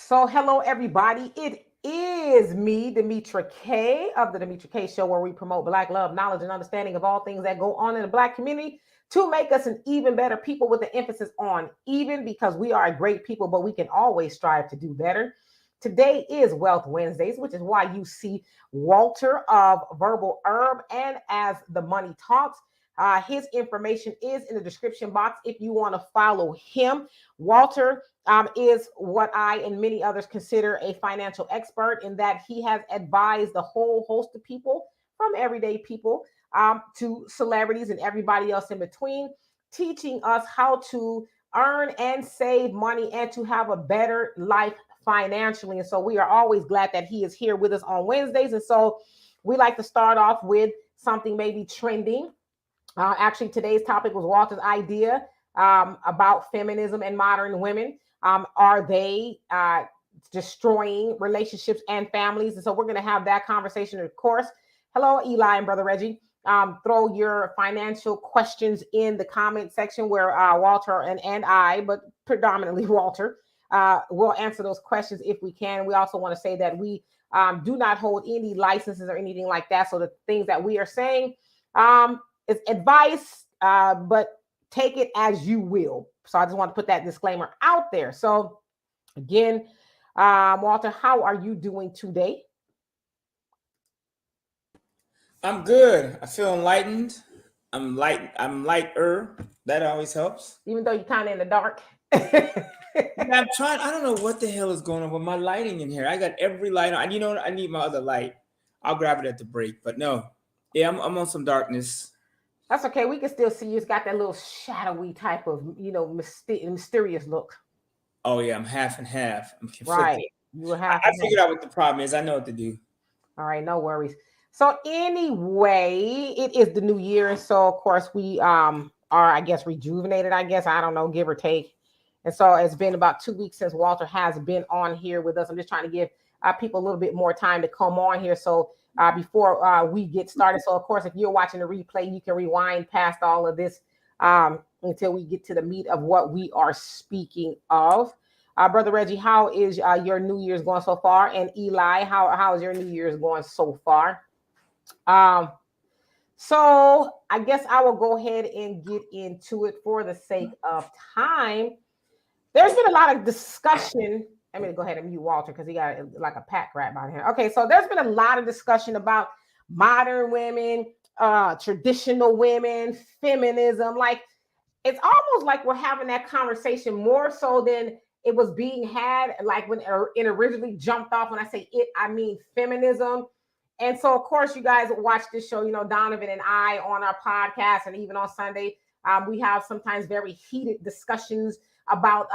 So hello, everybody. It is me, Demetra K of the Demetra K Show, where we promote Black love, knowledge, and understanding of all things that go on in the Black community to make us an even better people with the emphasis on even, because we are a great people, but we can always strive to do better. Today is Wealth Wednesdays, which is why you see Walter of Verbal Herb and As the Money Talks. His information is in the description box if you want to follow him. Walter is what I and many others consider a financial expert, in that he has advised a whole host of people, from everyday people to celebrities and everybody else in between, teaching us how to earn and save money and to have a better life financially. And so we are always glad that he is here with us on Wednesdays. And so we like to start off with something maybe trending. Actually, today's topic was Walter's idea about feminism and modern women. Are they destroying relationships and families? And so we're going to have that conversation, of course. Hello, Eli and Brother Reggie. Throw your financial questions in the comment section where Walter and I, but predominantly Walter, will answer those questions if we can. We also want to say that we do not hold any licenses or anything like that. So the things that we are saying is advice, but take it as you will. So I just want to put that disclaimer out there. So again, Walter, how are you doing today? I'm good. I feel enlightened. I'm lighter. That always helps. Even though you're kind of in the dark. I'm trying. I don't know what the hell is going on with my lighting in here. I got every light on. You know, I need my other light. I'll grab it at the break. But no, yeah, I'm on some darkness. That's okay. We can still see you. It's got that little shadowy type of, mysterious look. Oh yeah, I'm half and half. I'm conflicted. Right. You were half. I figured out what the problem is. I know what to do. All right, no worries. So anyway, it is the new year, and so of course we are, I guess, rejuvenated. I guess, I don't know, give or take. And so it's been about 2 weeks since Walter has been on here with us. I'm just trying to give people a little bit more time to come on here. So before we get started, so of course, if you're watching the replay, you can rewind past all of this until we get to the meat of what we are speaking of. Brother Reggie, how is your New Year's going so far? And Eli, how is your New Year's going so far? So I guess I will go ahead and get into it for the sake of time. There's been a lot of discussion. I'm going to go ahead and mute Walter because he got like a pack rat out here. Okay, so there's been a lot of discussion about modern women, traditional women, feminism. Like, it's almost like we're having that conversation more so than it was being had, like when it originally jumped off. When I say it, I mean feminism. And so, of course, you guys watch this show, Donovan and I on our podcast, and even on Sunday, we have sometimes very heated discussions about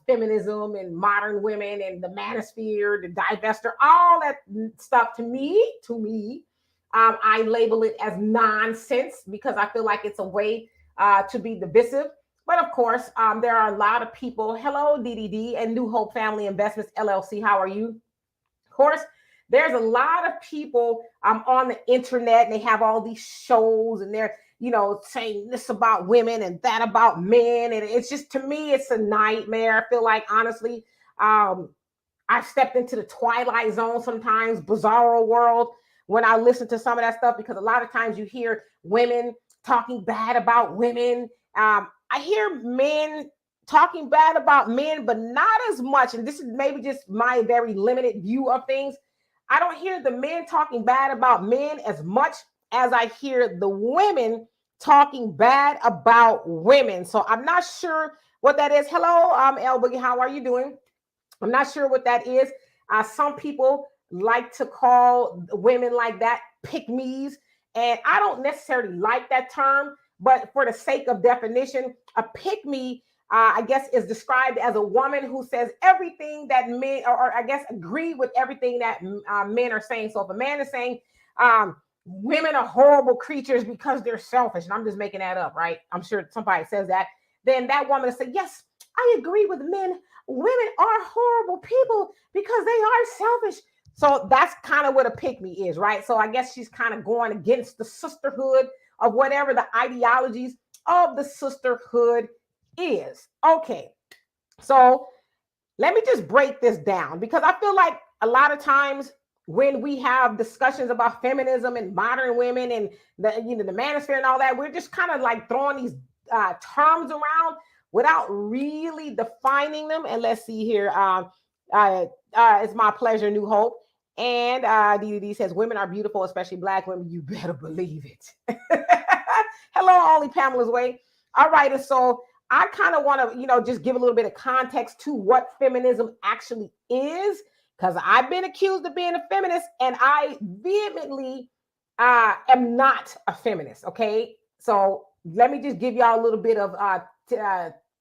feminism and modern women and the manosphere, the divester, all that stuff. To me, I label it as nonsense because I feel like it's a way to be divisive. But of course, there are a lot of people. Hello, DDD and New Hope Family Investments, LLC. How are you? Of course, there's a lot of people on the internet, and they have all these shows, and they're, saying this about women and that about men. And it's just, to me, it's a nightmare. I feel like, honestly, I've stepped into the twilight zone sometimes, bizarro world, when I listen to some of that stuff, because a lot of times you hear women talking bad about women. I hear men talking bad about men, but not as much. And this is maybe just my very limited view of things. I don't hear the men talking bad about men as much as I hear the women talking bad about women. So I'm not sure what that is. Hello, El Boogie, how are you doing? I'm not sure what that is. Some people like to call women like that pick-me's, and I don't necessarily like that term. But for the sake of definition, a pick-me, I guess, is described as a woman who says everything that men, or I guess, agree with everything that men are saying. So if a man is saying women are horrible creatures because they're selfish, and I'm just making that up, right? I'm sure somebody says that. Then that woman will say, yes, I agree with men. Women are horrible people because they are selfish. So that's kind of what a pick-me is, right? So I guess she's kind of going against the sisterhood of whatever the ideologies of the sisterhood is. Okay, so let me just break this down, because I feel like a lot of times when we have discussions about feminism and modern women and the manosphere and all that, we're just kind of like throwing these terms around without really defining them. And let's see here. It's my pleasure, New Hope. And DDD says, women are beautiful, especially Black women. You better believe it. Hello, Only Pamela's Way. All right. And so I kind of want to, just give a little bit of context to what feminism actually is, because I've been accused of being a feminist, and I vehemently am not a feminist. Okay. So let me just give y'all a little bit of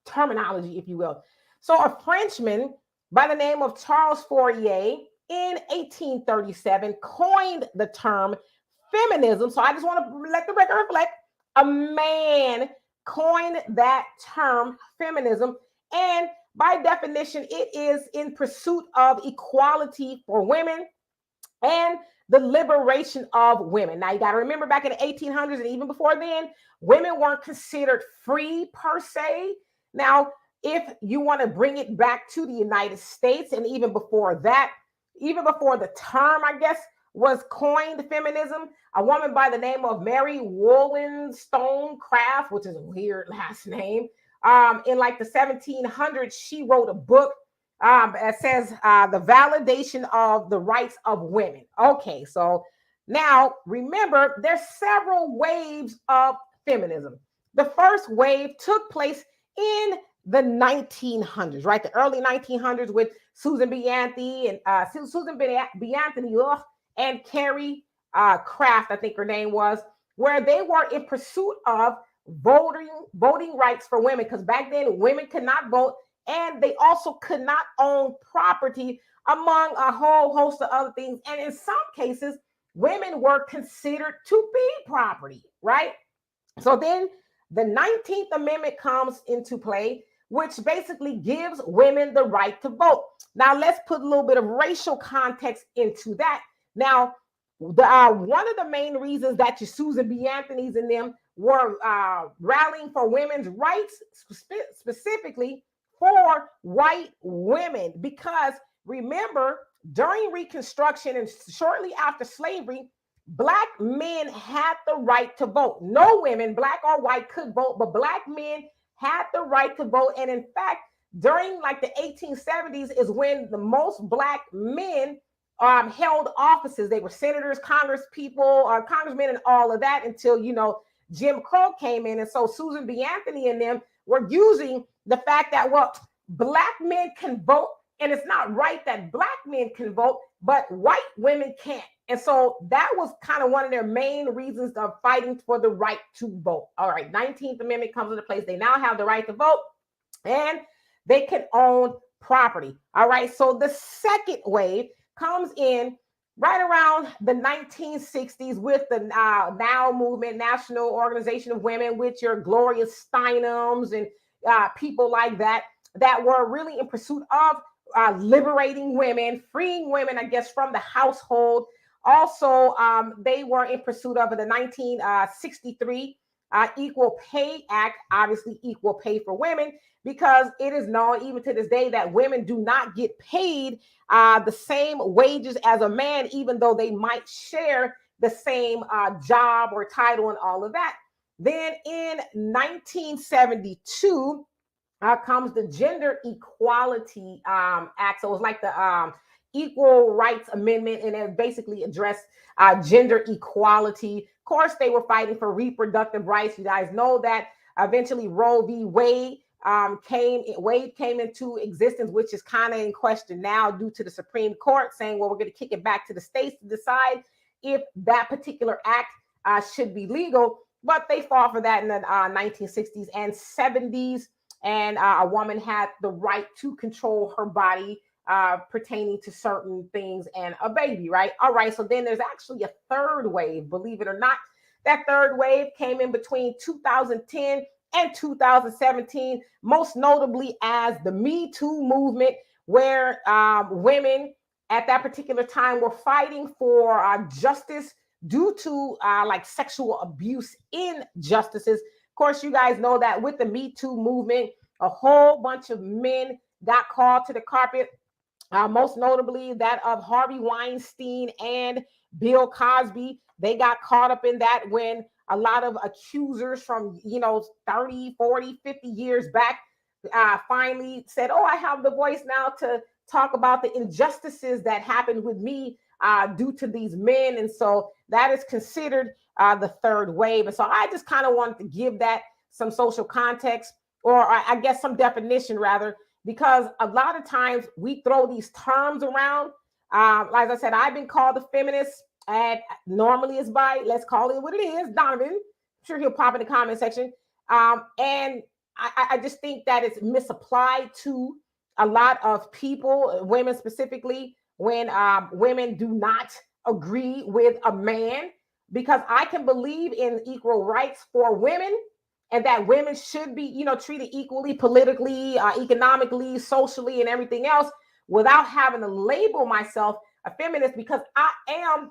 terminology, if you will. So a Frenchman by the name of Charles Fourier in 1837 coined the term feminism. So I just want to let the record reflect, a man coined that term feminism. And by definition, it is in pursuit of equality for women and the liberation of women. Now, you got to remember, back in the 1800s and even before then, women weren't considered free per se. Now, if you want to bring it back to the United States, and even before that, even before the term, I guess, was coined feminism, a woman by the name of Mary Wollstonecraft, which is a weird last name, in like the 1700s, she wrote a book it says the validation of the rights of women. Okay, so now remember, there's several waves of feminism. The first wave took place in the 1900s, right? The early 1900s, with Susan B. Anthony and Carrie Craft, I think her name was, where they were in pursuit of voting rights for women, because back then women could not vote. And they also could not own property, among a whole host of other things. And in some cases, women were considered to be property, right? So then the 19th Amendment comes into play, which basically gives women the right to vote. Now, let's put a little bit of racial context into that. Now, one of the main reasons that your Susan B. Anthony's and them were rallying for women's rights, specifically for white women, because remember, during Reconstruction and shortly after slavery, Black men had the right to vote. No women, Black or white, could vote, but Black men had the right to vote. And in fact, during like the 1870s is when the most Black men held offices. They were senators, congressmen, and all of that, until, Jim Crow came in. And so Susan B. Anthony and them were using the fact that, well, Black men can vote, and it's not right that Black men can vote, but white women can't. And so that was kind of one of their main reasons of fighting for the right to vote. All right, 19th Amendment comes into place. They now have the right to vote, and they can own property. All right, so the second wave comes in right around the 1960s with the NOW movement, National Organization of Women, with your Gloria Steinems and people like that were really in pursuit of liberating women, freeing women, I guess, from the household. Also, they were in pursuit of the 1963 Equal Pay Act, obviously equal pay for women, because it is known even to this day that women do not get paid the same wages as a man, even though they might share the same job or title and all of that. Then in 1972 comes the Gender Equality Act. So it was like the Equal Rights Amendment, and it basically addressed gender equality. Of course, they were fighting for reproductive rights. You guys know that eventually Roe v. Wade came into existence, which is kind of in question now due to the Supreme Court saying, well, we're going to kick it back to the states to decide if that particular act should be legal. But they fought for that in the 1960s and 70s. And a woman had the right to control her body pertaining to certain things and a baby, right? All right, so then there's actually a third wave, believe it or not. That third wave came in between 2010 and 2017, most notably as the Me Too movement, where women at that particular time were fighting for justice due to like sexual abuse injustices. Of course, you guys know that with the Me Too movement, a whole bunch of men got called to the carpet. Most notably that of Harvey Weinstein and Bill Cosby. They got caught up in that when a lot of accusers from, 30, 40, 50 years back finally said, oh, I have the voice now to talk about the injustices that happened with me due to these men. And so that is considered the third wave. And so I just kind of wanted to give that some social context, or I guess some definition rather, because a lot of times we throw these terms around. Like I said, I've been called a feminist, and normally it's by, let's call it what it is, Donovan. I'm sure he'll pop in the comment section. And I just think that it's misapplied to a lot of people, women specifically, when women do not agree with a man, because I can believe in equal rights for women, and that women should be, treated equally politically, economically, socially, and everything else, without having to label myself a feminist, because I am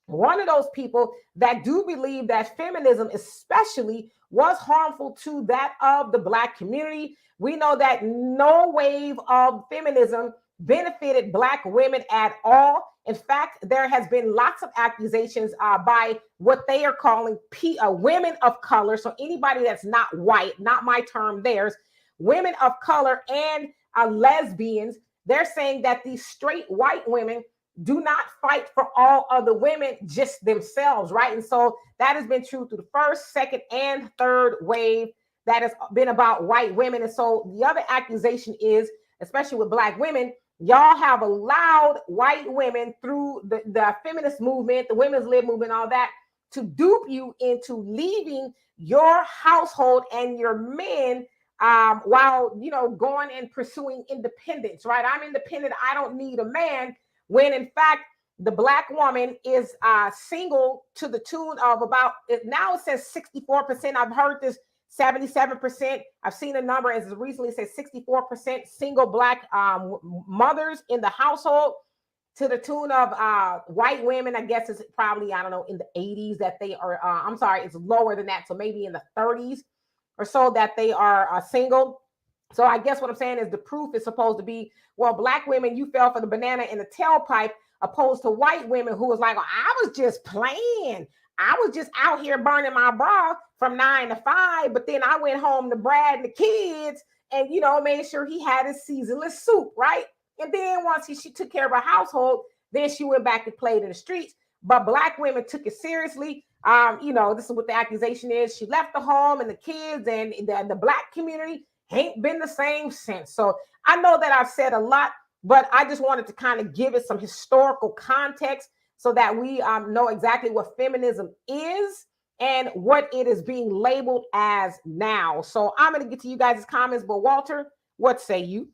one of those people that do believe that feminism especially was harmful to that of the Black community. We know that no wave of feminism benefited Black women at all. In fact, there has been lots of accusations by what they are calling women of color. So anybody that's not white, not my term, theirs, women of color and lesbians, they're saying that these straight white women do not fight for all other women, just themselves, right? And so that has been true through the first, second, and third wave. That has been about white women. And so the other accusation is, especially with Black women, y'all have allowed white women through the feminist movement, the women's lib movement, all that, to dupe you into leaving your household and your men while, going and pursuing independence, right? I'm independent. I don't need a man. When in fact, the Black woman is single to the tune of about, now it says 64%. I've heard this 77%. I've seen a number as recently said 64% single Black mothers in the household, to the tune of white women. I guess it's probably, I don't know, in the 80s that they are, I'm sorry, it's lower than that. So maybe in the 30s or so that they are single. So I guess what I'm saying is the proof is supposed to be, well, Black women, you fell for the banana in the tailpipe, opposed to white women who was like, oh, I was just playing. I was just out here burning my bra from 9 to 5, but then I went home to Brad and the kids and, made sure he had his seasonless soup, right? And then once she took care of her household, then she went back and played in the streets. But Black women took it seriously. This is what the accusation is. She left the home and the kids, and the Black community ain't been the same since. So I know that I've said a lot, but I just wanted to kind of give it some historical context so that we know exactly what feminism is and what it is being labeled as now. So I'm going to get to you guys' comments, but Walter, what say you?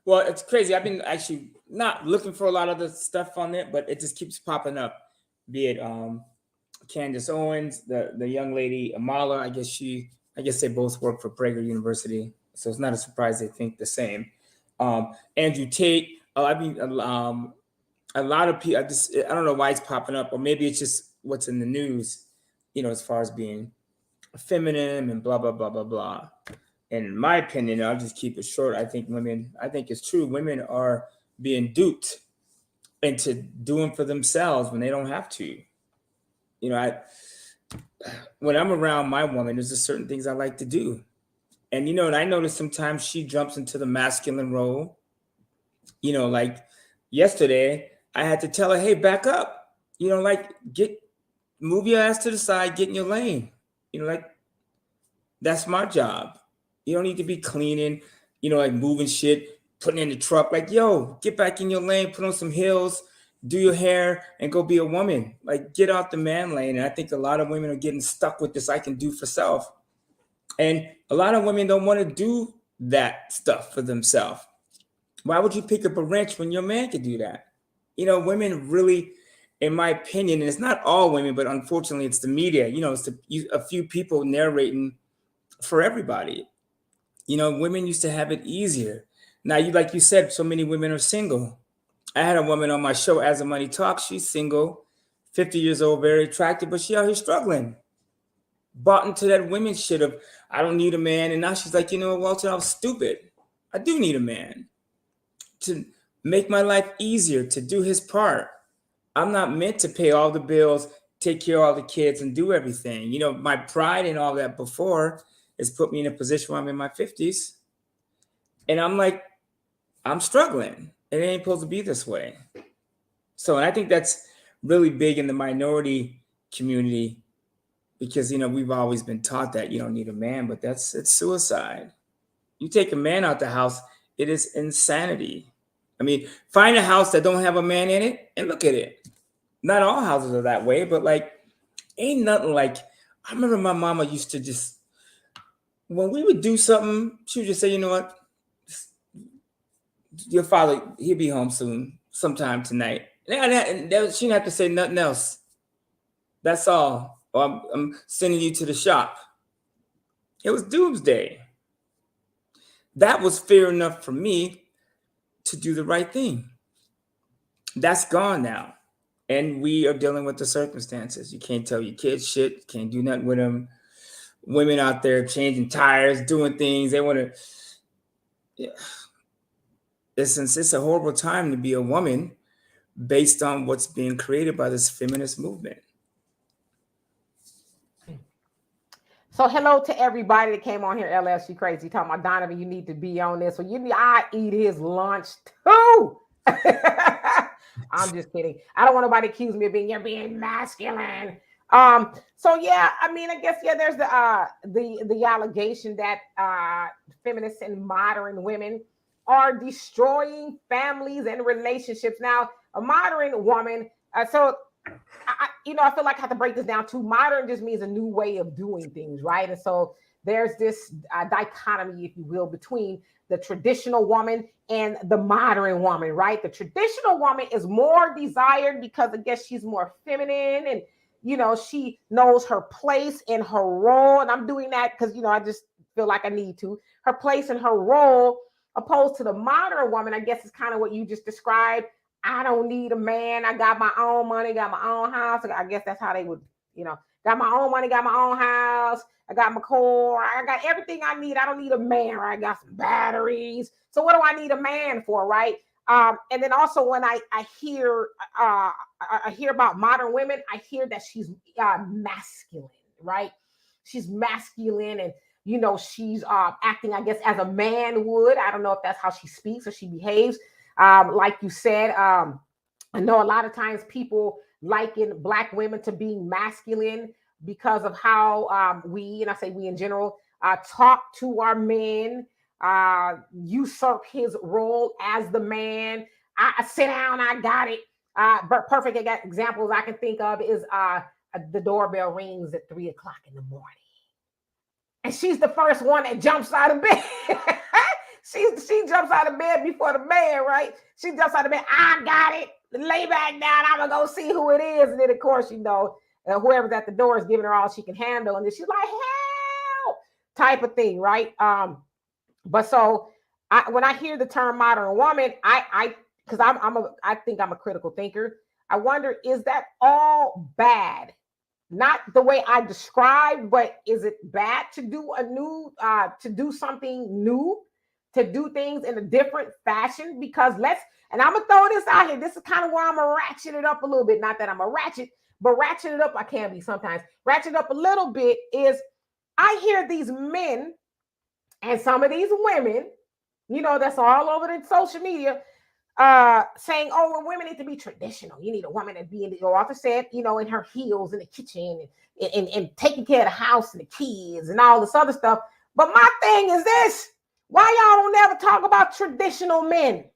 Well, it's crazy. I've been actually not looking for a lot of the stuff on it, but it just keeps popping up. Be it Candace Owens, the young lady Amala. I guess they both work for Prager University, so it's not a surprise they think the same. Andrew Tate. A lot of people. I don't know why it's popping up, or maybe it's just what's in the news. As far as being feminine and blah blah blah blah blah. And in my opinion, I'll just keep it short. I think it's true. Women are being duped into doing for themselves when they don't have to. When I'm around my woman, there's just certain things I like to do. And, and I notice sometimes she jumps into the masculine role. Like yesterday, I had to tell her, hey, back up. Move your ass to the side, get in your lane. That's my job. You don't need to be cleaning, moving shit, putting in the truck. Like, yo, get back in your lane, put on some heels, do your hair, and go be a woman. Like, get out the man lane. And I think a lot of women are getting stuck with this I can do for self. And a lot of women don't want to do that stuff for themselves. Why would you pick up a wrench when your man could do that? Women really, in my opinion, and it's not all women, but unfortunately it's the media, it's a few people narrating for everybody. Women used to have it easier. Now, like you said, so many women are single. I had a woman on my show, As the Money Talks. She's single, 50 years old, very attractive, but she out here struggling. bought into that women shit of I don't need a man, and now she's like, you know, Walter, I was stupid. I do need a man to make my life easier, to do his part. I'm not meant to pay all the bills, take care of all the kids, and do everything. You know, my pride and all that before has put me in a position where I'm in my 50s. And I'm like, I'm struggling. It ain't supposed to be this way. So, and I think that's really big in the minority community because, you know, we've always been taught that you don't need a man, but it's suicide. You take a man out the house, it is insanity. I mean, find a house that don't have a man in it and look at it. Not all houses are that way, but like, ain't nothing like. I remember my mama used to just, when we would do something, she would just say, you know what, your father, he'll be home soon, sometime tonight. And she didn't have to say nothing else. That's all. Or I'm sending you to the shop. It was doomsday. That was fear enough for me to do the right thing. That's gone now. And we are dealing with the circumstances. You can't tell your kids shit. You can't do nothing with them. Women out there changing tires, doing things. They want to. Yeah. It's a horrible time to be a woman based on what's being created by this feminist movement. So hello to everybody that came on here. LS, you crazy. Talking about Donovan, you need to be on this. Well, I eat his lunch too. I'm just kidding. I don't want nobody to accuse me of being masculine. So yeah, I mean, I guess there's the allegation that feminists and modern women are destroying families and relationships. Now, a modern woman, I feel like I have to break this down too. Modern just means a new way of doing things, right? And so there's this dichotomy, if you will, between the traditional woman and the modern woman, right? The traditional woman is more desired because I guess she's more feminine and, you know, she knows her place and her role. And I'm doing that because, you know, I just feel like I need to. Her place and her role, opposed to the modern woman, I guess is kind of what you just described. I don't need a man. I got my own money, got my own house. I guess that's how they would, you know, got my own money, got my own house. I got my car. I got everything I need. I don't need a man. Right? I got some batteries. So what do I need a man for, right? And then also when I hear about modern women, I hear that she's masculine, right? She's masculine and, you know, she's acting, I guess, as a man would. I don't know if that's how she speaks or she behaves. Like you said, I know a lot of times people liken Black women to being masculine because of how we, and I say we in general, talk to our men, usurp his role as the man. I sit down, I got it. But perfect examples I can think of is the doorbell rings at 3:00 in the morning. And she's the first one that jumps out of bed. She jumps out of bed before the man, right? She jumps out of bed. I got it. Lay back down. I'm gonna go see who it is. And then, of course, you know, whoever's at the door is giving her all she can handle, and then she's like, "Help!" type of thing, right? But so when I hear the term modern woman, I think I'm a critical thinker. I wonder, is that all bad? Not the way I described, but is it bad to do to do something new, to do things in a different fashion? Because and I'm gonna throw this out here. This is kind of where I'm gonna ratchet it up a little bit. Not that I'm a ratchet, but ratchet it up, I can be sometimes. Ratchet up a little bit is I hear these men and some of these women, you know, that's all over the social media, saying, "Oh, well, women need to be traditional. You need a woman to be in the author said, you know, in her heels in the kitchen and taking care of the house and the kids and all this other stuff." But my thing is this: why y'all don't ever talk about traditional men?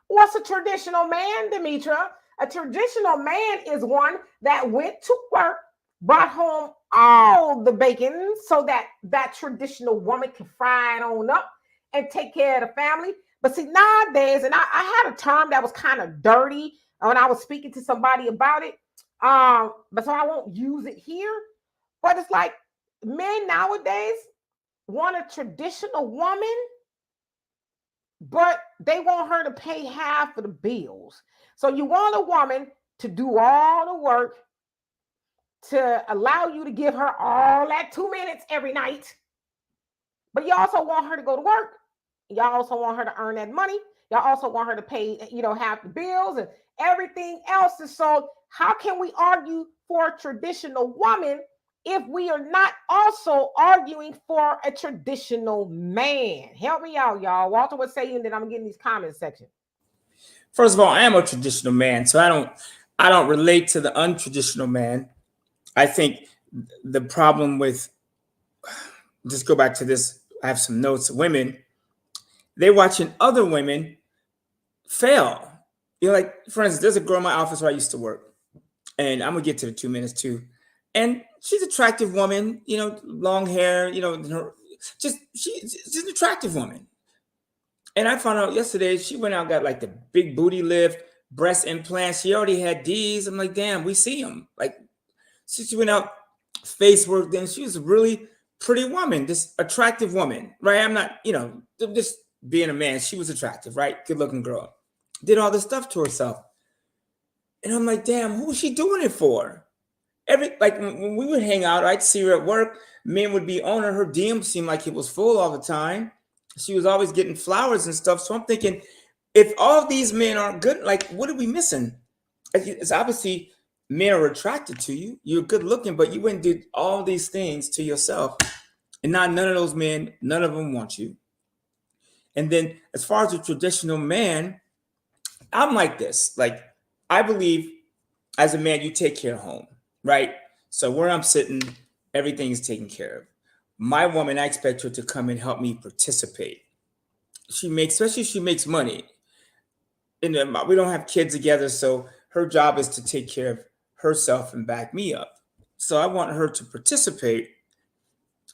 What's a traditional man, Demetra? A traditional man is one that went to work, brought home all the bacon so that traditional woman can fry it on up and take care of the family. But see, nowadays, and I had a term that was kind of dirty when I was speaking to somebody about it. But so I won't use it here. But it's like men nowadays want a traditional woman, but they want her to pay half of the bills. So you want a woman to do all the work, to allow you to give her all that 2 minutes every night, but you also want her to go to work. Y'all also want her to earn that money. Y'all also want her to pay, half the bills and everything else. And so, how can we argue for a traditional woman if we are not also arguing for a traditional man? Help me out, y'all. Walter was saying that I'm getting these comments section. First of all, I am a traditional man, so I don't relate to the untraditional man. I think the problem with, just go back to this, I have some notes. Women, they're watching other women fail. Like, for instance, there's a girl in my office where I used to work, and I'm gonna get to the 2 minutes too. And she's an attractive woman, long hair, she's an attractive woman. And I found out yesterday she went out and got like the big booty lift, breast implants. She already had D's. I'm like, damn, we see them. Like, she went out, face work. Then she was a really pretty woman, this attractive woman, right? I'm not, just being a man. She was attractive, right? Good looking girl. Did all this stuff to herself. And I'm like, damn, who was she doing it for? When we would hang out, I'd see her at work. Men would be on her. Her DM seemed like it was full all the time. She was always getting flowers and stuff. So I'm thinking, if all these men aren't good, like, what are we missing? It's obviously men are attracted to you. You're good looking, but you went and did all these things to yourself. And now none of those men, none of them want you. And then as far as a traditional man, I'm like this. Like, I believe as a man, you take care of home, right? So where I'm sitting, everything is taken care of. My woman, I expect her to come and help me participate. Especially if she makes money. And we don't have kids together, so her job is to take care of herself and back me up. So I want her to participate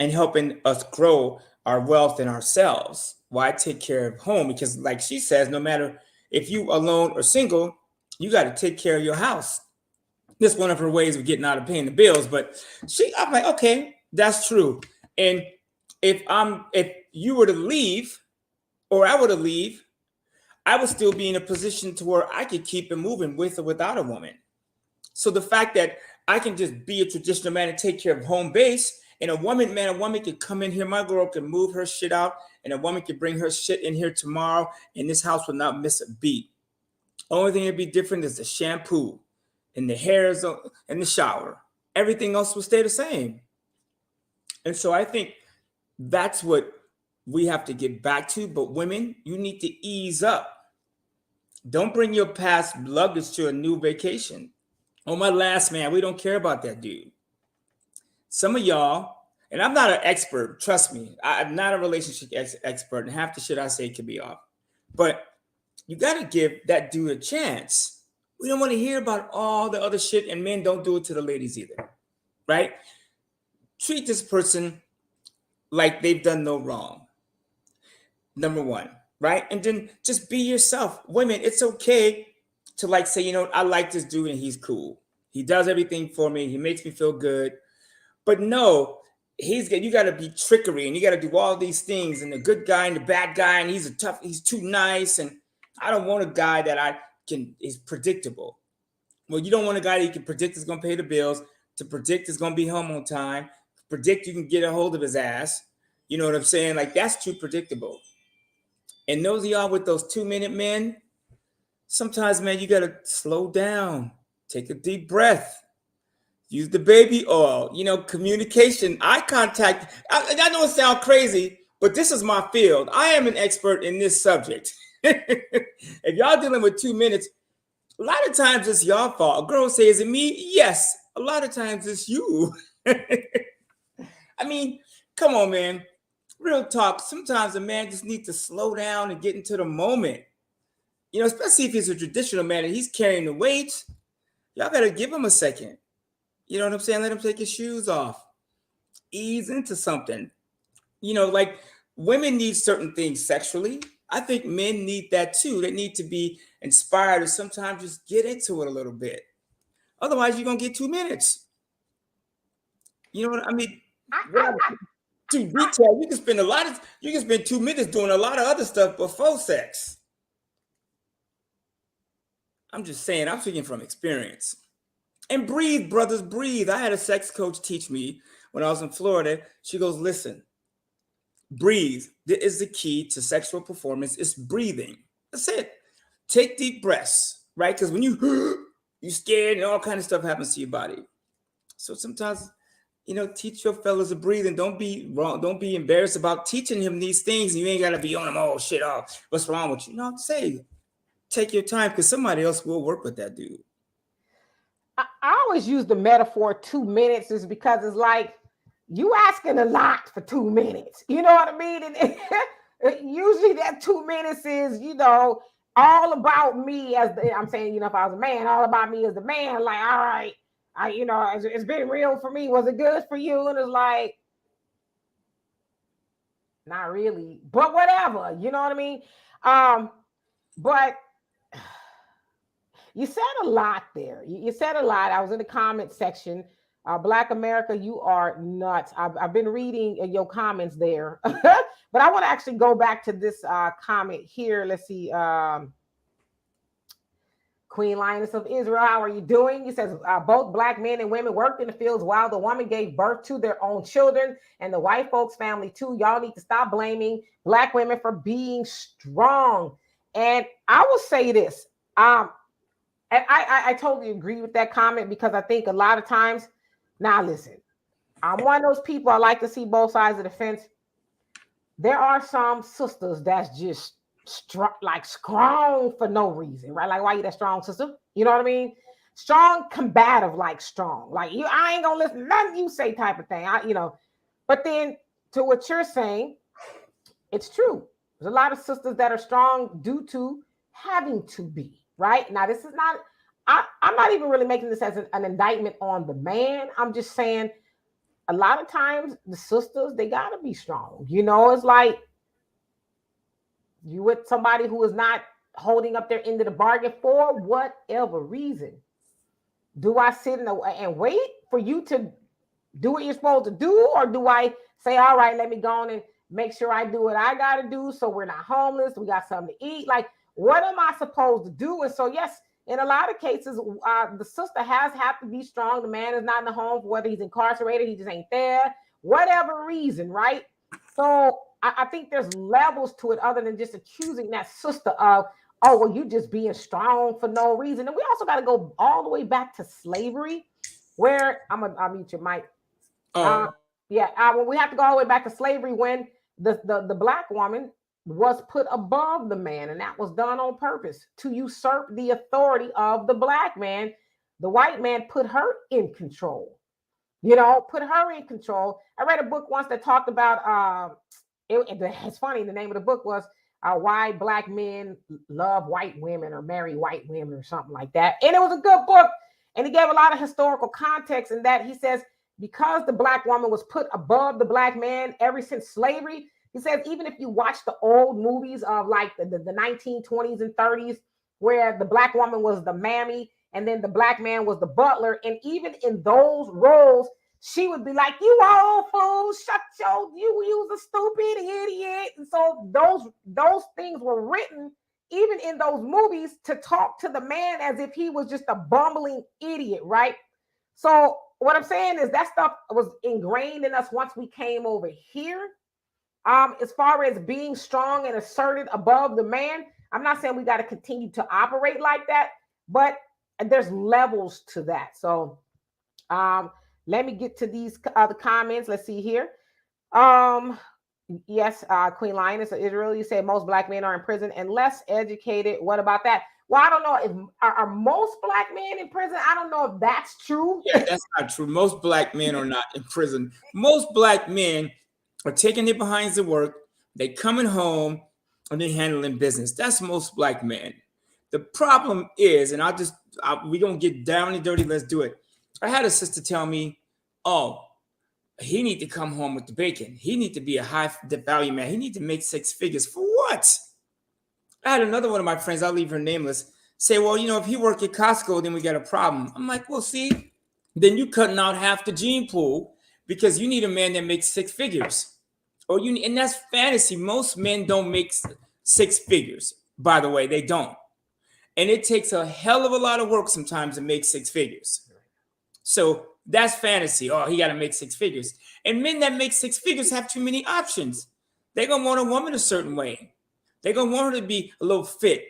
in helping us grow our wealth and ourselves while I take care of home. Because like she says, no matter if you alone or single, you got to take care of your house. This is one of her ways of getting out of paying the bills. But I'm like, okay, that's true. And if you were to leave, or I were to leave, I would still be in a position to where I could keep it moving with or without a woman. So the fact that I can just be a traditional man and take care of home base, and a woman could come in here, my girl could move her shit out, and a woman could bring her shit in here tomorrow, and this house will not miss a beat. Only thing that'd be different is the shampoo and the hairs and the shower. Everything else will stay the same. And so I think that's what we have to get back to. But women, you need to ease up. Don't bring your past luggage to a new vacation. Oh, my last man, we don't care about that dude. Some of y'all, and I'm not an expert, trust me, I'm not a relationship expert, and half the shit I say could be off. But you got to give that dude a chance. We don't want to hear about all the other shit, and men don't do it to the ladies either, right? Treat this person like they've done no wrong. Number one, right? And then just be yourself. Women, it's okay to like say, I like this dude and he's cool. He does everything for me. He makes me feel good. But no, you got to be trickery and you got to do all these things, and the good guy and the bad guy, and he's too nice. And I don't want a guy that is predictable. Well, you don't want a guy that you can predict is going to pay the bills, to predict is going to be home on time, predict you can get a hold of his ass. You know what I'm saying? Like, that's too predictable. And those of y'all with those 2-minute men, sometimes, man, you got to slow down, take a deep breath, use the baby oil, communication, eye contact. I know it sounds crazy, but this is my field. I am an expert in this subject. If y'all dealing with 2 minutes, a lot of times it's y'all fault. A girl say, is it me? Yes. A lot of times it's you. I mean, come on, man. Real talk. Sometimes a man just needs to slow down and get into the moment. Especially if he's a traditional man and he's carrying the weight. Y'all got to give him a second. You know what I'm saying? Let him take his shoes off. Ease into something. Like, women need certain things sexually. I think men need that too. They need to be inspired, and sometimes just get into it a little bit. Otherwise, you're going to get 2 minutes. You know what I mean? Too detailed. You can spend 2 minutes doing a lot of other stuff before sex. I'm just saying, I'm speaking from experience. And breathe, brothers, breathe. I had a sex coach teach me when I was in Florida. She goes, listen, breathe. That is the key to sexual performance. It's breathing. That's it. Take deep breaths, right? Because when you scared and all kind of stuff happens to your body. So sometimes, teach your fellas to breathe, and don't be wrong. Don't be embarrassed about teaching him these things. You ain't got to be on him. Oh shit! Oh, what's wrong with you? No, say, take your time, because somebody else will work with that dude. I always use the metaphor 2 minutes is because it's like you asking a lot for 2 minutes. You know what I mean? And usually that 2 minutes is, all about me I'm saying, if I was a man, all about me as the man. Like, all right, it's been real for me. Was it good for you? And it's like, not really, but whatever. You know what I mean? But you said a lot there. You said a lot. I was in the comment section. Black America, you are nuts. I've been reading your comments there. But I want to actually go back to this comment here. Let's see. Queen Lioness of Israel, how are you doing? He says, both black men and women worked in the fields while the woman gave birth to their own children, and the white folks family too. Y'all need to stop blaming black women for being strong. And I will say this. And I totally agree with that comment, because I think a lot of times, now listen, I'm one of those people, I like to see both sides of the fence. There are some sisters that's just strong for no reason, right? Like, why you that strong, sister? You know what I mean? Strong, combative, like strong. Like, I ain't gonna listen to nothing you say type of thing. But then to what you're saying, it's true. There's a lot of sisters that are strong due to having to be, right? Now, this is not, I'm not even really making this as an indictment on the man. I'm just saying a lot of times the sisters, they gotta be strong. It's like you with somebody who is not holding up their end of the bargain for whatever reason. Do I sit and wait for you to do what you're supposed to do? Or do I say, all right, let me go on and make sure I do what I got to do so we're not homeless, we got something to eat? Like, what am I supposed to do? And so, yes, in a lot of cases, the sister has to be strong. The man is not in the home, whether he's incarcerated, he just ain't there, whatever reason, right? So I think there's levels to it other than just accusing that sister of, oh, well, you just being strong for no reason. And we also got to go all the way back to slavery, where I'll mute your mic. When we have to go all the way back to slavery, when the black woman was put above the man, and that was done on purpose to usurp the authority of the black man. The white man put her in control, put her in control. I read a book once that talked about, it's funny, the name of the book was Why Black Men Love White Women or Marry White Women or something like that. And it was a good book. And he gave a lot of historical context in that. He says, because the black woman was put above the black man ever since slavery, he says, even if you watch the old movies of like the 1920s and 30s, where the black woman was the mammy and then the black man was the butler, and even in those roles, she would be like, you old fool, you was a stupid idiot. And so those things were written even in those movies to talk to the man as if he was just a bumbling idiot, right? So what I'm saying is that stuff was ingrained in us once we came over here. As far as being strong and asserted above the man, I'm not saying we got to continue to operate like that, but there's levels to that. So let me get to these other comments. Let's see here. Yes, Queen Lioness of Israel, you said most black men are in prison and less educated. What about that? Well, I don't know if are most black men in prison. I don't know if that's true. Yeah, that's not true. Most black men are not in prison. Most black men are taking their behinds to work. They coming home and they handling business. That's most black men. The problem is, and we're going to get down and dirty. Let's do it. I had a sister tell me, oh, he need to come home with the bacon. He need to be a high value man. He need to make 6 figures. For what? I had another one of my friends, I'll leave her nameless, say, well, if he work at Costco, then we got a problem. I'm like, well, see, then you cutting out half the gene pool, because you need a man that makes 6 figures. And that's fantasy. Most men don't make 6 figures, by the way, they don't. And it takes a hell of a lot of work sometimes to make 6 figures. So that's fantasy. Oh, he got to make six figures. And men that make six figures have too many options. They're going to want a woman a certain way. They're going to want her to be a little fit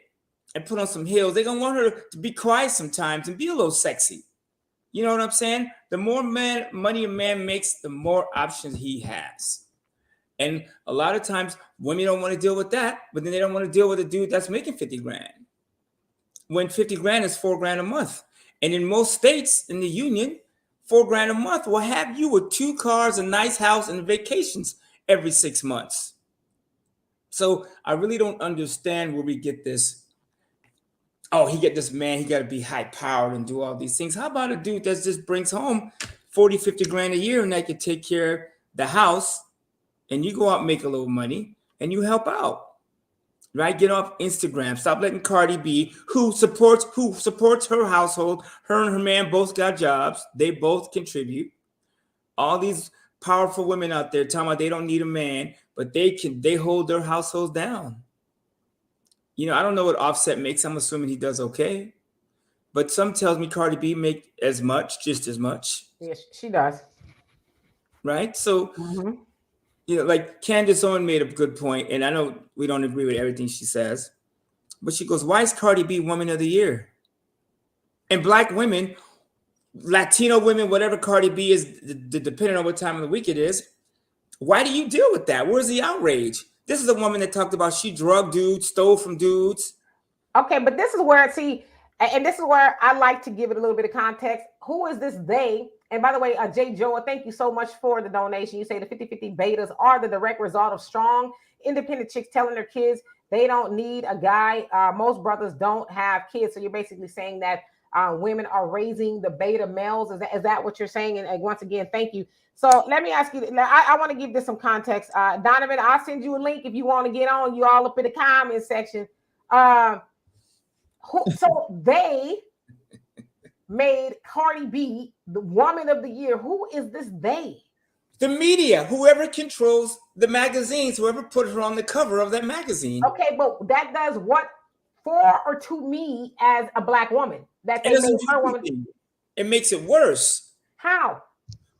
and put on some heels. They're going to want her to be quiet sometimes and be a little sexy. You know what I'm saying? The more money a man makes, the more options he has. And a lot of times women don't want to deal with that, but then they don't want to deal with a dude that's making 50 grand. When 50 grand is $4 grand a month. And in most states in the union, $4 grand a month will have you with 2 cars, a nice house, and vacations every 6 months. So I really don't understand where we get this. Oh, he get this man, he got to be high powered and do all these things. How about a dude that just brings home 40, 50 grand a year and that can take care of the house, and you go out and make a little money and you help out, right? Get off Instagram. Stop letting Cardi B, who supports her household. Her and her man both got jobs. They both contribute. All these powerful women out there talking about they don't need a man, but they hold their households down. You know, I don't know what Offset makes. I'm assuming he does okay. But some tells me Cardi B make just as much. Yes, she does. Right? So, you know, like Candace Owen made a good point, and I know we don't agree with everything she says, but she goes, why is Cardi B Woman of the Year? And Black women, Latino women, whatever Cardi B is, depending on what time of the week it is, why do you deal with that? Where's the outrage? This is a woman that talked about she drugged dudes, stole from dudes. Okay, but this is where, and this is where I like to give it a little bit of context. Who is this they? And by the way, Jay Joa, thank you so much for the donation. You say the 50-50 betas are the direct result of strong, independent chicks telling their kids they don't need a guy. Most brothers don't have kids. So you're basically saying that women are raising the beta males. Is that what you're saying? And once again, thank you. So let me ask you, I want to give this some context. Donovan, I'll send you a link if you want to get on. You all up in the comment section. So they made Cardi B the Woman of the Year. Who is this they? The media, whoever controls the magazines, whoever put her on the cover of that magazine. Okay, but that does what for or to me as a Black woman? That they made her woman. It makes it worse. How?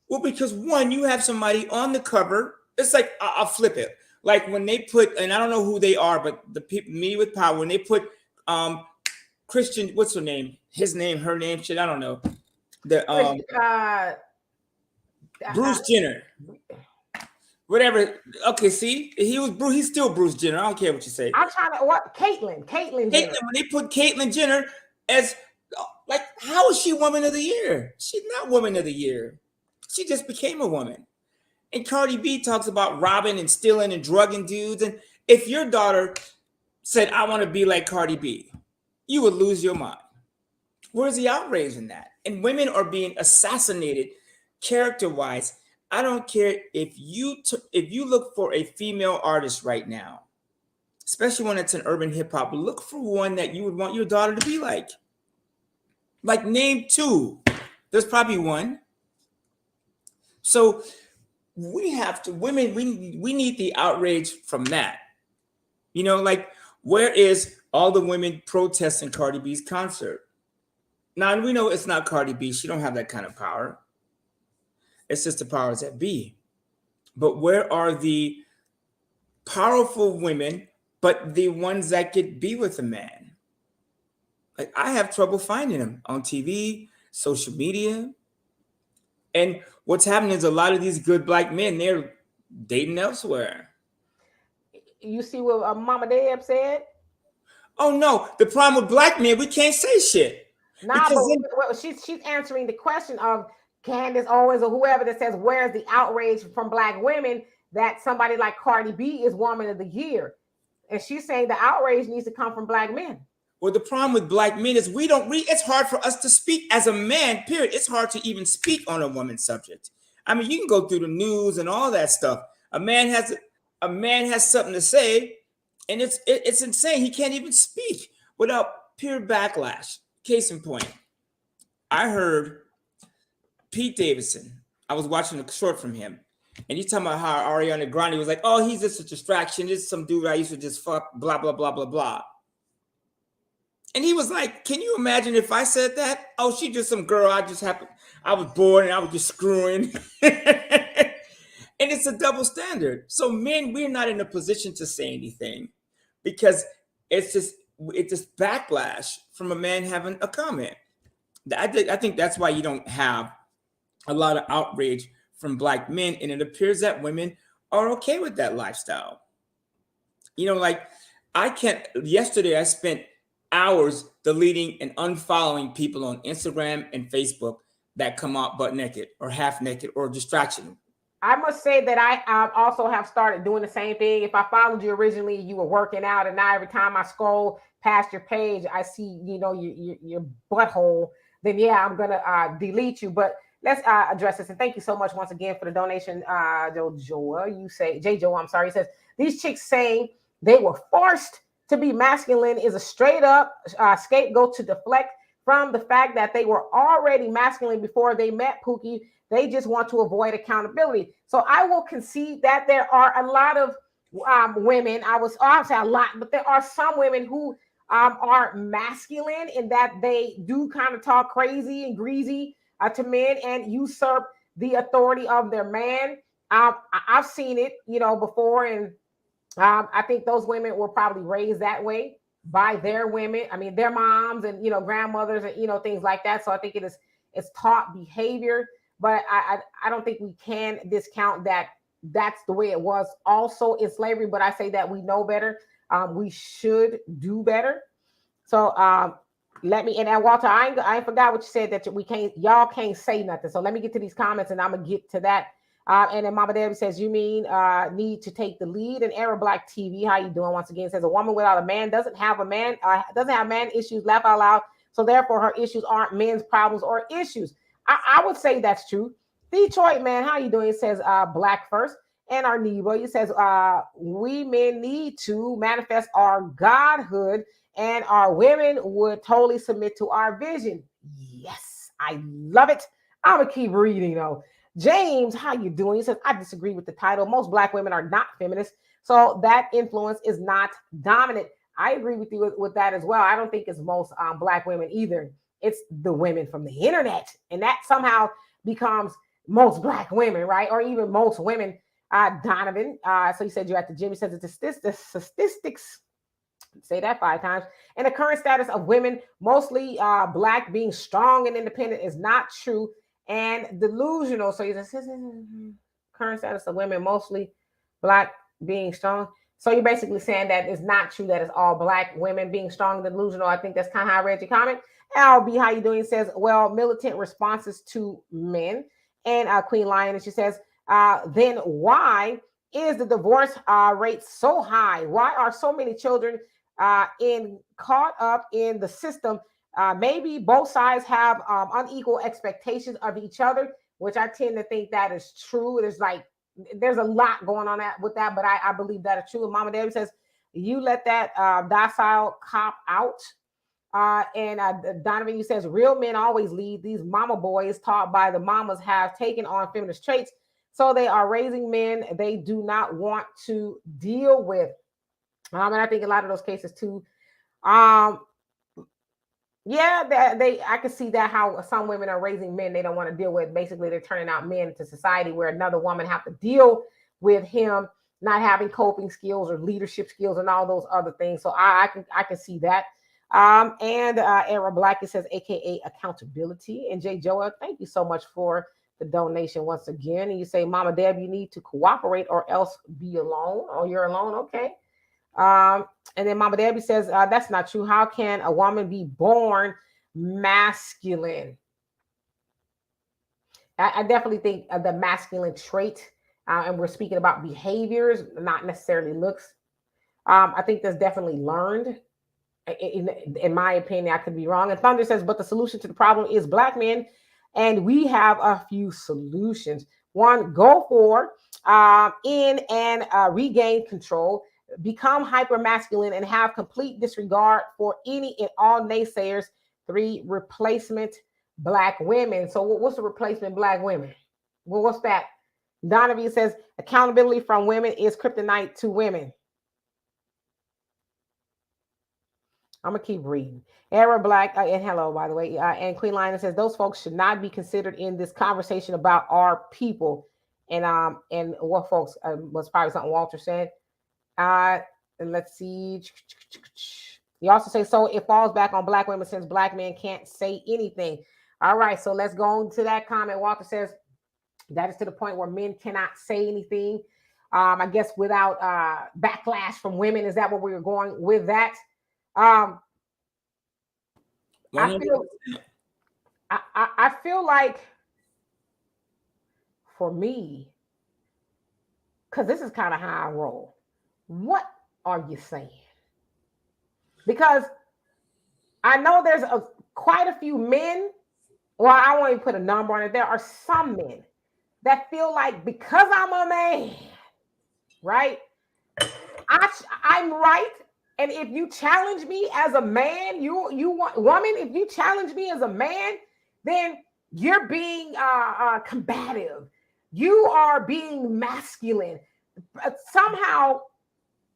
Well, because one, you have somebody on the cover. It's like, I'll flip it. Like when they put, and I don't know who they are, but the people, me with power, when they put Christian, what's her name? His name, her name, shit, I don't know. Bruce Jenner. Whatever. Okay, see, he's still Bruce Jenner. I don't care what you say. I'm trying to Caitlyn Jenner. When they put Caitlyn Jenner as, like, how is she Woman of the Year? She's not Woman of the Year. She just became a woman. And Cardi B talks about robbing and stealing and drugging dudes. And if your daughter said, I want to be like Cardi B, you would lose your mind. Where's the outrage in that? And women are being assassinated character-wise. I don't care if you look for a female artist right now, especially when it's an urban hip hop, look for one that you would want your daughter to be like. Like, name 2. There's probably one. So we have to, women, we need the outrage from that. You know, like, where is all the women protesting Cardi B's concert? Now, we know it's not Cardi B. She don't have that kind of power. It's just the powers that be. But where are the powerful women, but the ones that could be with a man? Like, I have trouble finding them on TV, social media. And what's happening is a lot of these good Black men, they're dating elsewhere. You see what Mama Deb said? Oh, no. The problem with Black men, we can't say shit. Nah, but she's answering the question of Candace Owens or whoever that says, where's the outrage from Black women that somebody like Cardi B is Woman of the Year? And she's saying the outrage needs to come from Black men. Well, the problem with Black men is it's hard for us to speak as a man, period. It's hard to even speak on a woman's subject. I mean, you can go through the news and all that stuff. A man has something to say, and it's insane. He can't even speak without pure backlash. Case in point, I heard Pete Davidson. I was watching a short from him, and he's talking about how Ariana Grande was like, oh, he's just a distraction. This is some dude I used to just fuck, blah, blah, blah, blah, blah. And he was like, can you imagine if I said that? Oh, she just some girl. I was bored and I was just screwing. And it's a double standard. So men, we're not in a position to say anything because it's just backlash from a man having a comment. I think that's why you don't have a lot of outrage from black men. And it appears that women are okay with that lifestyle. Like yesterday I spent hours deleting and unfollowing people on Instagram and Facebook that come out butt naked or half naked or distraction. I must say that I also have started doing the same thing. If I followed you originally, you were working out, and now every time I scroll past your page, I see your butthole. Then yeah, I'm gonna delete you. But let's address this. And thank you so much once again for the donation, J. Joe. I'm sorry. He says these chicks saying they were forced to be masculine is a straight up scapegoat to deflect from the fact that they were already masculine before they met Pookie. They just want to avoid accountability. So I will concede that there are a lot of women. I'll say a lot, but there are some women who are masculine in that they do kind of talk crazy and greasy to men and usurp the authority of their man. I've seen it, before, and I think those women were probably raised that way by their women. I mean, their moms and grandmothers and things like that. So I think it's taught behavior. But I don't think we can discount that that's the way it was also in slavery. But I say that we know better. We should do better. So and Walter, I forgot what you said, that y'all can't say nothing. So let me get to these comments and I'm gonna get to that. And then Mama Debbie says, you mean need to take the lead? And Era Black TV, how you doing? Once again, says a woman without a man doesn't have man issues. Laugh out loud. So therefore, her issues aren't men's problems or issues. I would say that's true. Detroit man, how you doing? It says Black first. And our Nebo, it says we men need to manifest our godhood, and our women would totally submit to our vision. Yes, I love it. I'm gonna keep reading though. James, how you doing? He says, I disagree with the title. Most Black women are not feminists, so that influence is not dominant. I agree with you with that as well. I don't think it's most Black women either. It's the women from the internet, and that somehow becomes most Black women, right? Or even most women. Donovan, so he said you're at the gym. He says the statistics, say that 5 times, and the current status of women, mostly Black, being strong and independent is not true and delusional. So he says current status of women, mostly Black, being strong. So you're basically saying that it's not true that it's all Black women being strong and delusional. I think that's kind of how I read your comment. LB, how you doing? He says, well, militant responses to men. And Queen Lion, and she says, then why is the divorce rate so high? Why are so many children caught up in the system? Maybe both sides have unequal expectations of each other, which I tend to think that is true. There's a lot going on with that, but I believe that is true. And Mama Debbie says, you let that docile cop out. Donovan, you says, real men always lead. These mama boys taught by the mamas have taken on feminist traits. So they are raising men they do not want to deal with. And I think a lot of those cases too. I can see that how some women are raising men they don't want to deal with. Basically, they're turning out men to society where another woman have to deal with him not having coping skills or leadership skills and all those other things. So I can see that. Era Black, it says, AKA accountability. And Jay Joel, thank you so much for the donation once again. And you say, Mama Deb, you need to cooperate or else be alone, or you're alone. Okay. And then Mama Debbie says, that's not true. How can a woman be born masculine? I definitely think the masculine trait, and we're speaking about behaviors, not necessarily looks. I think that's definitely learned. In my opinion, I could be wrong. And Thunder says, but the solution to the problem is Black men. And we have a few solutions. One, go for in and regain control, become hyper masculine, and have complete disregard for any and all naysayers. 3, replacement Black women. So what's the replacement Black women? Well, what's that? Donovan says accountability from women is kryptonite to women. I'm gonna keep reading. Era Black and hello, by the way, and Queen Lioness says those folks should not be considered in this conversation about our people. And what folks was probably something Walter said. Uh, and let's see. You also say so it falls back on black women since black men can't say anything. All right, so let's go into that comment. Walter says that is to the point where men cannot say anything. I guess without backlash from women. Is that what we were going with that? Um, I feel 100%. I feel like for me, because this is kind of how I roll. What are you saying? Because I know there's quite a few men. Well, I won't even put a number on it. There are some men that feel like because I'm a man, right? I'm right. And if you challenge me as a man, you want woman. If you challenge me as a man, then you're being combative. You are being masculine. Somehow,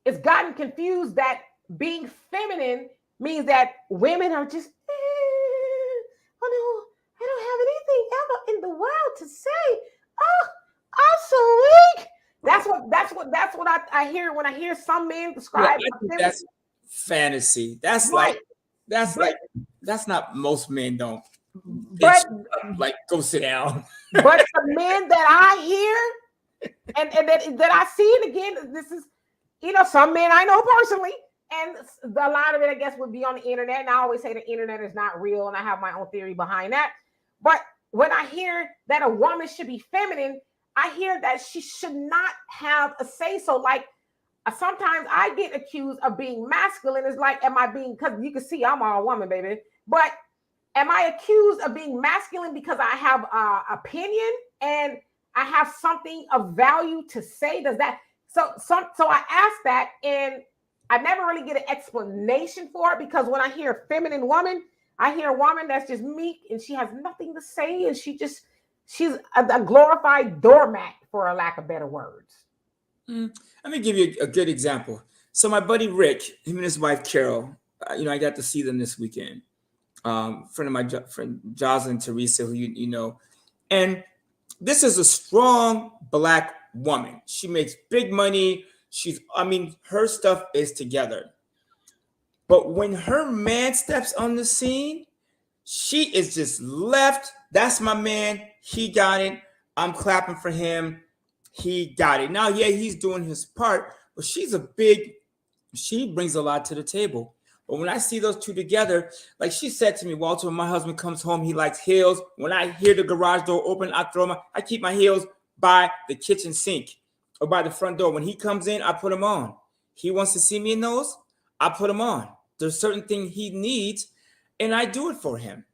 it's gotten confused that being feminine means that women are just. Oh no, I don't have anything ever in the world to say. Oh, I'm so weak. That's what I hear when I hear some men Well, describe. I think that's fantasy. That's Right. that's not most men don't. But Like go sit down. but the men that I hear and that I see, and again, this is some men I know personally, and a lot of it I guess would be on the internet. And I always say the internet is not real, and I have my own theory behind that. But when I hear that a woman should be feminine, I hear that she should not have a say so. Like sometimes I get accused of being masculine. It's like, am I being, because you can see I'm all woman, baby. But am I accused of being masculine because I have opinion and I have something of value to say? Does that so I ask that, and I never really get an explanation for it, because when I hear a feminine woman, I hear a woman that's just meek and she has nothing to say, and she's a glorified doormat, for a lack of better words. Let me give you a good example. So my buddy Rick, him and his wife Carol, I got to see them this weekend. Friend of my friend Jocelyn Teresa, who you know, and this is a strong black woman. She makes big money. Her stuff is together. But when her man steps on the scene, she is just left. That's my man. He got it. I'm clapping for him. He got it. Now, yeah, he's doing his part, but she brings a lot to the table. But when I see those two together, like she said to me, Walter, when my husband comes home, he likes heels. When I hear the garage door open, I keep my heels by the kitchen sink or by the front door. When he comes in, I put them on. He wants to see me in those, I put them on. There's certain thing he needs, and I do it for him.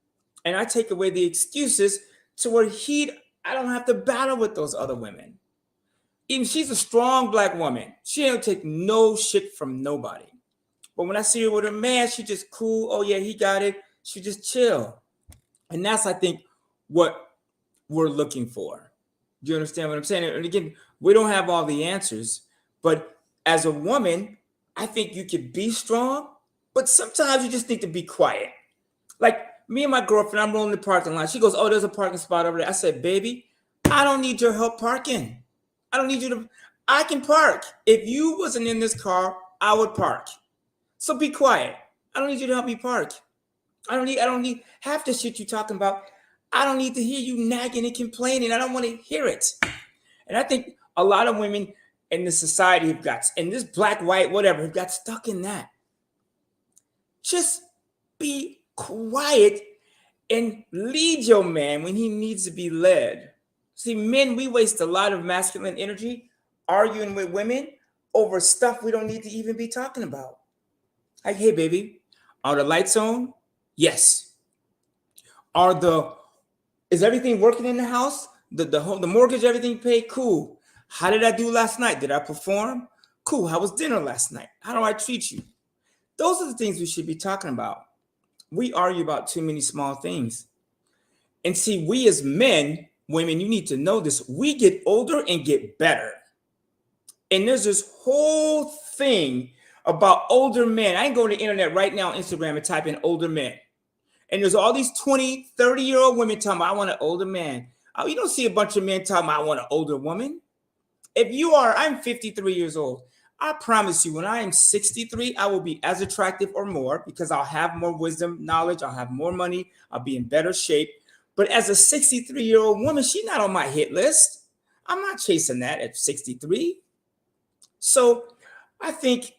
And I take away the excuses to where I don't have to battle with those other women. Even she's a strong black woman. She don't take no shit from nobody. But when I see her with her man, she just cool. Oh yeah, he got it. She just chill. And that's, I think, what we're looking for. Do you understand what I'm saying? And again, we don't have all the answers. But as a woman, I think you could be strong, but sometimes you just need to be quiet. Like me and my girlfriend, I'm rolling the parking lot. She goes, oh, there's a parking spot over there. I said, baby, I don't need your help parking. I don't need you to, I can park. If you wasn't in this car, I would park. So be quiet. I don't need you to help me park. I don't need half the shit you're talking about. I don't need to hear you nagging and complaining. I don't want to hear it. And I think a lot of women in the society have got, in this black, white, whatever, have got stuck in that. Just be quiet and lead your man when he needs to be led. See, men, we waste a lot of masculine energy arguing with women over stuff we don't need to even be talking about. Like, hey, baby, are the lights on? Yes. Is everything working in the house? The mortgage, everything paid? Cool. How did I do last night? Did I perform? Cool. How was dinner last night? How do I treat you? Those are the things we should be talking about. We argue about too many small things. And see, we as men, women, you need to know this. We get older and get better. And there's this whole thing about older men. I can go to the internet right now on Instagram and type in older men. And there's all these 20, 30-year-old women talking about, I want an older man. Oh, you don't see a bunch of men talking about, I want an older woman. If you are, I'm 53 years old. I promise you, when I am 63, I will be as attractive or more because I'll have more wisdom, knowledge, I'll have more money, I'll be in better shape. But as a 63-year-old woman, she's not on my hit list. I'm not chasing that at 63. So I think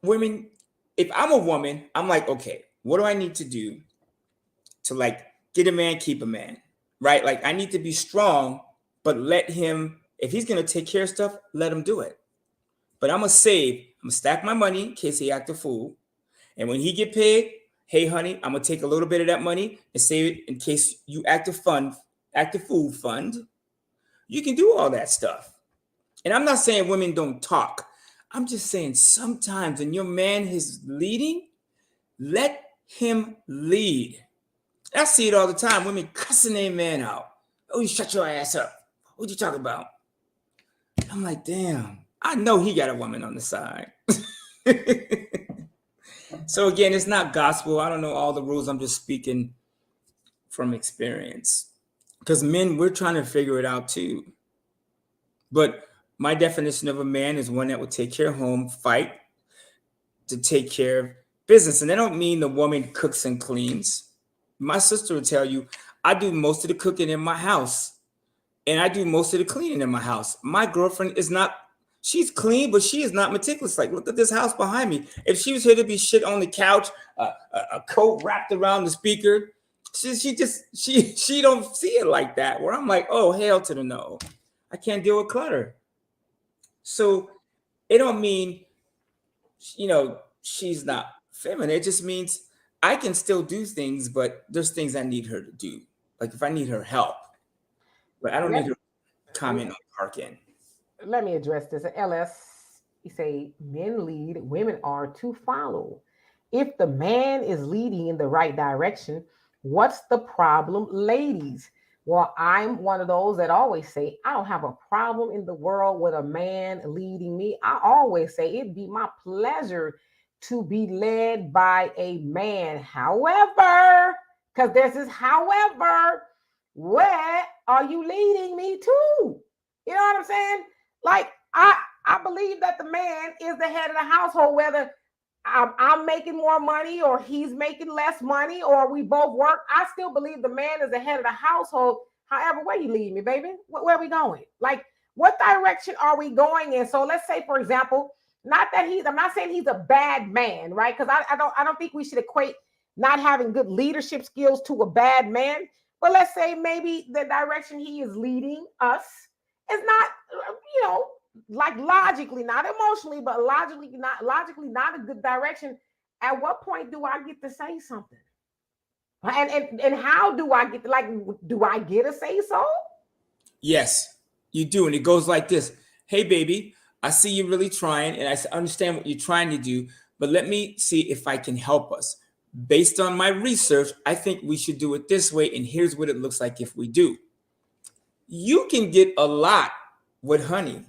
women, if I'm a woman, I'm like, okay, what do I need to do to like get a man, keep a man, right? Like I need to be strong, but let him, if he's going to take care of stuff, let him do it. But I'm going to save, I'm going to stack my money in case he act a fool. And when he get paid, hey, honey, I'm going to take a little bit of that money and save it in case you act a fool fund. You can do all that stuff. And I'm not saying women don't talk. I'm just saying sometimes when your man is leading, let him lead. I see it all the time. Women cussing their man out. Oh, you shut your ass up. What you talking about? I'm like, damn, I know he got a woman on the side. So again, it's not gospel. I don't know all the rules. I'm just speaking from experience. Because men, we're trying to figure it out too. But my definition of a man is one that will take care of home, fight to take care of business. And I don't mean the woman cooks and cleans. My sister will tell you, I do most of the cooking in my house. And I do most of the cleaning in my house. My girlfriend is not, she's clean, but she is not meticulous. Like, look at this house behind me. If she was here to be shit on the couch, a coat wrapped around the speaker, she don't see it like that. Where I'm like, oh, hell to the no. I can't deal with clutter. So it don't mean, she's not feminine. It just means I can still do things, but there's things I need her to do. Like if I need her help. But I don't need to comment on parking. Let me address this. LS, you say men lead, women are to follow. If the man is leading in the right direction, what's the problem, ladies? Well, I'm one of those that always say, I don't have a problem in the world with a man leading me. I always say it'd be my pleasure to be led by a man. However, because there's this however, where are you leading me to? You know what I'm saying? Like, I believe that the man is the head of the household, whether I'm making more money or he's making less money or we both work. I still believe the man is the head of the household. However, where you lead me, baby? Where are we going? Like, what direction are we going in? So let's say, for example, I'm not saying he's a bad man, right? Because I don't think we should equate not having good leadership skills to a bad man. But let's say maybe the direction he is leading us is not, like logically, not emotionally, but logically not a good direction. At what point do I get to say something? And how do I get to, like, do I get to say so? Yes, you do. And it goes like this. Hey, baby, I see you really trying and I understand what you're trying to do, but let me see if I can help us. Based on my research, I think we should do it this way. And here's what it looks like if we do. You can get a lot with honey,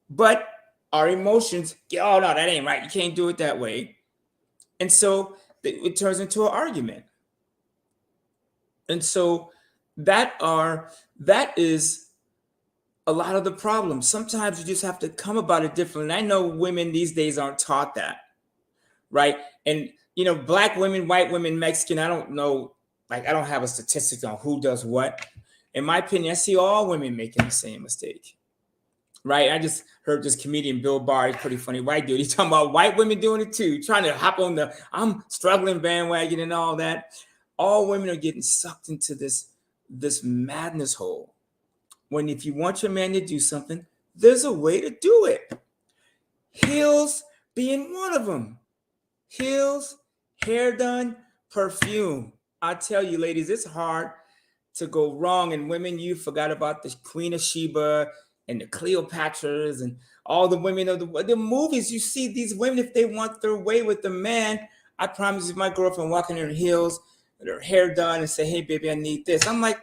but our emotions get, oh, no, that ain't right. You can't do it that way. And so it turns into an argument. And so that is a lot of the problem. Sometimes you just have to come about it differently. And I know women these days aren't taught that, right? And Black women, white women, Mexican, I don't know, like I don't have a statistic on who does what. In my opinion, I see all women making the same mistake, right? I just heard this comedian, Bill Barr, he's pretty funny white dude. He's talking about white women doing it too, trying to hop on the I'm struggling bandwagon and all that. All women are getting sucked into this madness hole. When if you want your man to do something, there's a way to do it. Heels being one of them. Heels, hair done, perfume. I tell you, ladies, it's hard to go wrong. And women, you forgot about the Queen of Sheba and the Cleopatras and all the women of the movies. You see these women, if they want their way with the man, I promise you, my girlfriend walking in her heels with her hair done and say, hey, baby, I need this. I'm like,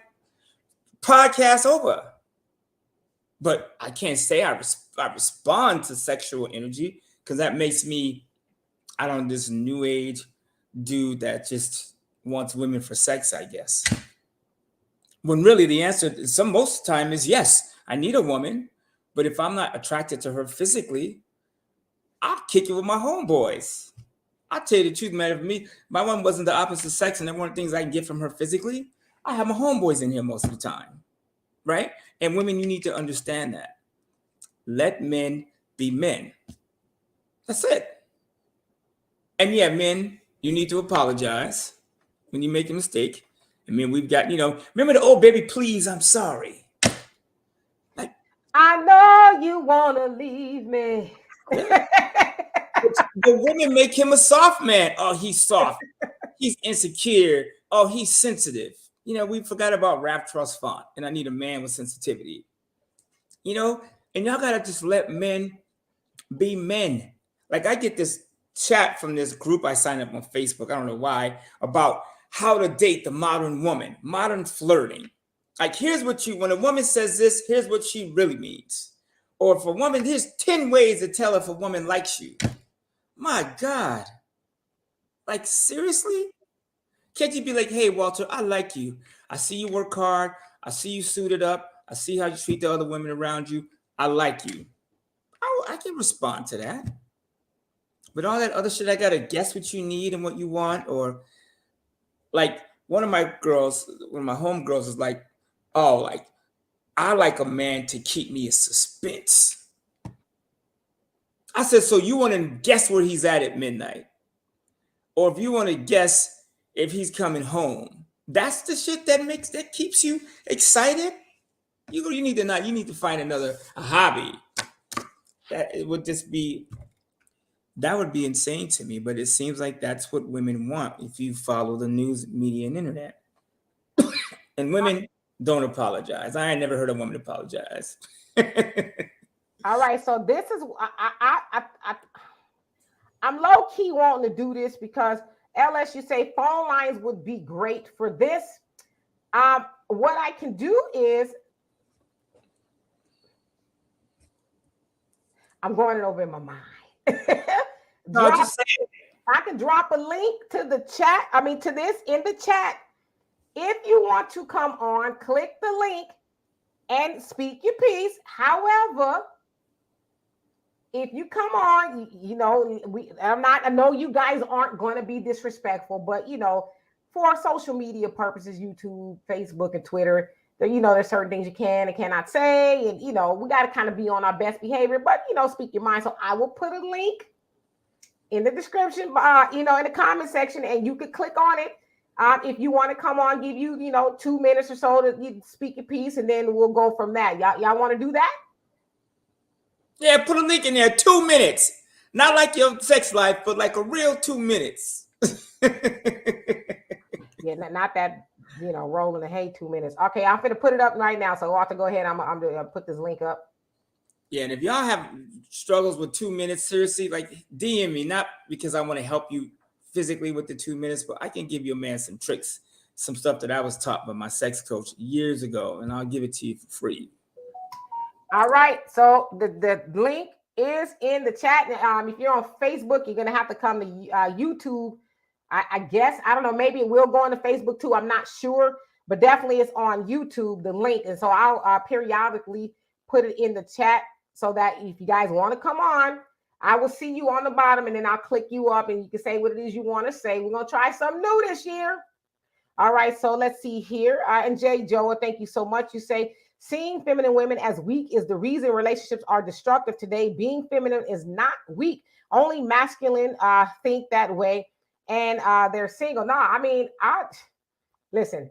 podcast over. But I can't say I respond to sexual energy because that makes me, I don't know, this new age dude that just wants women for sex, I guess. When really the answer most of the time is yes, I need a woman, but if I'm not attracted to her physically, I'll kick it with my homeboys. I'll tell you the truth, man. If my one wasn't the opposite sex and there weren't things I can get from her physically, I have my homeboys in here most of the time, right? And women, you need to understand that. Let men be men. That's it. And yeah, men, you need to apologize when you make a mistake. I mean, we've got, remember the old baby, please, I'm sorry. Like, I know you want to leave me. The women make him a soft man. Oh, he's soft. He's insecure. Oh, he's sensitive. We forgot about Rap Trust Font, and I need a man with sensitivity. And y'all got to just let men be men. Like, I get this chat from this group I signed up on Facebook, I don't know why, about how to date the modern woman, modern flirting. Like, when a woman says this, here's what she really means. Or if a woman, here's 10 ways to tell if a woman likes you. My God. Like, seriously? Can't you be like, hey, Walter, I like you. I see you work hard. I see you suited up. I see how you treat the other women around you. I like you. I can respond to that. But all that other shit, I got to guess what you need and what you want. Or like one of my homegirls is like, oh, like, I like a man to keep me in suspense. I said, so you want to guess where he's at midnight? Or if you want to guess if he's coming home, that's the shit that keeps you excited. You need to find a hobby. That would be insane to me, but it seems like that's what women want if you follow the news, media, and internet. And women don't apologize. I ain't never heard a woman apologize. All right, so this is I'm low key wanting to do this because LS, you say phone lines would be great for this. What I can do is I'm going it over in my mind. I can drop a link to the chat. To this in the chat. If you want to come on, click the link and speak your piece. However, if you come on, I know you guys aren't going to be disrespectful, but for social media purposes, YouTube, Facebook, and Twitter, there's certain things you can and cannot say, and we got to kind of be on our best behavior, but speak your mind. So I will put a link in the description, in the comment section, and you could click on it. If you want to come on, give you 2 minutes or so to speak your piece, and then we'll go from that. Y'all want to do that? Yeah, put a link in there. 2 minutes, not like your sex life, but like a real 2 minutes. Yeah, not that rolling the hay 2 minutes. Okay, I'm gonna put it up right now. So I'll have to go ahead. I'm gonna put this link up. Yeah, and if y'all have struggles with 2 minutes, seriously, like DM me, not because I want to help you physically with the 2 minutes, but I can give you, man, some tricks, some stuff that I was taught by my sex coach years ago, and I'll give it to you for free. All right, so the link is in the chat. If you're on Facebook, you're gonna have to come to YouTube. I guess, I don't know, maybe it will go on to Facebook too. I'm not sure, but definitely it's on YouTube, the link. And so I'll periodically put it in the chat so that if you guys want to come on, I will see you on the bottom, and then I'll click you up and you can say what it is you want to say. We're going to try something new this year. All right, so let's see here. And Jay Joa, thank you so much. You say, seeing feminine women as weak is the reason relationships are destructive today. Being feminine is not weak. Only masculine think that way, and they're single. Listen,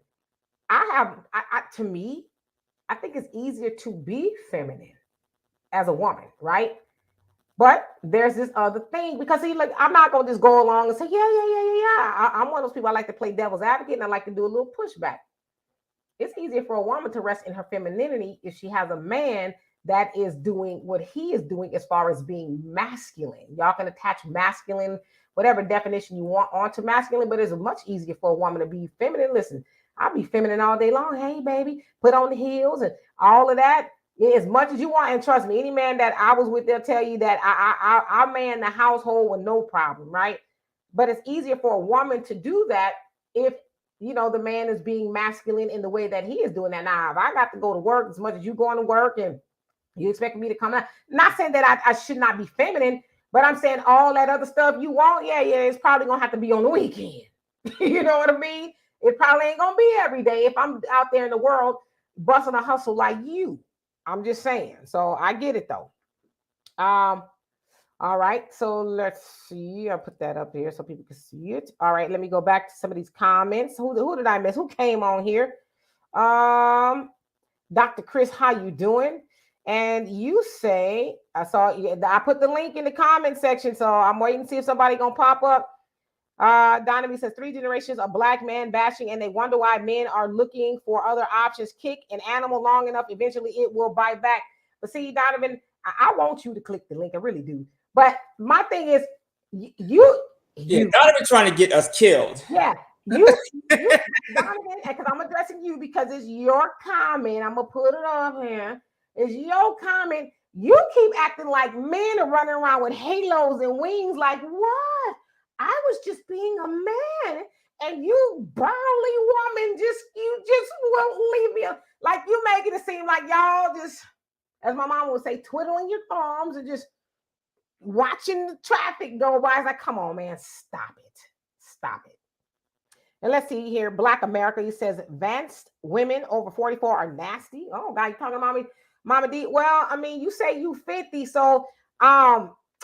to me, I think it's easier to be feminine as a woman, right? But there's this other thing, because I'm not going to just go along and say, yeah. I'm one of those people, I like to play devil's advocate, and I like to do a little pushback. It's easier for a woman to rest in her femininity if she has a man that is doing what he is doing as far as being masculine. Y'all can attach masculine, whatever definition you want, onto masculine, but it's much easier for a woman to be feminine. Listen, I'll be feminine all day long. Hey, baby, put on the heels and all of that. as much as you want. And trust me, any man that I was with, they'll tell you that I man the household with no problem, right? But it's easier for a woman to do that if the man is being masculine in the way that he is doing that. Now, if I got to go to work as much as you going to work and you expect me to come out, not saying that I should not be feminine, but I'm saying all that other stuff you want, yeah, it's probably gonna have to be on the weekend. You know what I mean? It probably ain't gonna be every day if I'm out there in the world busting a hustle like you. I'm just saying. So I get it though. All right, so let's see. I'll put that up here so people can see it. All right, let me go back to some of these comments. Who did I miss? Who came on here? Dr. Chris, how you doing? And you say, I put the link in the comment section, so I'm waiting to see if somebody gonna pop up. Donovan says 3 generations of black man bashing, and they wonder why men are looking for other options. Kick an animal long enough, eventually it will bite back. But see, Donovan, I want you to click the link. I really do. But my thing is, you Donovan trying to get us killed. Yeah, you Donovan, because I'm addressing you because it's your comment. I'm gonna put it up here. It's your comment. You keep acting like men are running around with halos and wings. Like what? I was just being a man, and you burly woman, you just won't leave me. Like you making it seem like y'all just, as my mom would say, twiddling your thumbs and just watching the traffic go by. It's like, come on, man, stop it. And let's see here, Black America. He says advanced women over 44 are nasty. Oh God, you talking about me, Mama D? Well, I mean, you say you 50, so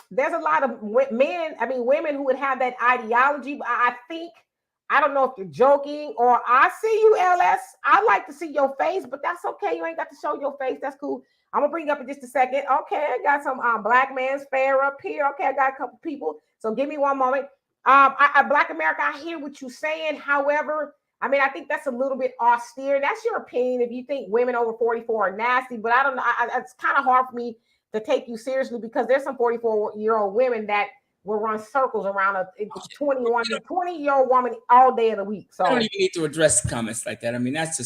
there's a lot of women who would have that ideology. But I don't know if you're joking or I see you, LS. I like to see your face, but that's okay. You ain't got to show your face. That's cool. I'm gonna bring you up in just a second. Okay, I got some Black man's fair up here. Okay, I got a couple people. So give me one moment. Black America, I hear what you're saying. However, I mean, I think that's a little bit austere. That's your opinion if you think women over 44 are nasty. But I don't know. It's kind of hard for me to take you seriously because there's some 44-year-old women that will run circles around a 20-year-old woman all day of the week. So I don't even need to address comments like that. I mean, that's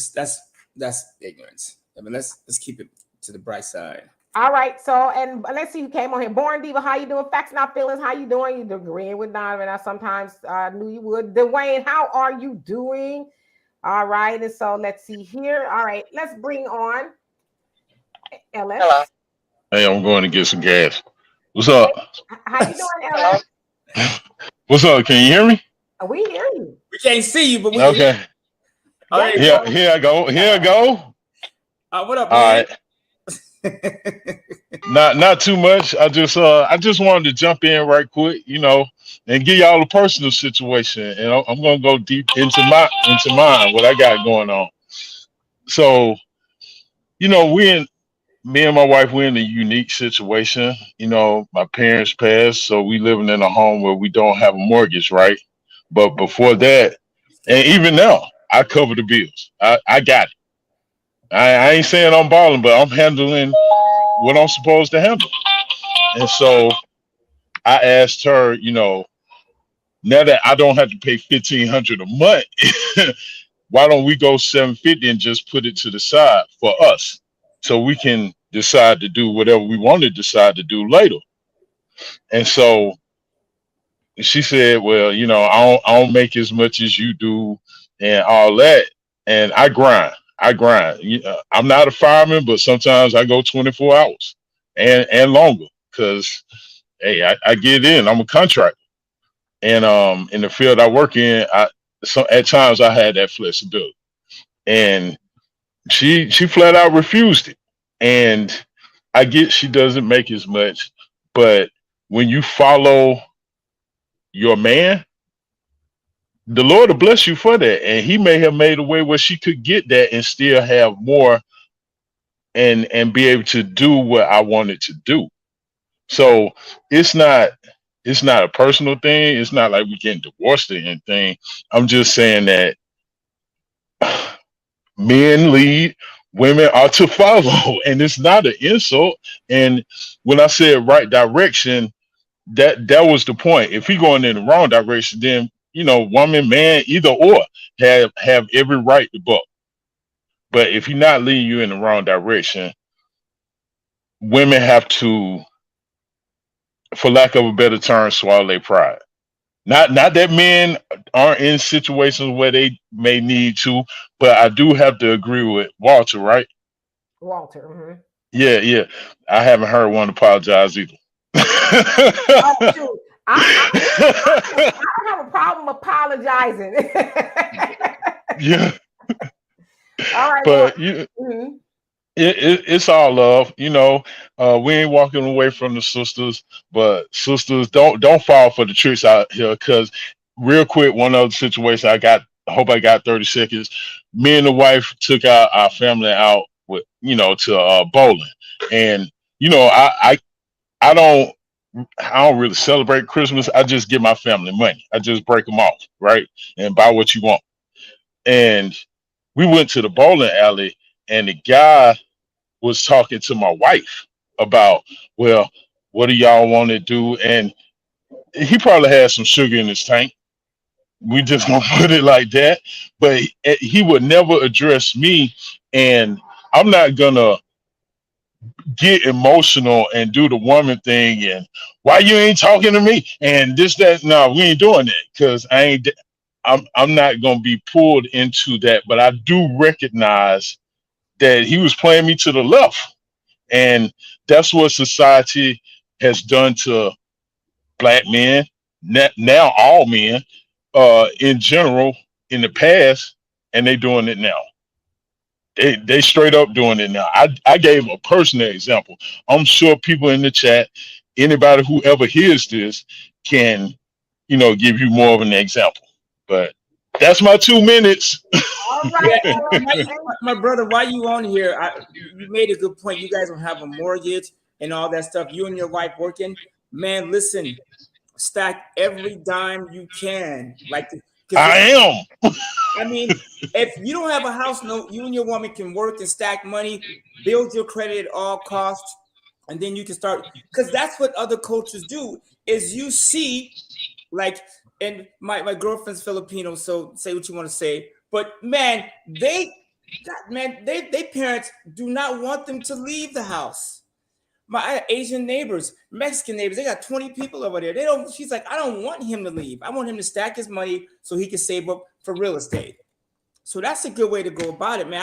ignorance. I mean, let's keep it to the bright side. All right, so and let's see who came on here. Born Diva, how you doing? Facts Not Feelings, how you doing? You're agreeing with Donovan. I sometimes knew you would. Dwayne, how are you doing? All right, and so let's see here. All right, let's bring on LS. Hello. Hey, I'm going to get some gas. What's up? How you doing, LS? What's up? Can you hear me? We hear you. We can't see you, but we okay. All right, here I go. What up, man? All right. Not too much. I just wanted to jump in right quick, and give y'all a personal situation, and I'm gonna go deep into mine, what I got going on. So, me and my wife, we're in a unique situation. My parents passed, so we living in a home where we don't have a mortgage, right? But before that, and even now, I cover the bills. I got it. I ain't saying I'm balling, but I'm handling what I'm supposed to handle. And so I asked her, now that I don't have to pay $1,500 a month, why don't we go $750 and just put it to the side for us so we can decide to do whatever we want to decide to do later. And so she said, well, I don't make as much as you do and all that. And I grind. I'm not a fireman, but sometimes I go 24 hours and longer because, hey, I get in. I'm a contractor, and in the field I work in, at times I had that flexibility, and she flat out refused it. And I get she doesn't make as much, but when you follow your man, the Lord will bless you for that. And he may have made a way where she could get that and still have more and be able to do what I wanted to do. So it's not a personal thing. It's not like we're getting divorced or anything. I'm just saying that men lead, women are to follow, and it's not an insult. And when I said right direction, that was the point. If he going in the wrong direction, then woman, man, either or have every right to buck. But if he not leading you in the wrong direction, women have to, for lack of a better term, swallow their pride. Not that men aren't in situations where they may need to, but I do have to agree with Walter, right? Walter. Mhm. Yeah, yeah. I haven't heard one apologize either. Oh shoot, I don't have a problem apologizing. Yeah, All right, well, but mhm. it's all love, you know. We ain't walking away from the sisters, but sisters, don't fall for the tricks out here. Because real quick, one other situation I got. I hope I got 30 seconds. Me and the wife took our family out with, to bowling, and I don't really celebrate Christmas. I just give my family money. I just break them off, right, and buy what you want. And we went to the bowling alley, and the guy was talking to my wife about, well, what do y'all want to do? And he probably had some sugar in his tank. We just gonna put it like that. But he would never address me, and I'm not gonna get emotional and do the woman thing and why you ain't talking to me and this that. No, we ain't doing that because I'm not gonna be pulled into that. But I do recognize that he was playing me to the left. And that's what society has done to black men, now all men, in general, in the past, and they doing it now. They straight up doing it now. I gave a personal example. I'm sure people in the chat, anybody who ever hears this, can give you more of an example. But that's my 2 minutes. All right, Yeah, all right. my brother, why you on here? You made a good point. You guys don't have a mortgage and all that stuff. You and your wife working. Man, listen, stack every dime you can. Like, because I am. I mean, if you don't have a house note, you and your woman can work and stack money, build your credit at all costs, and then you can start. Because that's what other cultures do. Is you see, like, and my girlfriend's Filipino, so say what you want to say. But man, they parents do not want them to leave the house. I have Asian neighbors, Mexican neighbors, they got 20 people over there. They don't, she's like, I don't want him to leave. I want him to stack his money so he can save up for real estate. So that's a good way to go about it, man.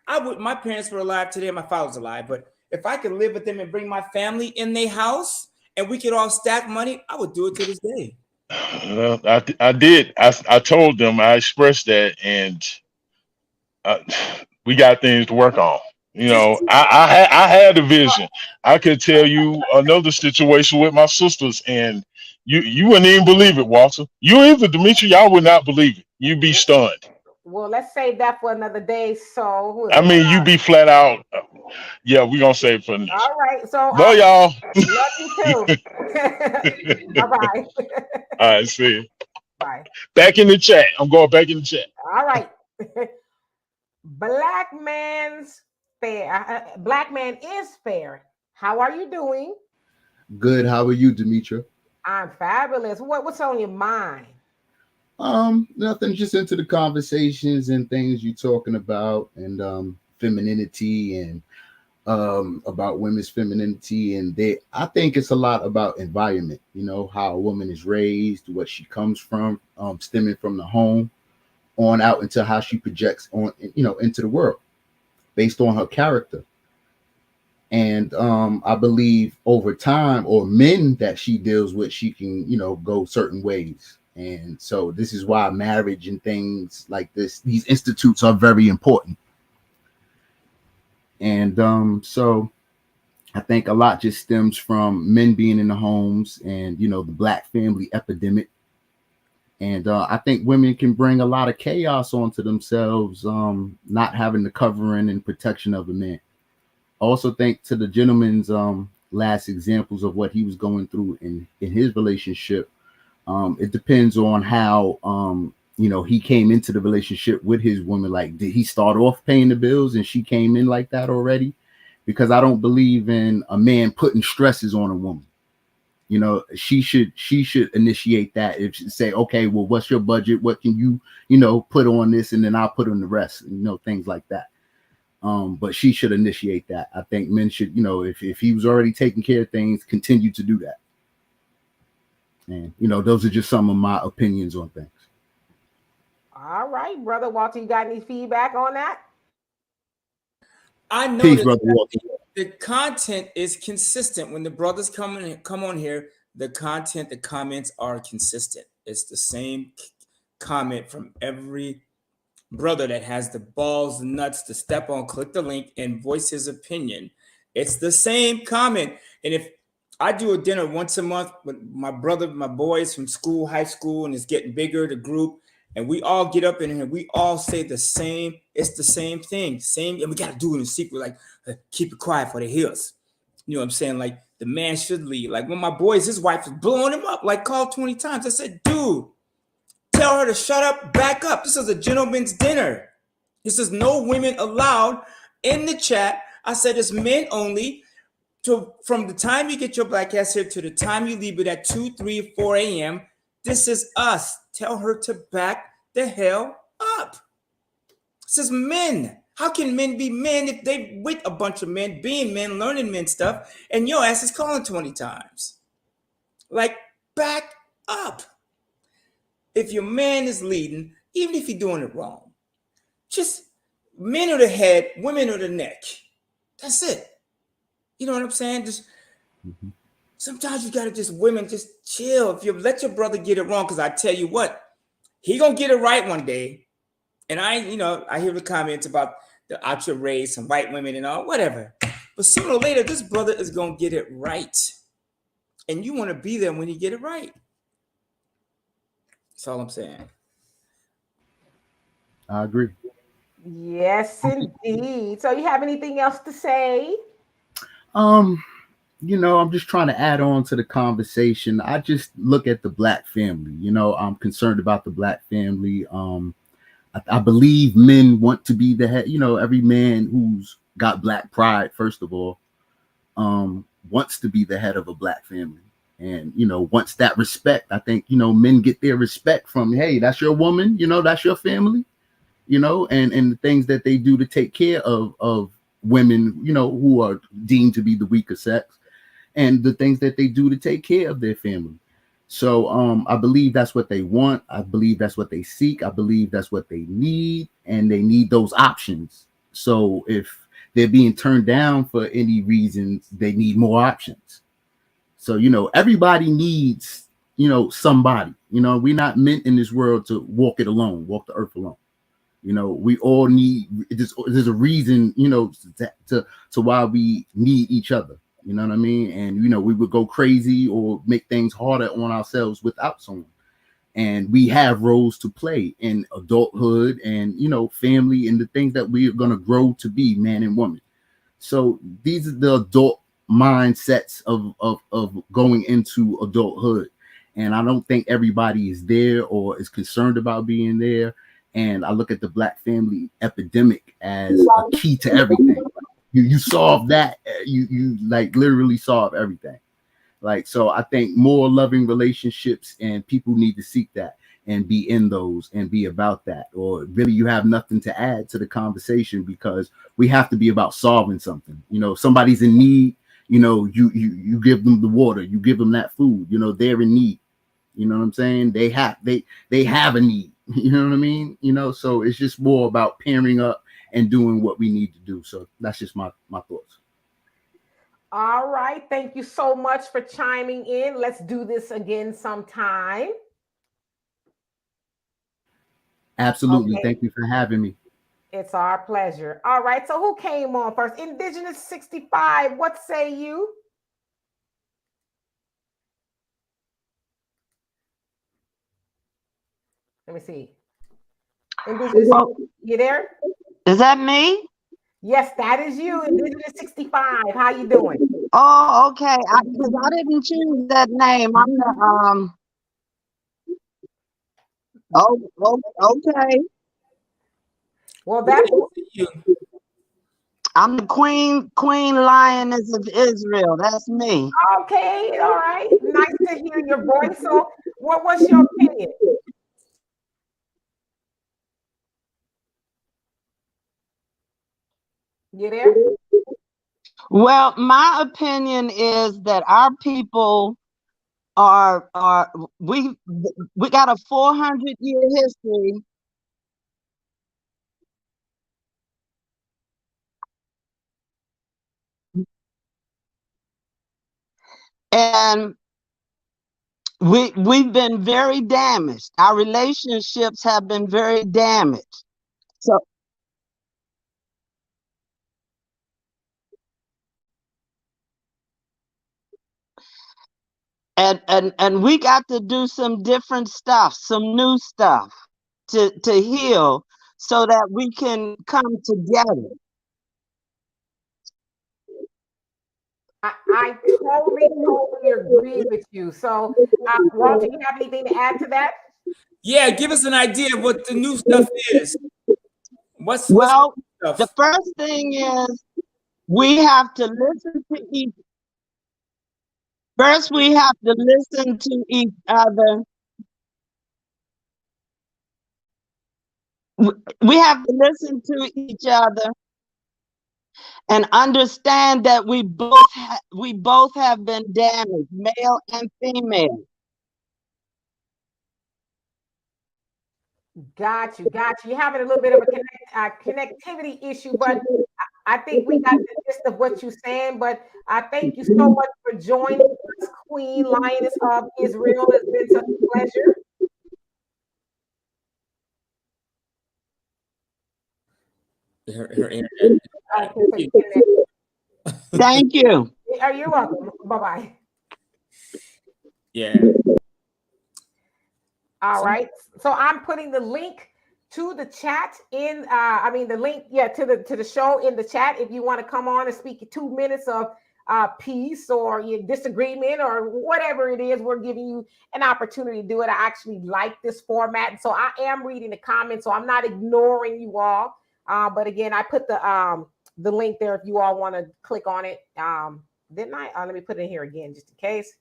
I would, my parents were alive today, my father's alive, but if I could live with them and bring my family in their house and we could all stack money, I would do it to this day. I did. I told them, I expressed that, and uh, we got things to work on. Just I had a vision. I could tell you another situation with my sisters, and you wouldn't even believe it, Walter. You either, Demetra, y'all would not believe it. You'd be stunned. Well, let's save that for another day. So, who is I it? mean, you'd be flat out. Yeah, we're gonna save it for the next. All right. So, Love y'all. love you too. Bye bye. All right, see you. Bye. Back in the chat. I'm going back in the chat. All right. Black man's fair. Black man is fair. How are you doing? Good. How are you, Demetra? I'm fabulous. What's on your mind? Nothing. Just into the conversations and things you're talking about, and femininity and about women's femininity, and I think it's a lot about environment. You know, how a woman is raised, what she comes from, stemming from the home on out into how she projects on, into the world based on her character. And I believe over time, or men that she deals with, she can, go certain ways. And so this is why marriage and things like this, these institutes are very important. And so I think a lot just stems from men being in the homes and, the black family epidemic. And I think women can bring a lot of chaos onto themselves, not having the covering and protection of a man. I also think, to the gentleman's last examples of what he was going through in his relationship, it depends on how, he came into the relationship with his woman. Like, did he start off paying the bills and she came in like that already? Because I don't believe in a man putting stresses on a woman. She should initiate that. If she say, okay, well, what's your budget? What can you, put on this? And then I'll put on the rest, things like that. But she should initiate that. I think men should, if he was already taking care of things, continue to do that. And those are just some of my opinions on things. All right, Brother Walter, you got any feedback on that? I know Peace, Brother Walter. the content is consistent. When the brothers come on here, the comments are consistent. It's the same comment from every brother that has the balls and nuts to step on, click the link, and voice his opinion. It's the same comment. And if I do a dinner once a month with my boys from school, high school, and it's getting bigger, the group, and we all get up in here, we all say the same. It's the same thing, and we got to do it in secret, like keep it quiet for the hills. You know what I'm saying? Like the man should lead. Like when my boys, his wife was blowing him up, like called 20 times. I said, dude, tell her to shut up, back up. This is a gentleman's dinner. This is no women allowed in the chat. I said it's men only. From the time you get your black ass here to the time you leave it at 2, 3, 4 a.m., this is us. Tell her to back the hell up. This is men. How can men be men if they with a bunch of men, being men, learning men stuff, and your ass is calling 20 times? Like, back up. If your man is leading, even if you're doing it wrong, just men are the head, women are the neck. That's it. You know what I'm saying? Just sometimes you gotta women just chill. If you let your brother get it wrong, because I tell you what, he gonna get it right one day. And I hear the comments about the ultra race and white women and all, whatever. But sooner or later, this brother is gonna get it right. And you want to be there when he get it right. That's all I'm saying. I agree. Yes, indeed. So you have anything else to say? I'm just trying to add on to the conversation. I just look at the black family. I'm concerned about the black family. I believe men want to be the head. Every man who's got black pride, first of all, wants to be the head of a black family. And, wants that respect. I think, men get their respect from, hey, that's your woman, that's your family, and the things that they do to take care of women, who are deemed to be the weaker sex, and the things that they do to take care of their family. So I believe that's what they want. I believe that's what they seek. I believe that's what they need, and they need those options. So if they're being turned down for any reasons, they need more options. So, everybody needs, somebody. We're not meant in this world to walk the earth alone. We all need, there's a reason, to why we need each other. You know what I mean? And, we would go crazy or make things harder on ourselves without someone. And we have roles to play in adulthood and, family and the things that we are going to grow to be, man and woman. So these are the adult mindsets of going into adulthood. And I don't think everybody is there or is concerned about being there. And I look at the black family epidemic as a key to everything. You solve that, you like literally solve everything. Like, so I think more loving relationships, and people need to seek that and be in those and be about that. Or really you have nothing to add to the conversation, because we have to be about solving something. If somebody's in need, you give them the water, you give them that food, they're in need. You know what I'm saying? They have a need. You know what I mean? So it's just more about pairing up and doing what we need to do. So that's just my thoughts. All right. Thank you so much for chiming in. Let's do this again sometime. Absolutely. Okay. Thank you for having me. It's our pleasure. All right. So who came on first? Indigenous 65. What say you? Let me see. Indigenous, you there? Is that me? Yes, that is you, Indigenous 65. How you doing? Oh, okay. Because I didn't choose that name. I'm the okay. Well, that's you. I'm the Queen Lioness of Israel. That's me. okay. All right. Nice to hear your voice. So, what was your opinion? You there? Well, my opinion is that our people are we got a 400-year history. And we've been very damaged. Our relationships have been very damaged. So and we got to do some different stuff, some new stuff to heal so that we can come together. I totally agree with you. So, Walter, you have anything to add to that? Yeah, give us an idea of what the new stuff is. What's Well, stuff? the first thing is we have to listen to each. First, we have to listen to each other. We have to listen to each other and understand that we both have been damaged, male and female. Got you. You're having a little bit of a connectivity issue, but I think we got the gist of what you're saying. But I thank you so much for joining us, Queen Lioness of Israel. It's been such a pleasure. Her internet. Thank you. You're welcome. Bye-bye. Yeah. All right. So I'm putting the link to the chat in the link to the show in the chat if you want to come on and speak 2 minutes of peace or your disagreement or whatever it is. We're giving you an opportunity to do it. I actually like this format, and so I am reading the comments, so I'm not ignoring you all. But again, I put the link there if you all want to click on it. Didn't I? Let me put it in here again just in case.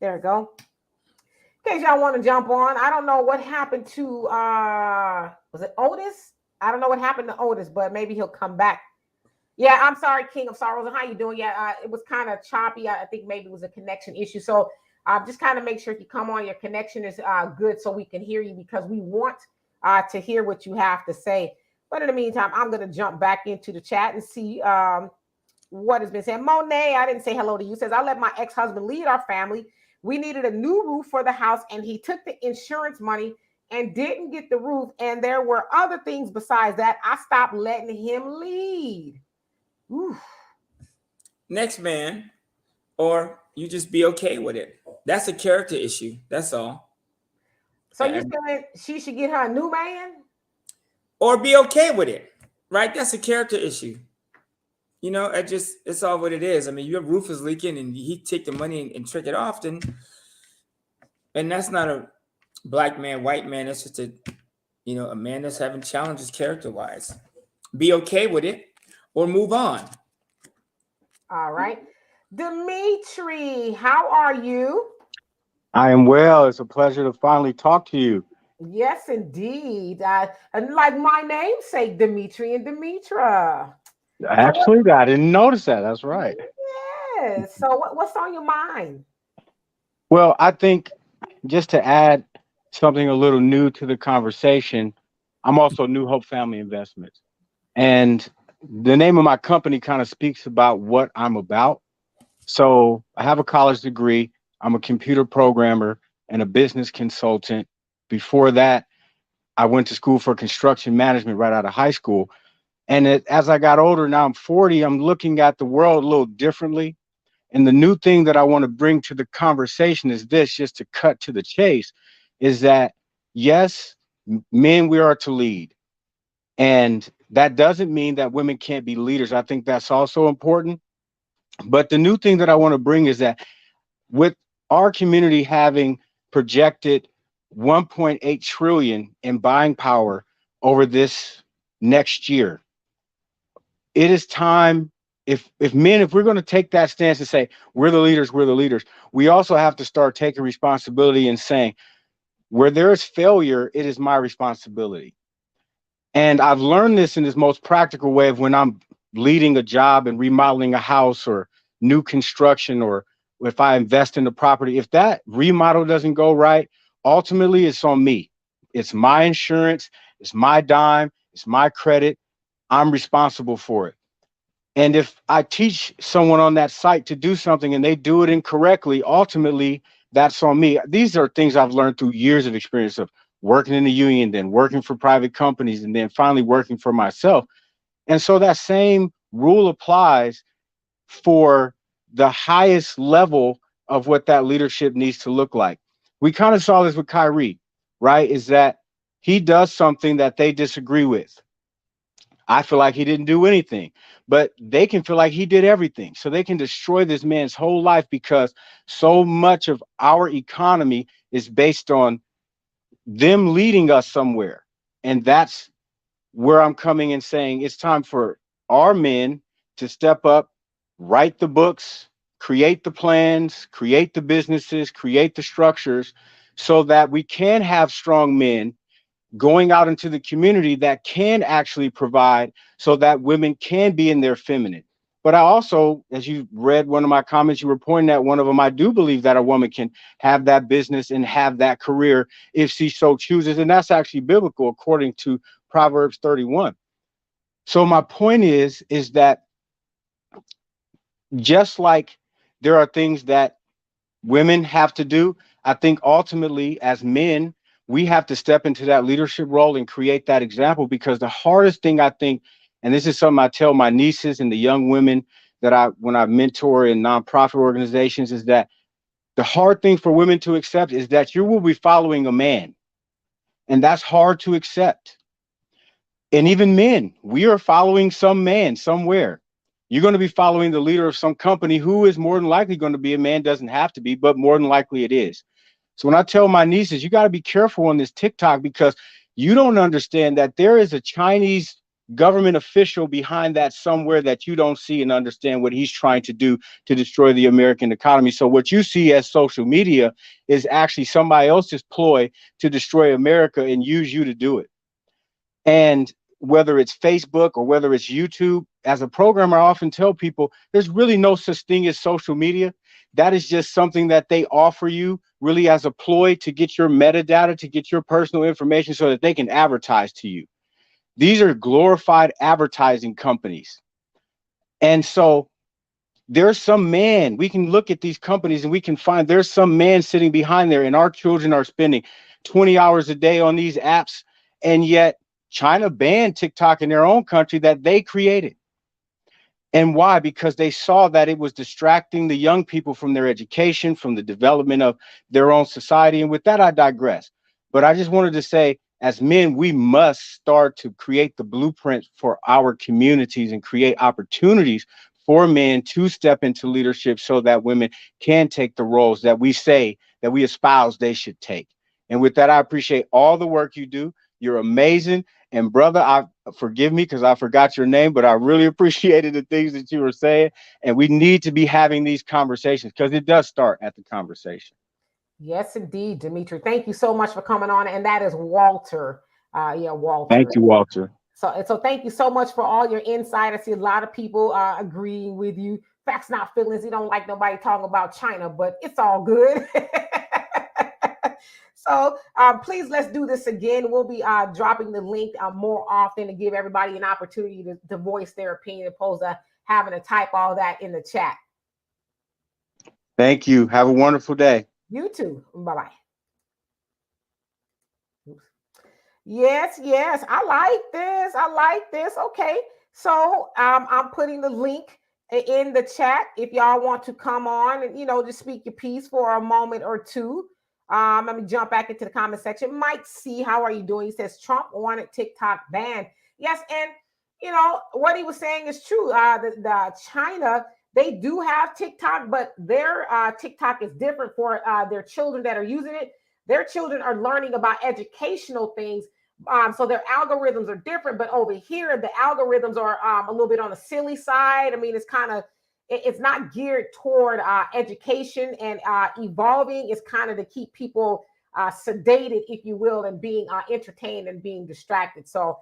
There we go. In case y'all want to jump on, I don't know what happened to was it Otis? I don't know what happened to Otis, but maybe he'll come back. Yeah, I'm sorry, King of Sorrows. How you doing? Yeah, it was kind of choppy. I think maybe it was a connection issue. So just kind of make sure if you come on, your connection is good so we can hear you, because we want to hear what you have to say. But in the meantime, I'm going to jump back into the chat and see what has been said. Monet, I didn't say hello to you, says, I let my ex-husband lead our family. We needed a new roof for the house, and he took the insurance money and didn't get the roof. And there were other things besides that. I stopped letting him lead. Oof. Next man, or you just be okay with it. That's a character issue. That's all. So you're saying she should get her a new man? Or be okay with it, right? That's a character issue. You know, it's all what it is. I mean, your roof is leaking and he take the money and trick it off, and that's not a black man, white man. That's just a man that's having challenges character-wise. Be okay with it or move on. All right. Demetri, how are you? I am well. It's a pleasure to finally talk to you. Yes, indeed. And like my namesake, Demetri and Demetra. Actually, I didn't notice that. That's right. Yes. So what's on your mind? Well, I think just to add something a little new to the conversation, I'm also New Hope Family Investments. And the name of my company kind of speaks about what I'm about. So I have a college degree. I'm a computer programmer and a business consultant. Before that, I went to school for construction management right out of high school. And as I got older, now I'm 40, I'm looking at the world a little differently. And the new thing that I want to bring to the conversation is this, just to cut to the chase, is that, yes, men, we are to lead. And that doesn't mean that women can't be leaders. I think that's also important. But the new thing that I want to bring is that with our community having projected 1.8 trillion in buying power over this next year, it is time, if we're going to take that stance and say we're the leaders, we also have to start taking responsibility and saying where there is failure, it is my responsibility. And I've learned this in this most practical way of when I'm leading a job and remodeling a house or new construction, or if I invest in the property, if that remodel doesn't go right, ultimately it's on me. It's my insurance, it's my dime, it's my credit. I'm responsible for it. And if I teach someone on that site to do something and they do it incorrectly, ultimately that's on me. These are things I've learned through years of experience of working in the union, then working for private companies, and then finally working for myself. And so that same rule applies for the highest level of what that leadership needs to look like. We kind of saw this with Kyrie, right? Is that he does something that they disagree with. I feel like he didn't do anything, but they can feel like he did everything. So they can destroy this man's whole life because so much of our economy is based on them leading us somewhere. And that's where I'm coming and saying it's time for our men to step up, write the books, create the plans, create the businesses, create the structures so that we can have strong men going out into the community that can actually provide so that women can be in their feminine. But I also, as you read one of my comments, you were pointing at one of them, I do believe that a woman can have that business and have that career if she so chooses. And that's actually biblical according to Proverbs 31. So my point is that just like there are things that women have to do, I think ultimately as men, we have to step into that leadership role and create that example, because the hardest thing I think, and this is something I tell my nieces and the young women that when I mentor in nonprofit organizations, is that the hard thing for women to accept is that you will be following a man. And that's hard to accept. And even men, we are following some man somewhere. You're going to be following the leader of some company who is more than likely going to be a man, doesn't have to be, but more than likely it is. So when I tell my nieces, you got to be careful on this TikTok because you don't understand that there is a Chinese government official behind that somewhere that you don't see and understand what he's trying to do to destroy the American economy. So what you see as social media is actually somebody else's ploy to destroy America and use you to do it. And whether it's Facebook or whether it's YouTube, as a programmer, I often tell people there's really no such thing as social media. That is just something that they offer you really as a ploy to get your metadata, to get your personal information so that they can advertise to you. These are glorified advertising companies. And so there's some man, we can look at these companies and we can find there's some man sitting behind there, and our children are spending 20 hours a day on these apps. And yet China banned TikTok in their own country that they created. And why? Because they saw that it was distracting the young people from their education, from the development of their own society. And with that, I digress. But I just wanted to say, as men, we must start to create the blueprint for our communities and create opportunities for men to step into leadership so that women can take the roles that we say, that we espouse they should take. And with that, I appreciate all the work you do. You're amazing. And brother, forgive me because I forgot your name, but I really appreciated the things that you were saying. And we need to be having these conversations because it does start at the conversation. Yes, indeed, Demetra. Thank you so much for coming on. And that is Walter. Walter. Thank you, Walter. So thank you so much for all your insight. I see a lot of people agreeing with you. Facts, not feelings. You don't like nobody talking about China, but it's all good. So please, let's do this again. We'll be dropping the link more often to give everybody an opportunity to voice their opinion, opposed to having to type all that in the chat. Thank you. Have a wonderful day. You too. Bye-bye. Yes. I like this. Okay. So I'm putting the link in the chat if y'all want to come on and, just speak your piece for a moment or two. Let me jump back into the comment section. Mike C, how are you doing? He says Trump wanted TikTok banned. Yes, and what he was saying is true. The China, they do have TikTok, but their TikTok is different for their children that are using it. Their children are learning about educational things. So their algorithms are different, but over here, the algorithms are a little bit on the silly side. I mean, it's not geared toward education and evolving. It's kind of to keep people sedated, if you will, and being entertained and being distracted. So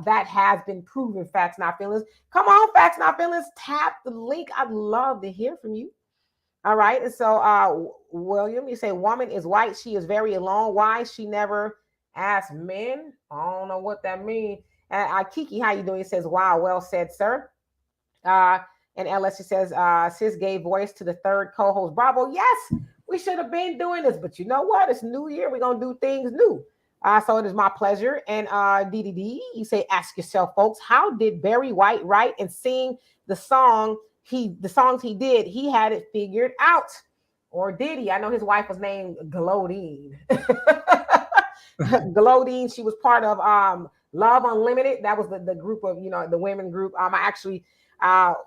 That has been proven. Facts, not feelings. Come on, facts, not feelings. Tap the link. I'd love to hear from you. All right. And so, William, you say woman is white. She is very alone. Why? She never asked men. I don't know what that means. Kiki, how you doing? He says, wow, well said, sir. Uh, and LS, she says, sis gave voice to the third co-host. Bravo. Yes, we should have been doing this. But you know what? It's New Year. We're going to do things new. So it is my pleasure. And DDD, you say, ask yourself, folks, how did Barry White write and sing the songs he did? He had it figured out. Or did he? I know his wife was named Glodine. Glodine, she was part of Love Unlimited. That was the group of, the women group. I actually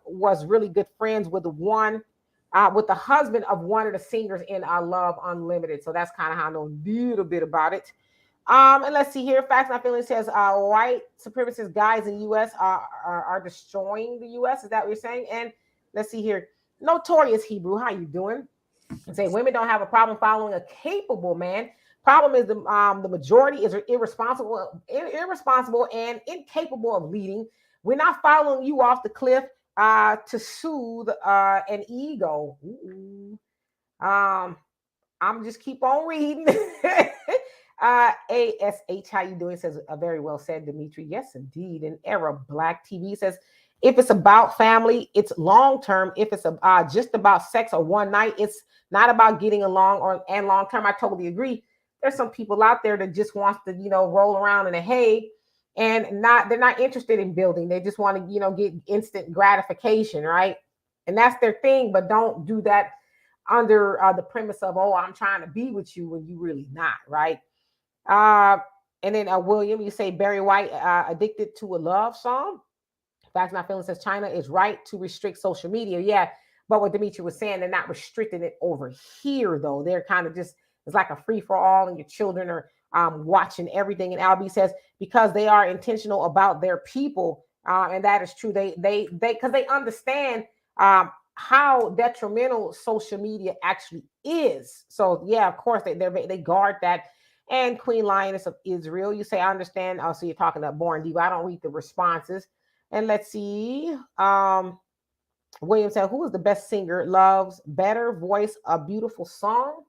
was really good friends with the husband of one of the singers in Love Unlimited. So that's kind of how I know a little bit about it. And let's see here. Facts Not Feelings says white supremacist guys in the U.S. are destroying the U.S. Is that what you're saying? And let's see here. Notorious Hebrew, how you doing? And say women don't have a problem following a capable man. Problem is the majority is irresponsible and incapable of leading. We're not following you off the cliff to soothe an ego. I'm just keep on reading. ASH, how you doing? Says very well said, Dimitri. Yes, indeed. And Arab Black TV says, if it's about family, it's long term. If it's just about sex or one night, it's not about getting along and long term. I totally agree. There's some people out there that just wants to, roll around in a hay and they're not interested in building. They just want to, get instant gratification, right? And that's their thing, but don't do that under the premise of, oh, I'm trying to be with you when you really not, right? And then William, you say Barry White addicted to a love song. Facts Not Feeling says China is right to restrict social media. Yeah, but what Demetra was saying, they're not restricting it over here, though. They're kind of just, it's like a free-for-all, and your children are watching everything. And Albie says, because they are intentional about their people, and that is true. They because they understand how detrimental social media actually is. So yeah, of course they guard that. And Queen Lioness of Israel, you say, I understand. Oh, so you're talking about Born Diva. I don't read the responses. And let's see. William said, who is the best singer? Loves better voice, a beautiful song.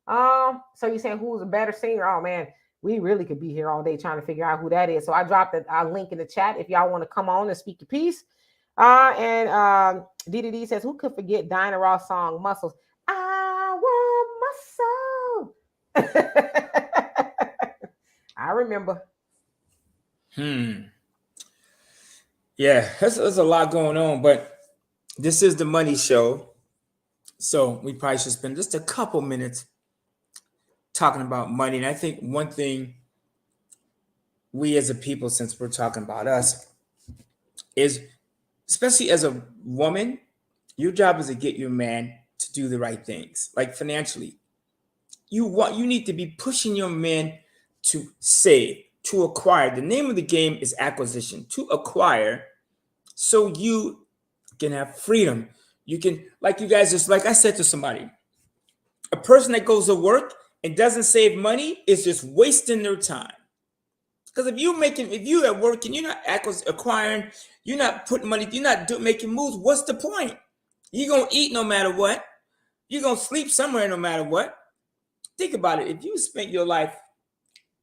So you're saying who's a better singer? Oh man, we really could be here all day trying to figure out who that is. So I dropped a link in the chat if y'all want to come on and speak your piece. And DDD says, who could forget Diana Ross song Muscles? I want muscle. I remember. Yeah, there's a lot going on, but this is the money show. So we probably should spend just a couple minutes talking about money. And I think one thing we as a people, since we're talking about us, is especially as a woman, your job is to get your man to do the right things, like financially. You need to be pushing your men to save, to acquire. The name of the game is acquisition, to acquire, so you can have freedom. You can, like you guys, just like I said to somebody, a person that goes to work and doesn't save money is just wasting their time. Because if you at work and you're not acquiring, you're not putting money, you're not making moves, what's the point? You're going to eat no matter what. You're going to sleep somewhere no matter what. Think about it. If you spent your life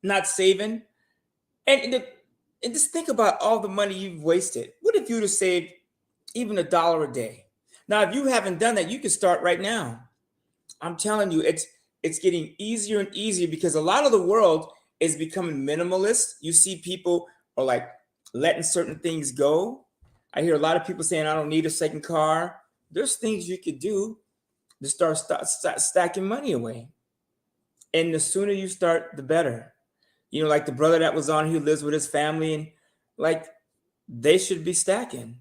not saving, and just think about all the money you've wasted. What if you'd have saved even $1 a day? Now, if you haven't done that, you can start right now. I'm telling you, it's getting easier and easier because a lot of the world is becoming minimalist. You see people are like letting certain things go. I hear a lot of people saying, I don't need a second car. There's things you could do to start stacking money away. And the sooner you start, the better. Like the brother that was on who lives with his family, and like they should be stacking.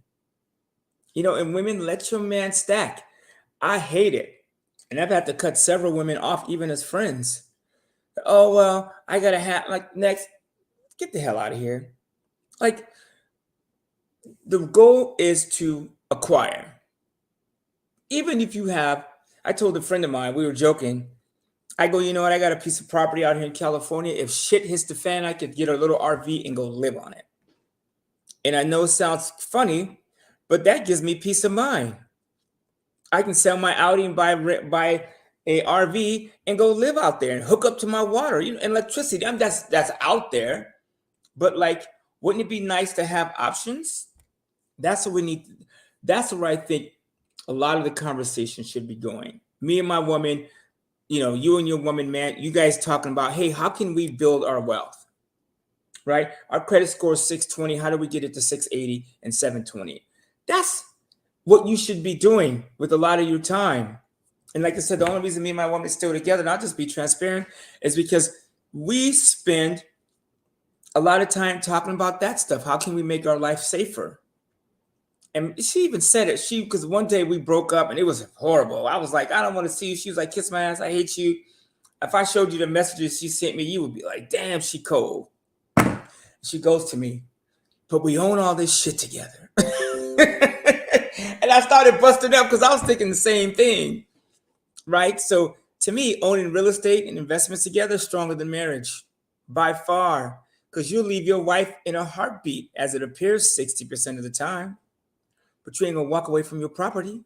And women, let your man stack. I hate it. And I've had to cut several women off, even as friends. Oh, well, I got to have, like, next, get the hell out of here. Like, the goal is to acquire. Even if you have, I told a friend of mine, we were joking. I go, you know what? I got a piece of property out here in California. If shit hits the fan, I could get a little RV and go live on it. And I know it sounds funny, but that gives me peace of mind. I can sell my Audi and buy a RV and go live out there and hook up to my water, and electricity. I mean, that's out there. But like, wouldn't it be nice to have options? That's what we need. That's where I think a lot of the conversation should be going. Me and my woman, you and your woman, man, you guys talking about, hey, how can we build our wealth? Right? Our credit score is 620. How do we get it to 680 and 720? That's what you should be doing with a lot of your time. And like I said, the only reason me and my woman is still together, and I'll just be transparent, is because we spend a lot of time talking about that stuff. How can we make our life safer? And she even said it. Because one day we broke up and it was horrible. I was like, I don't want to see you. She was like, kiss my ass. I hate you. If I showed you the messages she sent me, you would be like, damn, she cold. She goes to me, but we own all this shit together. And I started busting up because I was thinking the same thing. Right? So to me, owning real estate and investments together is stronger than marriage by far, because you'll leave your wife in a heartbeat, as it appears 60% of the time. But you ain't gonna walk away from your property.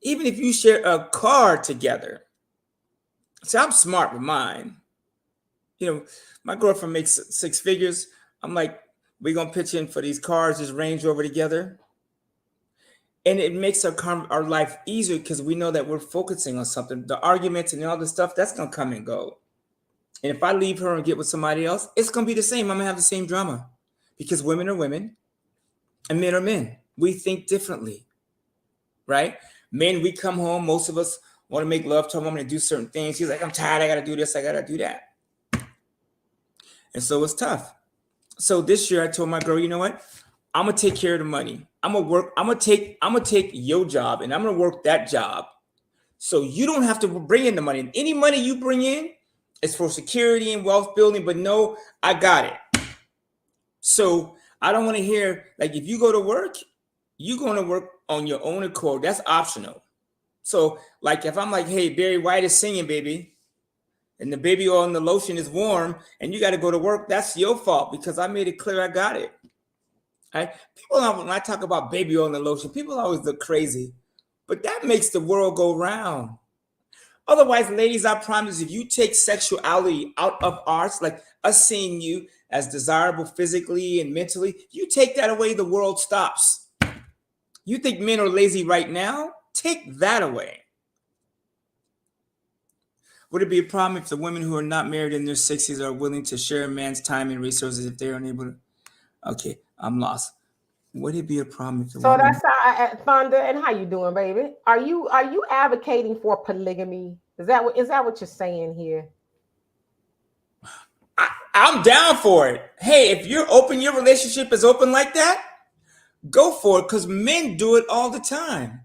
Even if you share a car together. See, I'm smart with mine. My girlfriend makes 6 figures. I'm like, we're gonna pitch in for these cars, this Range Rover together. And it makes our life easier because we know that we're focusing on something. The arguments and all the stuff, that's gonna come and go. And if I leave her and get with somebody else, it's gonna be the same. I'm gonna have the same drama, because women are women and men are men. We think differently, right? Men, we come home, most of us want to make love to a woman and do certain things. He's like, I'm tired, I gotta do this, I gotta do that. And so it's tough. So this year I told my girl, you know what? I'm gonna take care of the money. I'm gonna take your job and I'm gonna work that job. So you don't have to bring in the money. Any money you bring in is for security and wealth building, but no, I got it. So I don't want to hear, like, if you go to work, you're going to work on your own accord. That's optional. So like, if I'm like, hey, Barry White is singing, baby, and the baby oil and the lotion is warm and you got to go to work, that's your fault, because I made it clear I got it. Right? People, when I talk about baby oil and the lotion, people always look crazy, but that makes the world go round. Otherwise, ladies, I promise, if you take sexuality out of arts, like us seeing you as desirable physically and mentally, you take that away, the world stops. You think men are lazy right now? Take that away. Would it be a problem if the women who are not married in their 60s are willing to share a man's time and resources if they're unable to? Okay, I'm lost. Would it be a problem if the So woman... that's Thunder, and how you doing, baby? Are you advocating for polygamy? Is that what you're saying here? I'm down for it. Hey, if you're open, your relationship is open like that, go for it, because men do it all the time.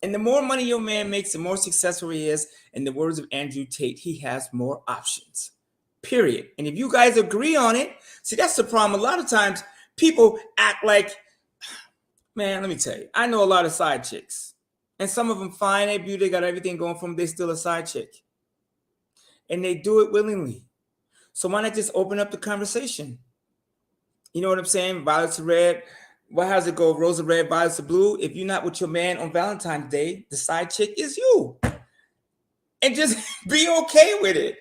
And the more money your man makes, the more successful he is. In the words of Andrew Tate, he has more options, period. And if you guys agree on it, see, that's the problem. A lot of times people act like, man, let me tell you, I know a lot of side chicks. And some of them fine, they beauty, they got everything going for them, they still a side chick. And they do it willingly. So why not just open up the conversation? You know what I'm saying? Violets are red. Well, how's it go? Rose are red, violets are blue. If you're not with your man on Valentine's Day, the side chick is you. And just be okay with it.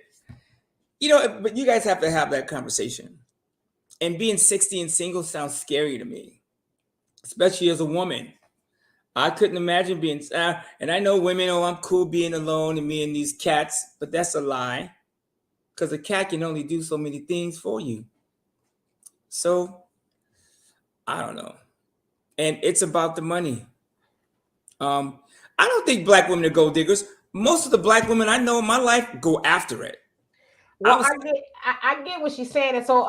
But you guys have to have that conversation. And being 60 and single sounds scary to me, especially as a woman. I couldn't imagine being, and I know women, I'm cool being alone and me and these cats, but that's a lie. Because a cat can only do so many things for you. So, I don't know. And it's about the money. I don't think black women are gold diggers. Most of the black women I know in my life go after it. Well, I get what she's saying. And so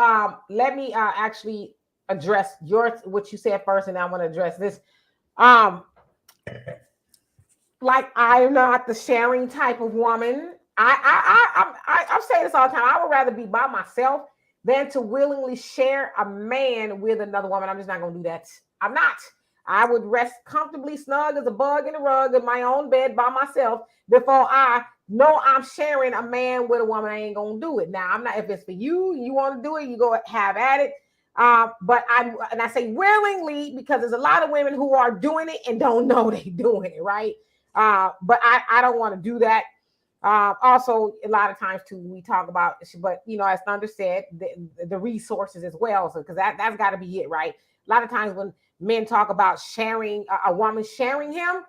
let me actually address what you said first, and I want to address this. Like, I'm not the sharing type of woman. I say this all the time. I would rather be by myself than to willingly share a man with another woman. I'm just not going to do that. I'm not. I would rest comfortably snug as a bug in a rug in my own bed by myself before I know I'm sharing a man with a woman. I ain't going to do it. Now, I'm not, if it's for you, you want to do it, you go have at it. But I say willingly because there's a lot of women who are doing it and don't know they're doing it, right? But I don't want to do that. Also, a lot of times too, we talk about, but as Thunder said, the resources as well. So because that's got to be it, right? A lot of times when men talk about sharing, a woman sharing him,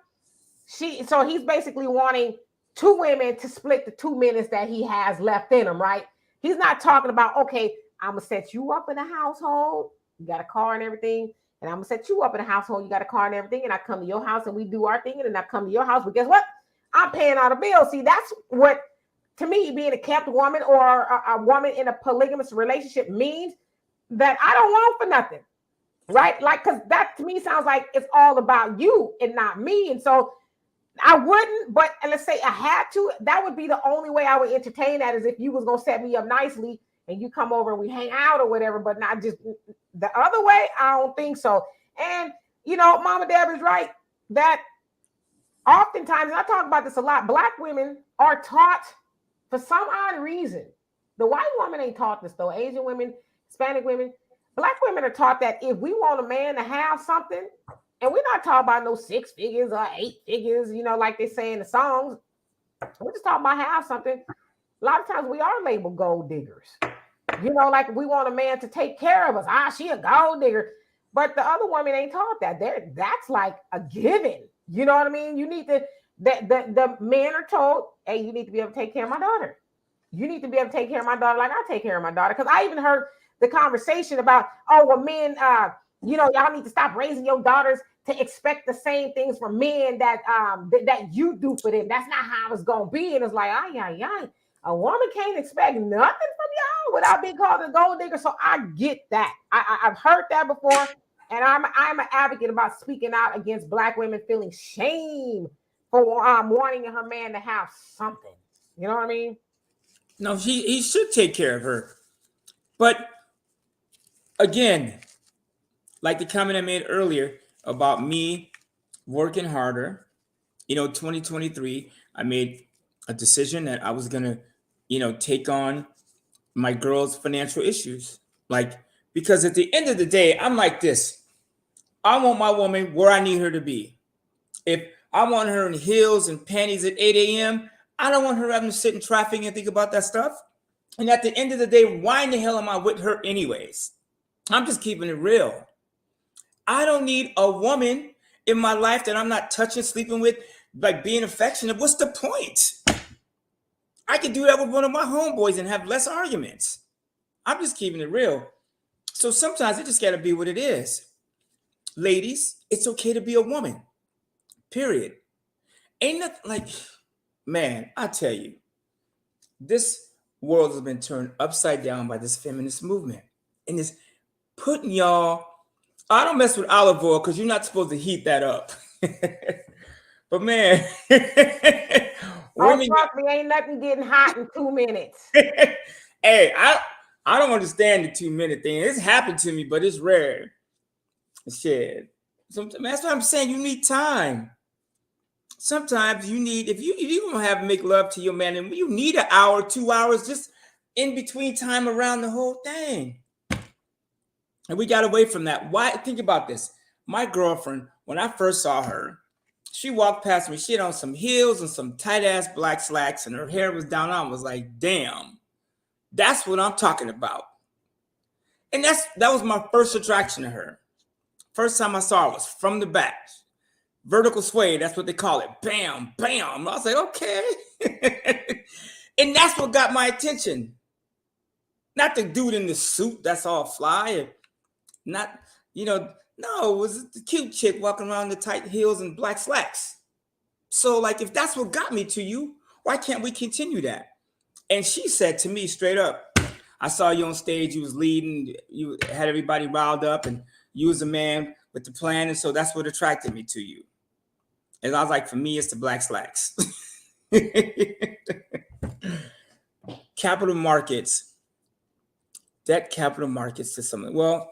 so he's basically wanting two women to split the 2 minutes that he has left in him, right? He's not talking about, okay, I'm gonna set you up in a household, you got a car and everything, and I'm gonna set you up in a household, you got a car and everything, and I come to your house and we do our thing, and then I come to your house, but guess what? I'm paying all the bills. See, that's what, to me, being a kept woman or a woman in a polygamous relationship means, that I don't want for nothing, right? Like, because that to me sounds like it's all about you and not me. And so I wouldn't, but let's say I had to, that would be the only way I would entertain that, is if you was going to set me up nicely and you come over and we hang out or whatever, but not just the other way. I don't think so. And, Mama Deb is right that oftentimes, and I talk about this a lot, Black women are taught for some odd reason. The white woman ain't taught this though. Asian women, Hispanic women, Black women are taught that if we want a man to have something, and we're not talking about no 6 figures or 8 figures, like they say in the songs. We're just talking about have something. A lot of times we are labeled gold diggers. Like we want a man to take care of us. She a gold digger. But the other women ain't taught that. That's like a given. You know what I mean? You need to, the men are told, hey, you need to be able to take care of my daughter. You need to be able to take care of my daughter like I take care of my daughter. Because I even heard the conversation about, men, y'all need to stop raising your daughters to expect the same things from men that you do for them. That's not how it's gonna be. And it's like, a woman can't expect nothing from y'all without being called a gold digger. So I get that. I've heard that before, and I'm an advocate about speaking out against Black women feeling shame for wanting her man to have something. You know what I mean? No, he should take care of her, but again, like the comment I made earlier about me working harder, 2023, I made a decision that I was going to, take on my girls' financial issues. Like, because at the end of the day, I'm like this. I want my woman where I need her to be. If I want her in heels and panties at 8 a.m., I don't want her having to sit in traffic and think about that stuff. And at the end of the day, why in the hell am I with her anyways? I'm just keeping it real. I don't need a woman in my life that I'm not touching, sleeping with, like being affectionate. What's the point? I could do that with one of my homeboys and have less arguments. I'm just keeping it real. So sometimes it just got to be what it is. Ladies, it's okay to be a woman. Period. Ain't nothing like, man, I tell you, this world has been turned upside down by this feminist movement. And it's putting y'all, I don't mess with olive oil because you're not supposed to heat that up. But man, women, trust me, ain't nothing getting hot in 2 minutes. Hey, I don't understand the 2-minute thing. It's happened to me, but it's rare. Shit. That's what I'm saying. You need time. Sometimes you need, if you don't have to make love to your man, and you need an hour, 2 hours, just in between time around the whole thing. And we got away from that. Why? Think about this. My girlfriend, when I first saw her, she walked past me. She had on some heels and some tight ass black slacks, and her hair was down on. I was like, damn, that's what I'm talking about. And that was my first attraction to her. First time I saw her was from the back. Vertical sway, that's what they call it. Bam, bam. I was like, okay. And that's what got my attention. Not the dude in the suit that's all fly. Not, no, it was the cute chick walking around in the tight heels and black slacks. So, like, if that's what got me to you, why can't we continue that? And she said to me straight up, I saw you on stage, you was leading, you had everybody riled up, and you was a man with the plan, and so that's what attracted me to you. And I was like, for me, it's the black slacks. Capital markets, debt capital markets to something. Well,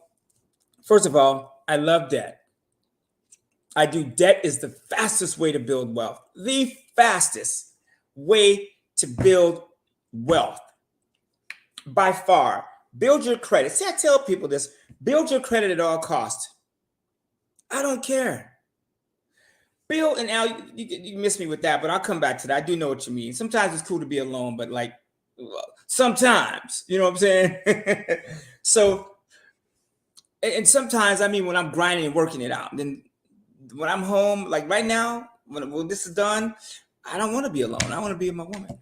first of all, I love debt. I do. Debt is the fastest way to build wealth. The fastest way to build wealth. By far, Build your credit. See, I tell people this, build your credit at all costs. I don't care. Bill and Al, you miss me with that, but I'll come back to that. I do know what you mean. Sometimes it's cool to be alone, but like sometimes, you know what I'm saying? So, and sometimes, I mean, when I'm grinding and working it out, then when I'm home, like right now, when this is done, I don't want to be alone. I want to be with my woman.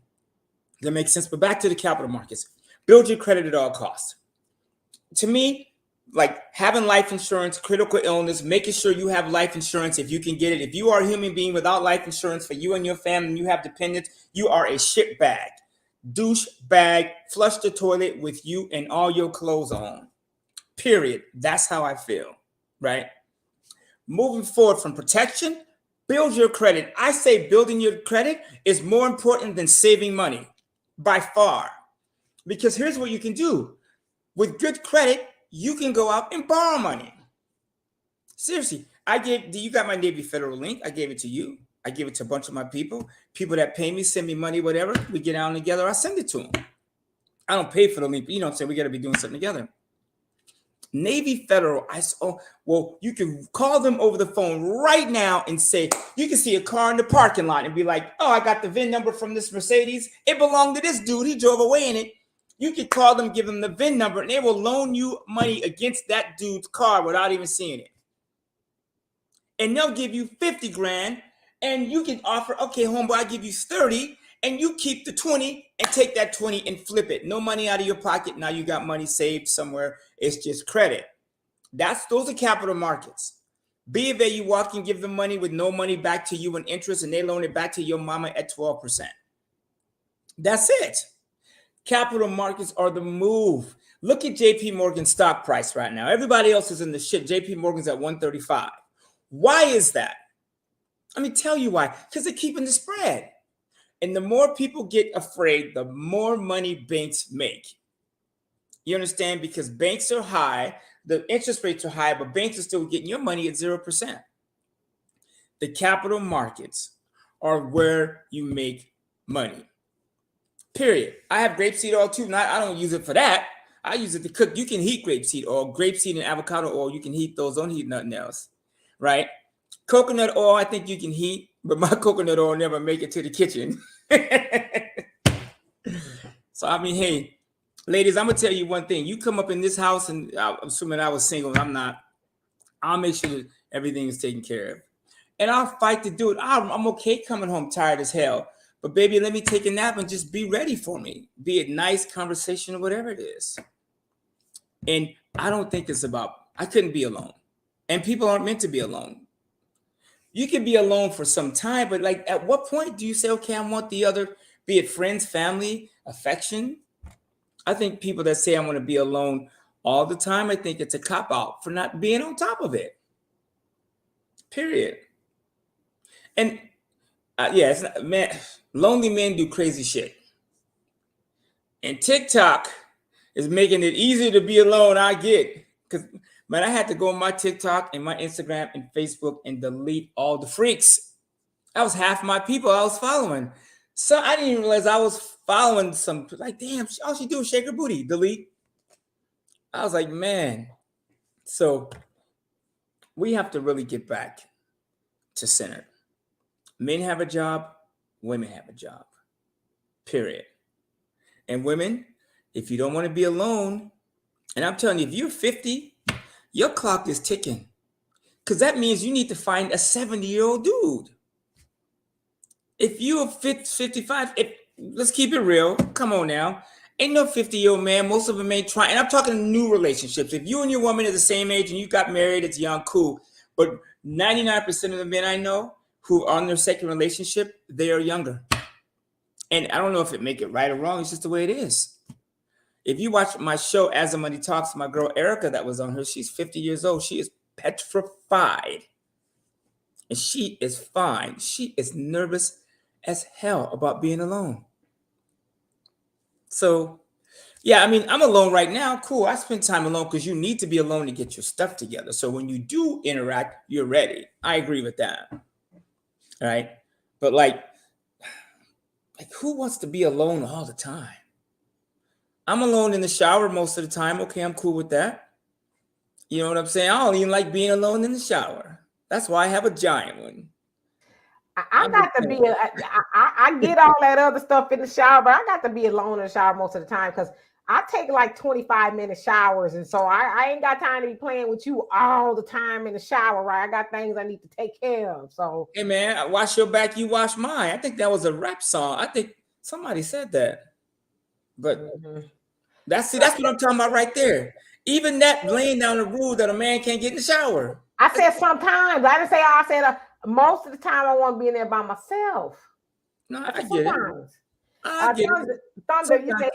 That makes sense. But back to the capital markets. Build your credit at all costs. To me, like having life insurance, critical illness, making sure you have life insurance if you can get it. If you are a human being without life insurance for you and your family, and you have dependents, you are a shit bag, douche bag, flush the toilet with you and all your clothes on. Period. That's how I feel, right? Moving forward from protection, build your credit. I say building your credit is more important than saving money by far. Because here's what you can do. With good credit, you can go out and borrow money. Seriously, you got my Navy Federal link. I gave it to you. I give it to a bunch of my people that pay me, send me money, whatever. We get down together. I send it to them. I don't pay for the link, but you know what I'm saying? We got to be doing something together. Navy Federal, you can call them over the phone right now and say, you can see a car in the parking lot and be like, oh, I got the VIN number from this Mercedes. It belonged to this dude. He drove away in it. You can call them, give them the VIN number, and they will loan you money against that dude's car without even seeing it. And they'll give you 50 grand, and you can offer, okay, homeboy, I give you 30, and you keep the 20 and take that 20 and flip it. No money out of your pocket. Now you got money saved somewhere. It's just credit. Those are capital markets. B of A, you walk and give them money with no money back to you in interest, and they loan it back to your mama at 12%. That's it. Capital markets are the move. Look at JP Morgan's stock price right now. Everybody else is in the shit. JP Morgan's at 135. Why is that? Let me tell you why. Because they're keeping the spread. And the more people get afraid, the more money banks make. You understand? Because banks are high, the interest rates are high, but banks are still getting your money at 0%. The capital markets are where you make money. Period. I have grapeseed oil too. I don't use it for that. I use it to cook. You can heat grapeseed oil, grapeseed and avocado oil. You can heat those. Don't heat nothing else, right? Coconut oil, I think you can heat, but my coconut oil never make it to the kitchen. So, I mean, hey, ladies, I'm going to tell you one thing. You come up in this house, and I'm assuming I was single, and I'm not. I'll make sure that everything is taken care of. And I'll fight to do it. I'm okay coming home tired as hell. But baby, let me take a nap and just be ready for me. Be it nice conversation or whatever it is. And I don't think it's about, I couldn't be alone. And people aren't meant to be alone. You can be alone for some time, but like at what point do you say, okay, I want the other, be it friends, family, affection? I think people that say I want to be alone all the time, I think it's a cop-out for not being on top of it. Period. And it's not, man, lonely men do crazy shit. And TikTok is making it easier to be alone. I get, because man, I had to go on my TikTok and my Instagram and Facebook and delete all the freaks. That was half my people I was following. So I didn't even realize I was following some, like, damn, all she do is shake her booty, delete. I was like, man. So we have to really get back to center. Men have a job, women have a job, period. And women, if you don't want to be alone, and I'm telling you, if you're 50, your clock is ticking. Because that means you need to find a 70-year-old dude. If you're 55, let's keep it real. Come on now. Ain't no 50-year-old man. Most of them ain't trying. And I'm talking new relationships. If you and your woman are the same age and you got married, it's young, cool. But 99% of the men I know who are in their second relationship, they are younger. And I don't know if it make it right or wrong. It's just the way it is. If you watch my show, As the Money Talks, my girl Erica that was on her, she's 50 years old. She is petrified. And she is fine. She is nervous as hell about being alone. So, yeah, I mean, I'm alone right now. Cool. I spend time alone because you need to be alone to get your stuff together. So when you do interact, you're ready. I agree with that. All right. But like who wants to be alone all the time? I'm alone in the shower most of the time. Okay, I'm cool with that. You know what I'm saying? I don't even like being alone in the shower. That's why I have a giant one. I got to be, I get all that other stuff in the shower, but I got to be alone in the shower most of the time because I take like 25-minute showers. And so I ain't got time to be playing with you all the time in the shower, right? I got things I need to take care of. So, hey man, I wash your back, you wash mine. I think that was a rap song. I think somebody said that. But that's what I'm talking about right there. Even that laying down the rule that a man can't get in the shower. I said sometimes. I didn't say all. I said most of the time I want to be in there by myself. No, I get it. I get it. Thunder, you say,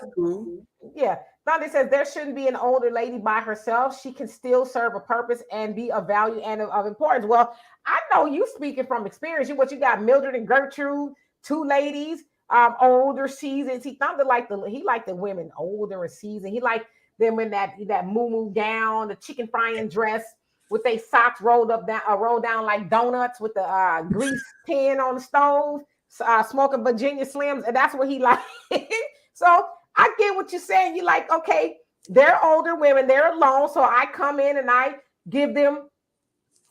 yeah. Thunder says there shouldn't be an older lady by herself. She can still serve a purpose and be of value and of importance. Well, I know you speaking from experience. You got Mildred and Gertrude, two ladies, older, seasoned. See, Thunder liked the women older and seasoned. He liked them in that moo gown, the chicken frying dress with their socks rolled down like donuts with the grease tin on the stove. Smoking Virginia Slims, and that's what he liked. So I get what you're saying. You like, okay, they're older women, they're alone, so I come in and I give them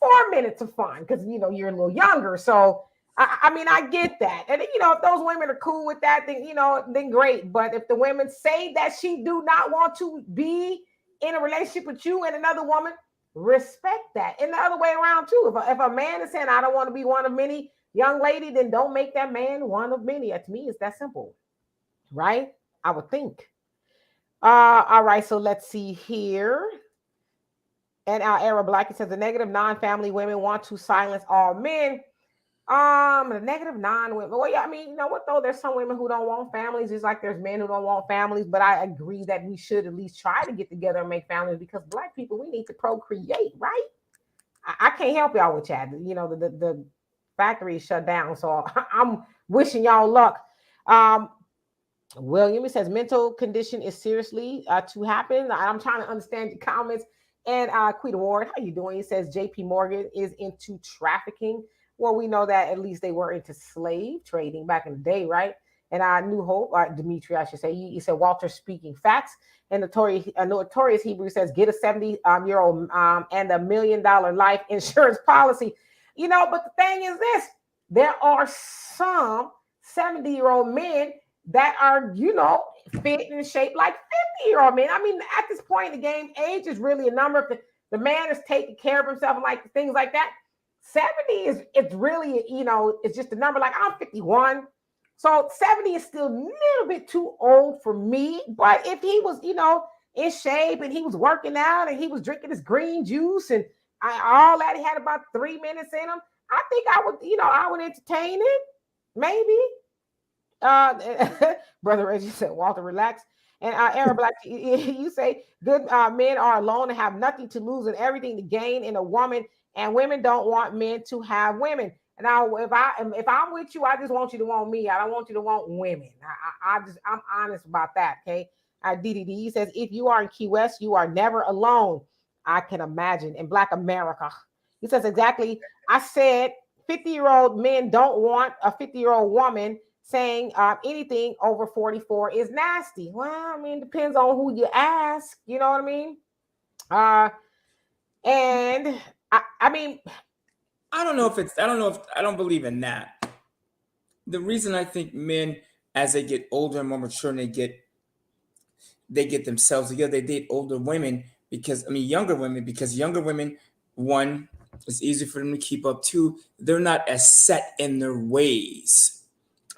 4 minutes of fun because you're a little younger. So I mean, I get that, and if those women are cool with that, then great. But if the women say that she do not want to be in a relationship with you and another woman, respect that. And the other way around too. If a man is saying I don't want to be one of many, young lady, then don't make that man one of many. To me, it's that simple, right? I would think. All right, so let's see here. And our Arab Black, it says the negative non-family women want to silence all men. The negative non-women. Well, yeah, I mean, you know what though? There's some women who don't want families, just like there's men who don't want families. But I agree that we should at least try to get together and make families because Black people, we need to procreate, right? I can't help y'all with that. The factory is shut down, so I'm wishing y'all luck. William says mental condition is seriously to happen. I'm trying to understand your comments. And Quita Ward, how you doing? He says JP Morgan is into trafficking. Well, we know that at least they were into slave trading back in the day, right? And New Hope, Demetri, I should say, he said Walter speaking facts. And Notorious Hebrew says get a 70-year-old and $1 million life insurance policy. But the thing is this: there are some 70-year-old men that are, fit and shaped like 50-year-old men. I mean, at this point in the game, age is really a number. If the man is taking care of himself and like things like that, 70 it's really, it's just a number. Like I'm 51. So 70 is still a little bit too old for me. But if he was, in shape and he was working out and he was drinking his green juice and all that, he had about 3 minutes in him, I think I would entertain it. Maybe. Brother Reggie said, Walter, relax. And Aaron Black, you say good men are alone and have nothing to lose and everything to gain in a woman, and women don't want men to have women. And now, if I'm with you, I just want you to want me. I don't want you to want women. I'm honest about that. Okay. DDD says if you are in Key West, you are never alone. I can imagine in Black America. He says exactly. I said 50-year-old men don't want a 50-year-old woman. Saying anything over 44 is nasty. Well, I mean, depends on who you ask. You know what I mean? And I mean, I don't don't believe in that. The reason I think men, as they get older and more mature, and they get themselves together, they date older women younger women, one, it's easy for them to keep up. Two, they're not as set in their ways.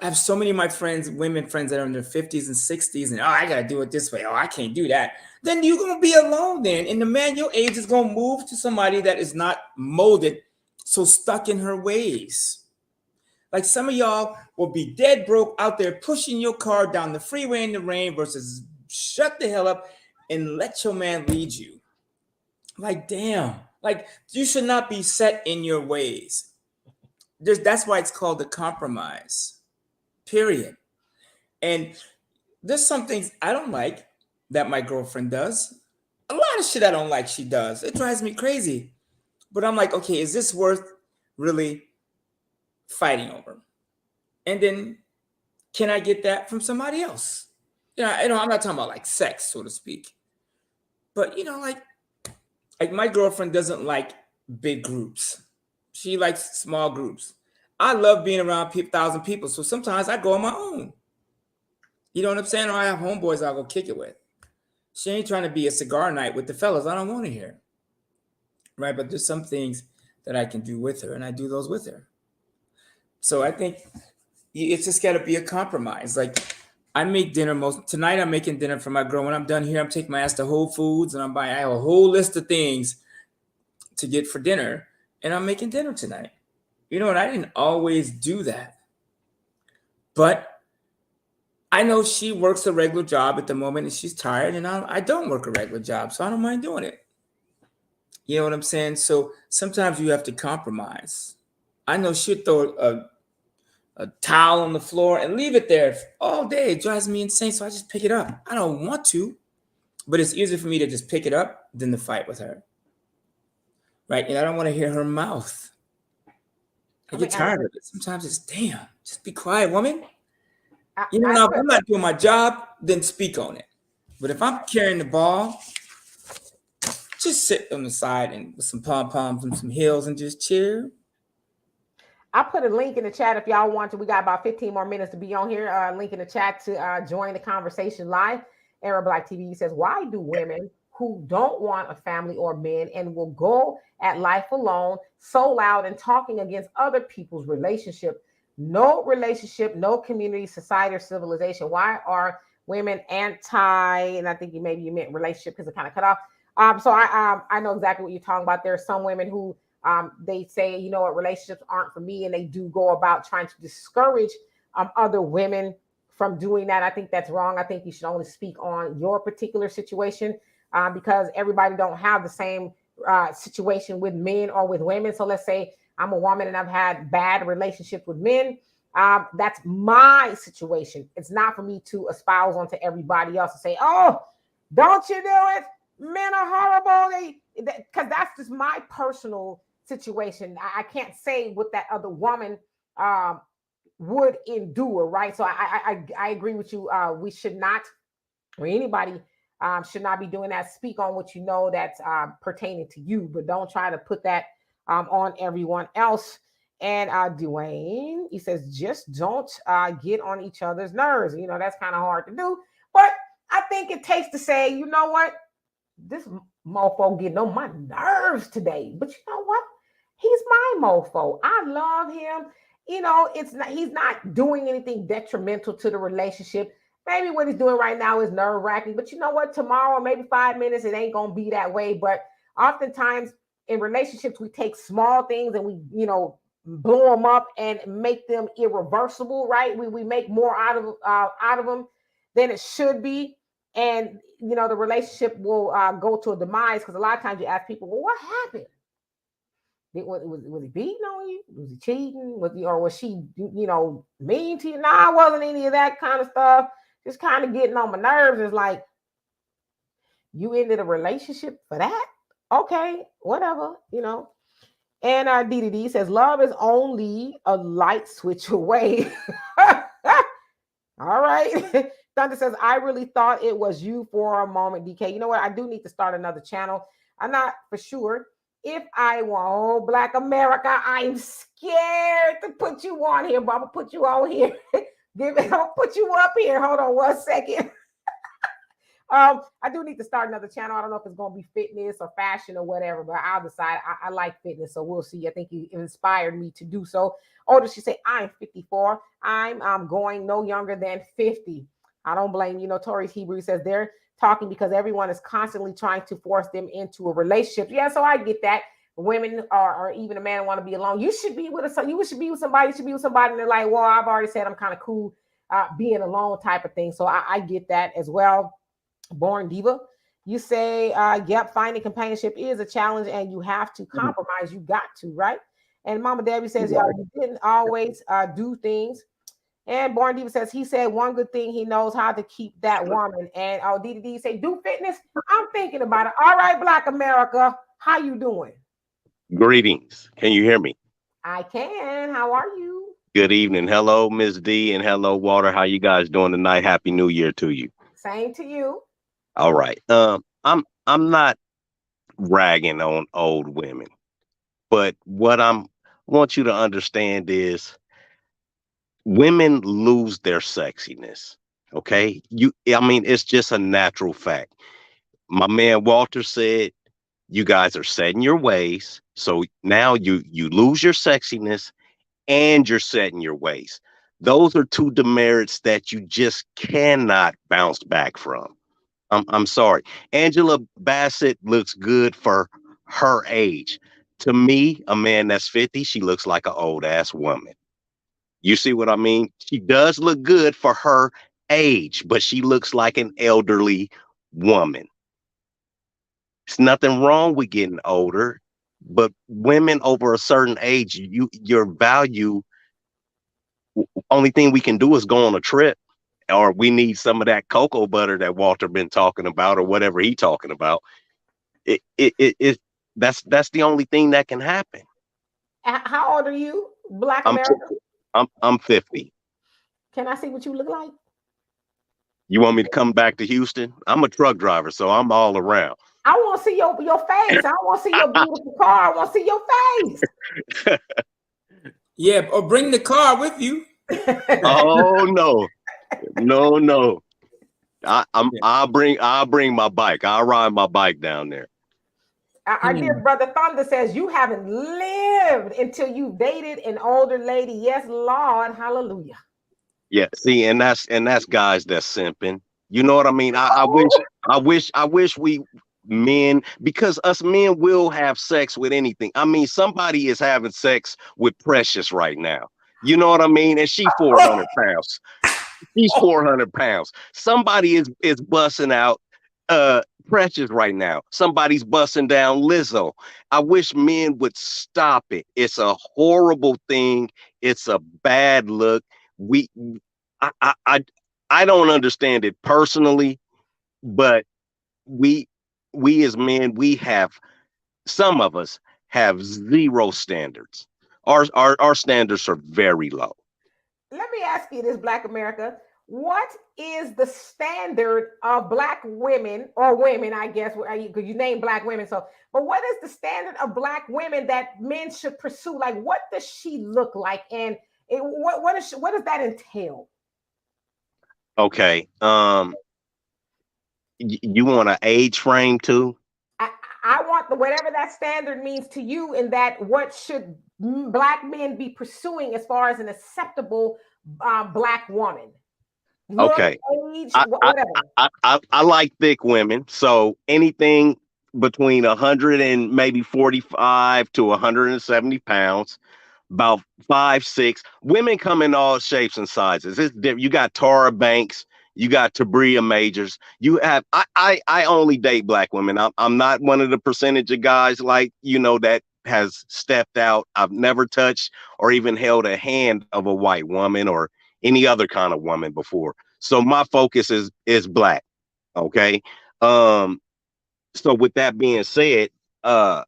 I have so many of my women friends that are in their 50s and 60s, and I gotta do it this way. I can't do that. Then you're gonna be alone then. And the man your age is gonna move to somebody that is not molded, so stuck in her ways. Like some of y'all will be dead broke out there pushing your car down the freeway in the rain versus shut the hell up and let your man lead you. Like, damn. Like, you should not be set in your ways. That's why it's called the compromise. Period. And there's some things I don't like that my girlfriend does. A lot of shit I don't like she does. It drives me crazy. But I'm like, okay, is this worth really fighting over? And then can I get that from somebody else? I'm not talking about like sex, so to speak. But like my girlfriend doesn't like big groups. She likes small groups. I love being around 1,000 people, so sometimes I go on my own. You know what I'm saying? Or I have homeboys I'll go kick it with. She ain't trying to be a cigar night with the fellas. I don't want to hear. Right? But there's some things that I can do with her, and I do those with her. So I think it's just got to be a compromise. Like I make dinner tonight. I'm making dinner for my girl. When I'm done here, I'm taking my ass to Whole Foods, and I have a whole list of things to get for dinner, and I'm making dinner tonight. And I didn't always do that, but I know she works a regular job at the moment, and she's tired, and I don't work a regular job, so I don't mind doing it. You know what I'm saying? So sometimes you have to compromise. I know she'll throw a towel on the floor and leave it there all day. It drives me insane, so I just pick it up. I don't want to, but it's easier for me to just pick it up than to fight with her. Right? And I don't want to hear her mouth. I get tired of it. Sometimes it's, damn, just be quiet, woman. If I'm not doing my job, then speak on it. But if I'm carrying the ball, just sit on the side and with some pom-poms and some heels and just chill. I put a link in the chat if y'all want to. We got about 15 more minutes to be on here. Link in the chat to join the conversation live. Era Black TV says, why do women who don't want a family or men and will go at life alone so loud and talking against other people's relationship? No relationship, no community, society, or civilization. Why are women anti? And I think you meant relationship because it kind of cut off. So I know exactly what you're talking about. There are some women who they say, what, relationships aren't for me, and they do go about trying to discourage other women from doing that. I think that's wrong. I think you should only speak on your particular situation because everybody don't have the same situation with men or with women. So let's say I'm a woman and I've had bad relationships with men. That's my situation. It's not for me to espouse onto everybody else and say, oh, don't you do it? Men are horrible. Because that's just my personal situation. I can't say what that other woman would endure, right? So I agree with you. We should not, or anybody should not be doing that. Speak on what you know that's pertaining to you, but don't try to put that on everyone else. And Dwayne, he says, just don't get on each other's nerves. That's kind of hard to do, but I think it takes to say, you know what, this mofo getting on my nerves today, but you know what, he's my mofo. I love him. He's not doing anything detrimental to the relationship. Maybe what he's doing right now is nerve-wracking, but you know what, tomorrow, maybe 5 minutes, it ain't gonna be that way. But oftentimes in relationships, we take small things and we, blow them up and make them irreversible, right? We make more out of them than it should be. And, the relationship will go to a demise because a lot of times you ask people, well, what happened? Was he beating on you? Was he cheating? Was she, mean to you? No, it wasn't any of that kind of stuff. Just kind of getting on my nerves. It's like, you ended a relationship for that? Okay, whatever, And DDD says, love is only a light switch away. All right. Thunder says, I really thought it was you for a moment, DK. You know what? I do need to start another channel. I'm not for sure if I want Black America. I'm scared to put you on here, but I'm going to put you on here. I'll put you up here. Hold on 1 second. I do need to start another channel. I don't know if it's going to be fitness or fashion or whatever, but I'll decide. I like fitness, so we'll see. I think you inspired me to do so. Or does she say, I'm 54. I'm going no younger than 50. I don't blame you. Tori's Hebrew says they're talking because everyone is constantly trying to force them into a relationship. Yeah, so I get that. Women or even a man want to be alone. You should be with you should be with somebody. You should be with somebody. And they're like, well, I've already said I'm kind of cool being alone type of thing. So I get that as well. Born Diva, you say, yep, finding companionship is a challenge and you have to compromise. You got to, right? And Mama Debbie says, you didn't always do things. And Born Diva says, he said one good thing, he knows how to keep that woman. And DDD say, do fitness. I'm thinking about it. All right, Black America, how you doing? Greetings. Can you hear me? I can. How are you? Good evening. Hello, Ms. D, and hello, Walter. How you guys doing tonight? Happy New Year to you. Same to you. All right. I'm not ragging on old women, but what want you to understand is women lose their sexiness. Okay. I mean, it's just a natural fact. My man Walter said you guys are set in your ways. So now you lose your sexiness and you're set in your ways. Those are two demerits that you just cannot bounce back from. I'm sorry. Angela Bassett looks good for her age. To me, a man that's 50, she looks like an old ass woman. You see what I mean? She does look good for her age, but she looks like an elderly woman. There's nothing wrong with getting older, but women over a certain age, your value, only thing we can do is go on a trip, or we need some of that cocoa butter that Walter been talking about, or whatever he talking about. That's the only thing that can happen. How old are you, Black I'm America? I'm 50. Can I see what you look like? You want me to come back to Houston? I'm a truck driver, so I'm all around. I want to see your face. I want to see your beautiful car. I want to see your face. Yeah, or bring the car with you. Oh no. I'll bring my bike. I'll ride my bike down there. Our dear brother Thunder says you haven't lived until you dated an older lady. Yes, Lord, hallelujah. Yeah, see, and that's guys that's simping. You know what I mean? I wish we men, because us men will have sex with anything. I mean, somebody is having sex with Precious right now. You know what I mean? And she's 400 pounds. She's 400 pounds. Somebody is busting out Precious right now. Somebody's busting down Lizzo. I wish men would stop it. It's a horrible thing. It's a bad look. We I don't understand it personally, but we as men, some of us have zero standards. Our standards are very low. Let me ask you this, Black America. What is the standard of Black women, or women, I guess, because you name Black women? So, but what is the standard of Black women that men should pursue? Like, what does she look like, and what does that entail? Okay. You want an age frame too? I want whatever that standard means to you, and that what should Black men be pursuing as far as an acceptable Black woman? Look, Okay. age, whatever. I like thick women, so anything between 100 and maybe 45 to 170 pounds, about 5'6". Women come in all shapes and sizes. It's different. You got Tara Banks, you got Tabria Majors. You have I only date Black women. I'm not one of the percentage of guys like, that has stepped out. I've never touched or even held a hand of a white woman or any other kind of woman before. So my focus is Black. Okay. So with that being said, as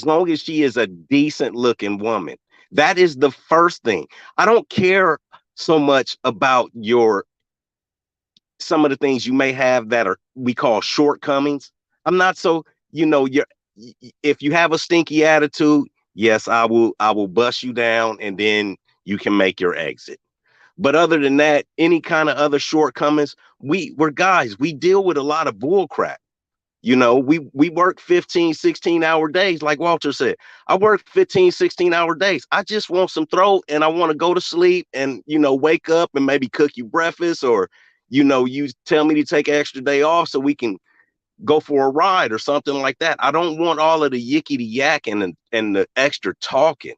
long as she is a decent looking woman, that is the first thing. I don't care so much about some of the things you may have that we call shortcomings. I'm not so, if you have a stinky attitude, yes, I will bust you down and then you can make your exit. But other than that, any kind of other shortcomings, we're guys, we deal with a lot of bull crap. We work 15, 16-hour days. Like Walter said, I work 15, 16-hour days. I just want some throat and I want to go to sleep and, wake up and maybe cook you breakfast, or, you tell me to take an extra day off so we can go for a ride or something like that. I don't want all of the yickety yak and the extra talking.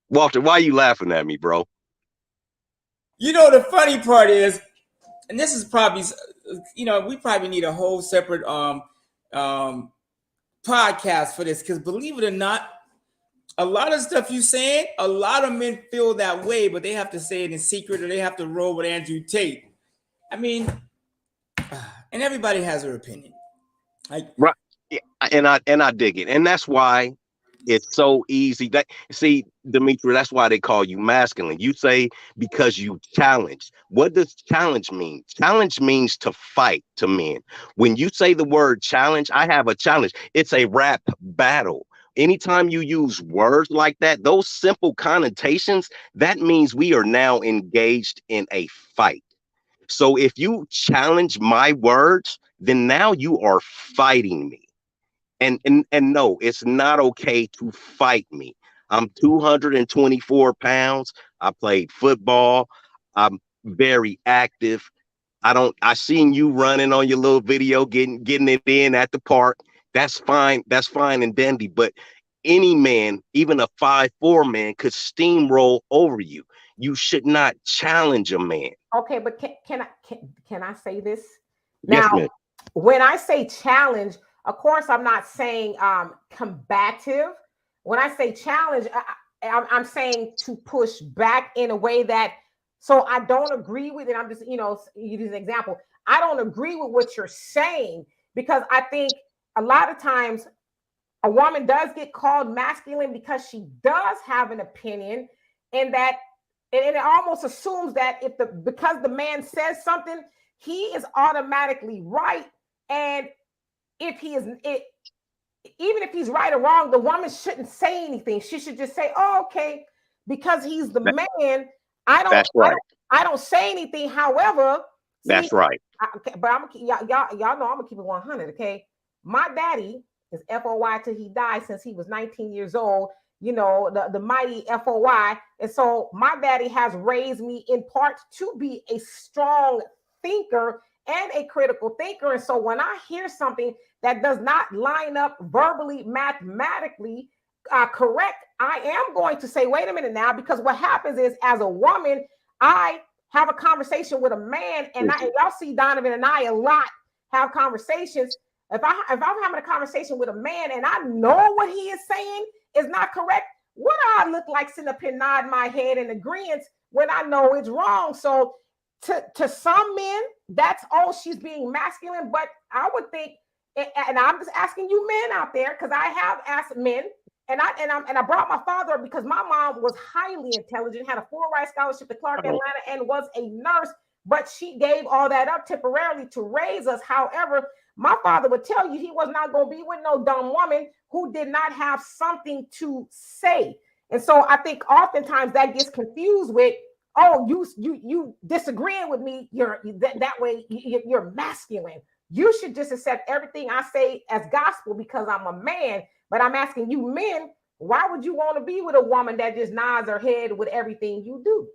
Walter, why are you laughing at me, bro? The funny part is, and this is probably, we probably need a whole separate podcast for this, because believe it or not, a lot of stuff you're saying, a lot of men feel that way, but they have to say it in secret, or they have to roll with Andrew Tate. I mean, and everybody has their opinion. Right. Yeah, and I dig it. And that's why It's so easy. That see, Demetra, that's why they call you masculine. You say because you challenge. What does challenge mean? Challenge means to fight to men. When you say the word challenge, I have a challenge. It's a rap battle. Anytime you use words like that, those simple connotations, that means we are now engaged in a fight. So if you challenge my words, then now you are fighting me. And no, it's not okay to fight me. I'm 224 pounds. I played football. I'm very active. I seen you running on your little video, getting it in at the park. That's fine. That's fine and dandy. But any man, even a 5'4" man, could steamroll over you. You should not challenge a man. Okay, but can I say this Yes, now? ma'am. When I say challenge, of course, I'm not saying combative. When I say challenge, I'm saying to push back in a way that, so I don't agree with it. I'm just, use an example. I don't agree with what you're saying, because I think a lot of times a woman does get called masculine because she does have an opinion, and that, and it almost assumes that because the man says something, he is automatically right. And if he is it, even if he's right or wrong, the woman shouldn't say anything. She should just say, "Oh, okay," because he's the man. That's right. I don't say anything. However, see, That's right. but y'all know I'm gonna keep it 100. Okay, my daddy is FOY till he died, since he was 19 years old. The mighty FOY. And so my daddy has raised me in part to be a strong thinker and a critical thinker. And so when I hear something that does not line up verbally, mathematically correct, I am going to say, wait a minute now, because what happens is, as a woman, I have a conversation with a man, and y'all see Donovan and I a lot have conversations. If I'm having a conversation with a man and I know what he is saying is not correct, what do I look like sitting up here nodding my head in agreement when I know it's wrong? So to some men, that's, oh, she's being masculine. But I would think, and I'm just asking you men out there, because I have asked men, and I brought my father up because my mom was highly intelligent, had a full ride scholarship to Clark, Atlanta, and was a nurse, but she gave all that up temporarily to raise us. However, my father would tell you he was not going to be with no dumb woman who did not have something to say. And so I think oftentimes that gets confused with, oh, you disagreeing with me, that way you're masculine. You should just accept everything I say as gospel because I'm a man. But I'm asking you men, why would you want to be with a woman that just nods her head with everything you do?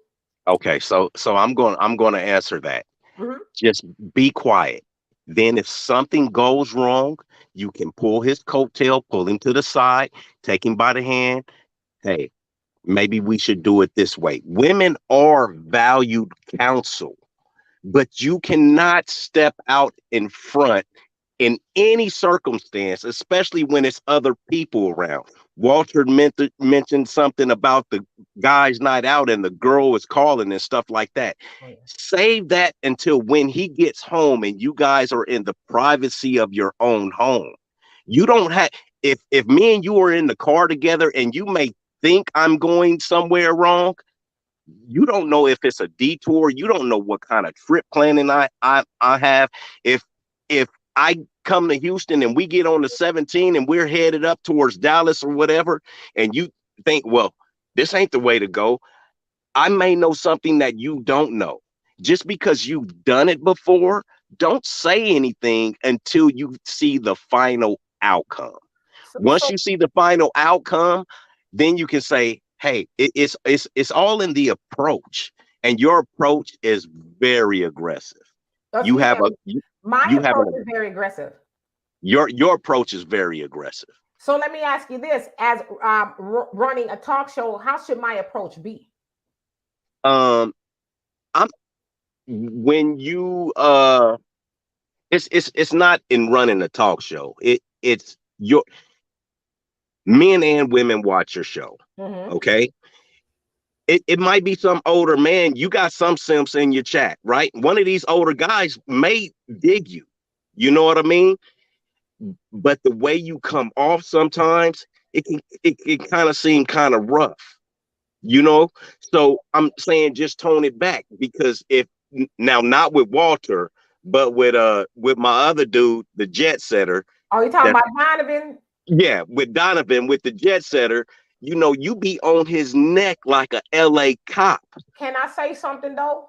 Okay, so I'm going to answer that. Mm-hmm. Just be quiet. Then if something goes wrong, you can pull his coattail, pull him to the side, take him by the hand. Hey, maybe we should do it this way. Women are valued counsel, but you cannot step out in front in any circumstance, especially when it's other people around. Walter mentioned something about the guy's night out and the girl is calling and stuff like that. Oh, yeah. Save that until when he gets home and you guys are in the privacy of your own home. You don't have, if me and you are in the car together and you may think I'm going somewhere wrong, you don't know if it's a detour. You don't know what kind of trip planning I have. If I come to Houston and we get on the 17 and we're headed up towards Dallas or whatever, and you think, well, this ain't the way to go, I may know something that you don't know. Just because you've done it before, don't say anything until you see the final outcome. Once you see the final outcome, then you can say, hey, it's all in the approach, and your approach is very aggressive. My approach is very aggressive. Your approach is very aggressive. So let me ask you this: as running a talk show, how should my approach be? It's not in running a talk show. It's your men and women watch your show. Mm-hmm. Okay. It might be some older man. You got some simps in your chat, right? One of these older guys may dig you. You know what I mean? But the way you come off sometimes, it kind of seem kind of rough, you know. So I'm saying just tone it back, because if now not with Walter, but with my other dude, the jet setter. Oh, you talking That, about Donovan? yeah, with Donovan, with the jet setter, you know, you be on his neck like a LA cop. Can I say something though?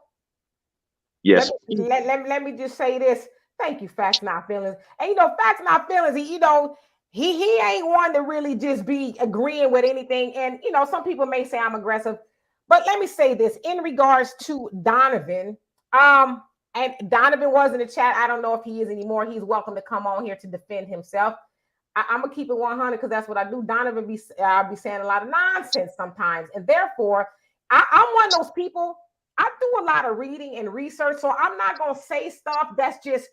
Yes. Let me just say this. Thank you, Facts Not Feelings. And Facts Not Feelings, he ain't one to really just be agreeing with anything. And some people may say I'm aggressive, but let me say this in regards to Donovan. And Donovan was in the chat. I don't know if he is anymore. He's welcome to come on here to defend himself. I'm gonna keep it 100 because that's what I do. Donovan be saying a lot of nonsense sometimes, and therefore I'm one of those people. I do a lot of reading and research, so I'm not gonna say stuff that's just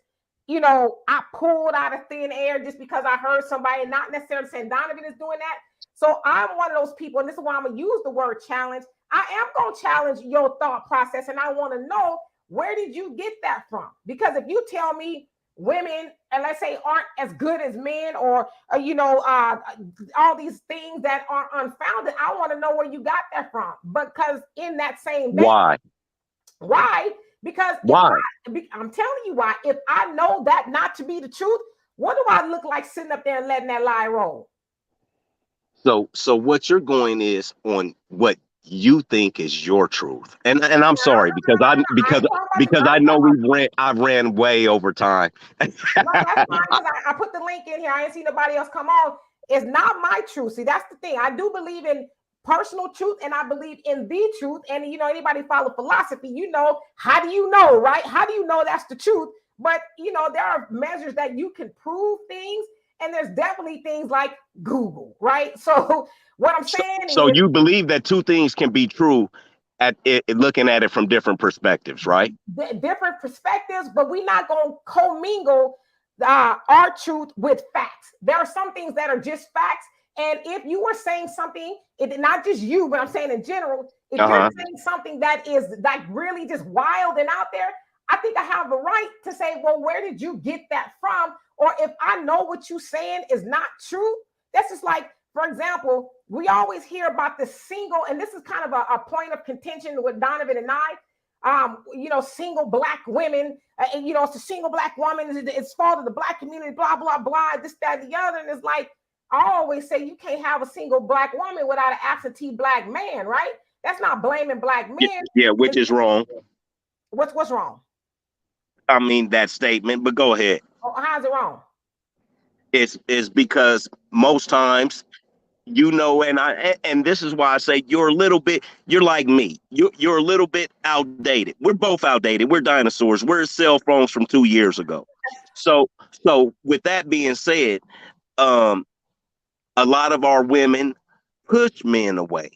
I pulled out of thin air just because I heard somebody, not necessarily saying Donovan is doing that. So I'm one of those people, and this is why I'm gonna use the word challenge. I am gonna challenge your thought process, and I want to know, where did you get that from? Because if you tell me women, and let's say, aren't as good as men, or all these things that are unfounded, I want to know where you got that from. Because in that same vein, why? Because I'm telling you why. If I know that not to be the truth, what do I look like sitting up there and letting that lie roll? So what you're going is on what you think is your truth, and I'm sorry because I know I've ran way over time. No, that's fine, because I put the link in here. I ain't seen nobody else come on. It's not my truth. See, that's the thing. I do believe in personal truth, and I believe in the truth. And anybody follow philosophy, how do you know, right? How do you know that's the truth? But there are measures that you can prove things, and there's definitely things like Google, right? So what I'm saying so is, you believe that two things can be true at it, looking at it from different perspectives, right? Different perspectives, but we're not going to commingle our truth with facts. There are some things that are just facts. And if you were saying something, not just you, but I'm saying in general, if you're saying something that is like really just wild and out there, I think I have the right to say, well, where did you get that from? Or if I know what you're saying is not true, that's just like, for example, we always hear about the single, and this is kind of a point of contention with Donovan and I, single black women, and it's a single black woman, it's fault of the black community, blah, blah, blah, this, that, and the other. And it's like, I always say you can't have a single black woman without an absentee black man, right? That's not blaming black men. Yeah, which is wrong. What's wrong? I mean, that statement, but go ahead. Oh, how's it wrong? It's because most times, and this is why I say you're like me. You're a little bit outdated. We're both outdated. We're dinosaurs. We're cell phones from 2 years ago. So with that being said, a lot of our women push men away.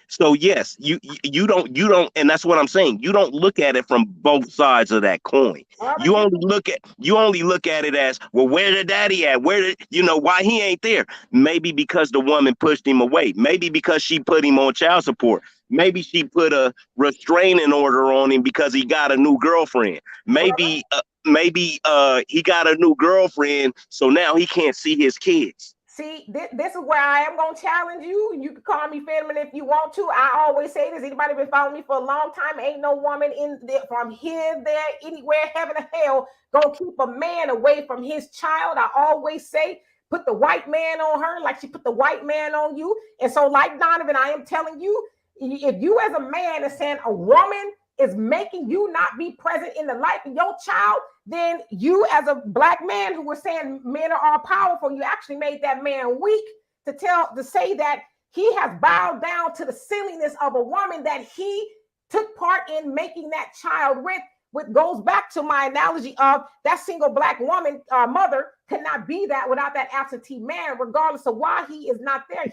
So yes, you don't, and that's what I'm saying. You don't look at it from both sides of that coin. You only look at it as, well, where the daddy at? Why he ain't there? Maybe because the woman pushed him away. Maybe because she put him on child support. Maybe she put a restraining order on him because he got a new girlfriend. Maybe he got a new girlfriend, so now he can't see his kids. See, this is where I am going to challenge you. You can call me feminine if you want to. I always say this. Anybody been following me for a long time? Ain't no woman in there, from here, there, anywhere, heaven or hell, going to keep a man away from his child. I always say, put the white man on her like she put the white man on you. And so, like Donovan, I am telling you, if you as a man is saying a woman is making you not be present in the life of your child, then you as a black man who was saying men are all powerful, you actually made that man weak to say that he has bowed down to the silliness of a woman that he took part in making that child with. Which goes back to my analogy of that single black woman, mother, could not be that without that absentee man, regardless of why he is not there.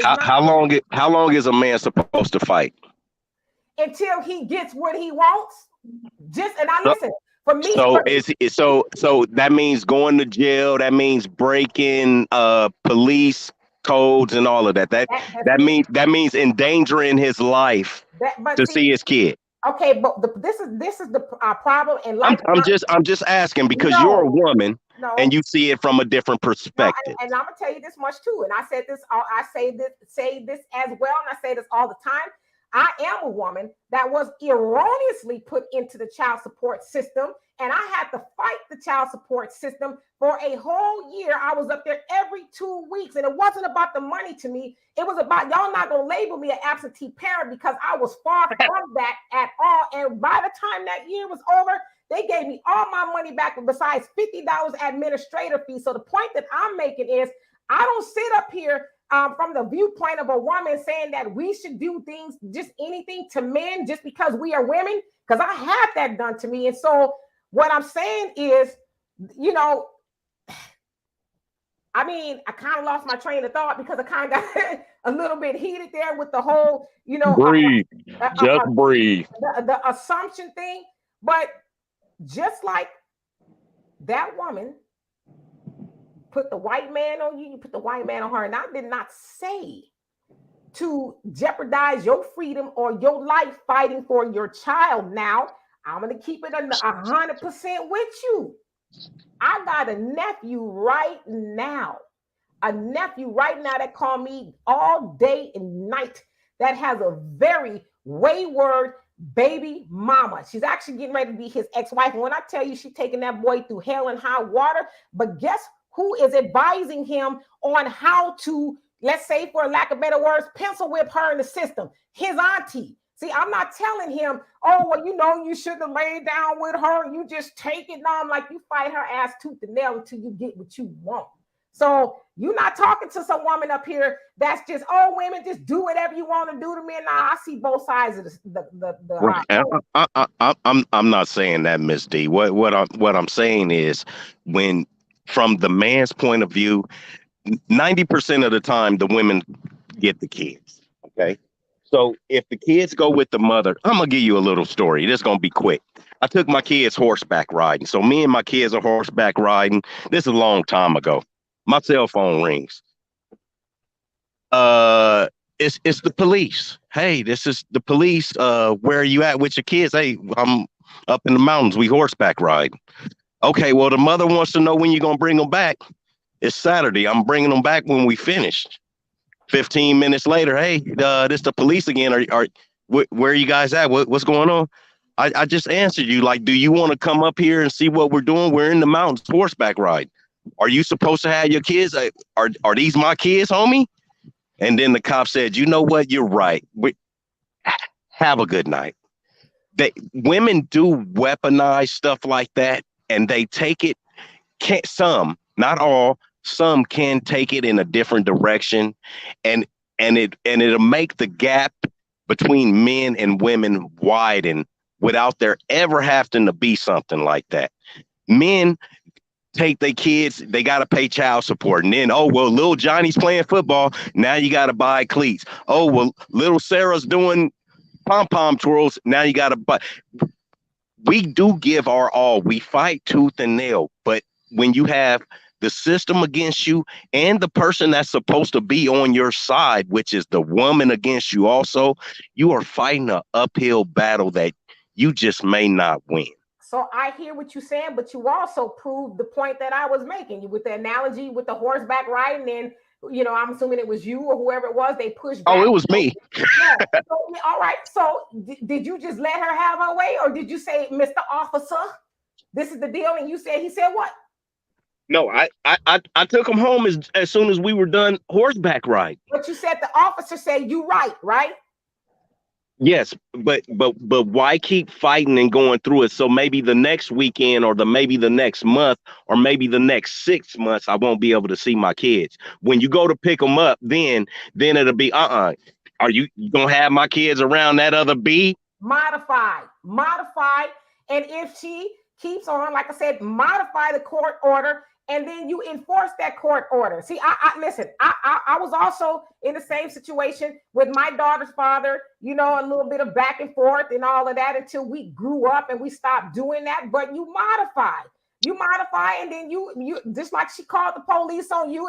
How long is a man supposed to fight? Until he gets what he wants. Listen, for me. So that means going to jail. That means breaking police codes and all of that. That means endangering his life to see his kid. Okay, but this is the problem. And like I'm just asking because you're a woman. No. and you see it from a different No, perspective. and I'm gonna tell you this much too. And I said this, I say this as well, and I say this all the time. I am a woman that was erroneously put into the child support system, and I had to fight the child support system for a whole year. I was up there every 2 weeks, and it wasn't about the money to me. It was about, y'all not gonna label me an absentee parent, because I was far from that at all. And by the time that year was over, they gave me all my money back, besides $50 administrative fee. So the point that I'm making is, I don't sit up here from the viewpoint of a woman saying that we should do things, just anything to men just because we are women, because I had that done to me. And so what I'm saying is, you know, I mean, I kind of lost my train of thought because I kind of got a little bit heated there with the whole, you know, Breathe. Just breathe. The assumption thing. But just like that woman put the white man on you, you put the white man on her. And I did not say to jeopardize your freedom or your life fighting for your child. Now, I'm going to keep it 100% with you. I got a nephew right now that call me all day and night, that has a very wayward baby mama. She's actually getting ready to be his ex-wife. And when I tell you she's taking that boy through hell and high water, but guess who is advising him on how to, let's say for lack of better words, pencil whip her in the system? His auntie. See, I'm not telling him, oh, well, you know, you shouldn't have laid down with her. You just take it. No, I'm like, you fight her ass tooth and nail until you get what you want. So you're not talking to some woman up here that's just, oh, women, just do whatever you want to do to me. And I see both sides of I'm not saying that, Miss D. What I'm saying is, when from the man's point of view, 90% of the time the women get the kids. Okay. So if the kids go with the mother, I'm gonna give you a little story. This is gonna be quick. I took my kids horseback riding. So me and my kids are horseback riding. This is a long time ago. My cell phone rings. It's the police. Hey, this is the police. Where are you at with your kids? Hey, I'm up in the mountains. We horseback ride. Okay, well, the mother wants to know when you're gonna bring them back. It's Saturday. I'm bringing them back when we finished. 15 minutes later, hey, this the police again. Where are you guys at? What's going on? I just answered you, like, do you want to come up here and see what we're doing? We're in the mountains, horseback ride. Are you supposed to have your kids? Are these my kids, homie? And then the cop said, you know what? You're right. Have a good night. Women do weaponize stuff like that, and they take it. Some, not all. Some can take it in a different direction, and it'll make the gap between men and women widen without there ever having to be something like that. Men take their kids, they got to pay child support. And then, oh, well, little Johnny's playing football. Now you got to buy cleats. Oh, well, little Sarah's doing pom-pom twirls. Now you got to buy. We do give our all. We fight tooth and nail. But when you have the system against you and the person that's supposed to be on your side, which is the woman against you also, you are fighting an uphill battle that you just may not win. So I hear what you're saying, but you also proved the point that I was making with the analogy with the horseback riding. And, you know, I'm assuming it was you or whoever it was, they pushed back. Oh, it was me. Yeah. So, all right. So did you just let her have her way, or did you say, Mr. Officer, this is the deal? And you said, he said what? No, I took him home as soon as we were done horseback ride. But you said the officer said you right? Yes, but why keep fighting and going through it? So maybe the next weekend, or maybe the next month, or maybe the next 6 months, I won't be able to see my kids. When you go to pick them up, then it'll be Are you gonna have my kids around that other B? Modified. And if she keeps on, like I said, modify the court order, and then you enforce that court order. See, listen, I was also in the same situation with my daughter's father, you know, a little bit of back and forth and all of that until we grew up and we stopped doing that. But you modify, and then you just like she called the police on you,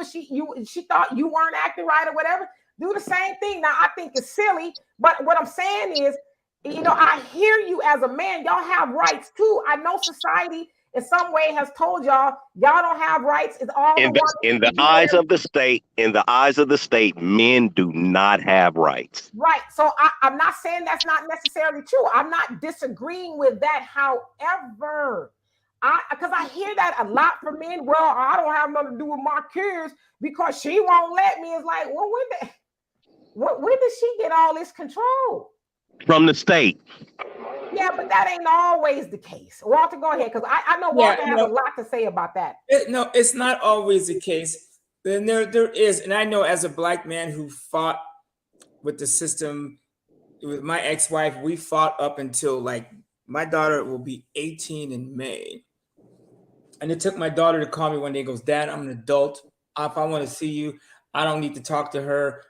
and she thought you weren't acting right or whatever. Do the same thing. Now, I think it's silly, but what I'm saying is, you know, I hear you as a man. Y'all have rights too. I know society in some way has told y'all don't have rights. It's all In the eyes of the state, men do not have rights. Right. So I'm not saying that's not necessarily true. I'm not disagreeing with that. However, because I hear that a lot from men. Well, I don't have nothing to do with my kids because she won't let me. It's like, well, when did she get all this control? From the state. Yeah, but that ain't always the case. Walter, go ahead, because I know Walter has a lot to say about that. No, it's not always the case. Then there is, and I know as a Black man who fought with the system, with my ex-wife, we fought up until like my daughter will be 18 in May. And it took my daughter to call me one day and goes, Dad, I'm an adult. If I want to see you, I don't need to talk to her.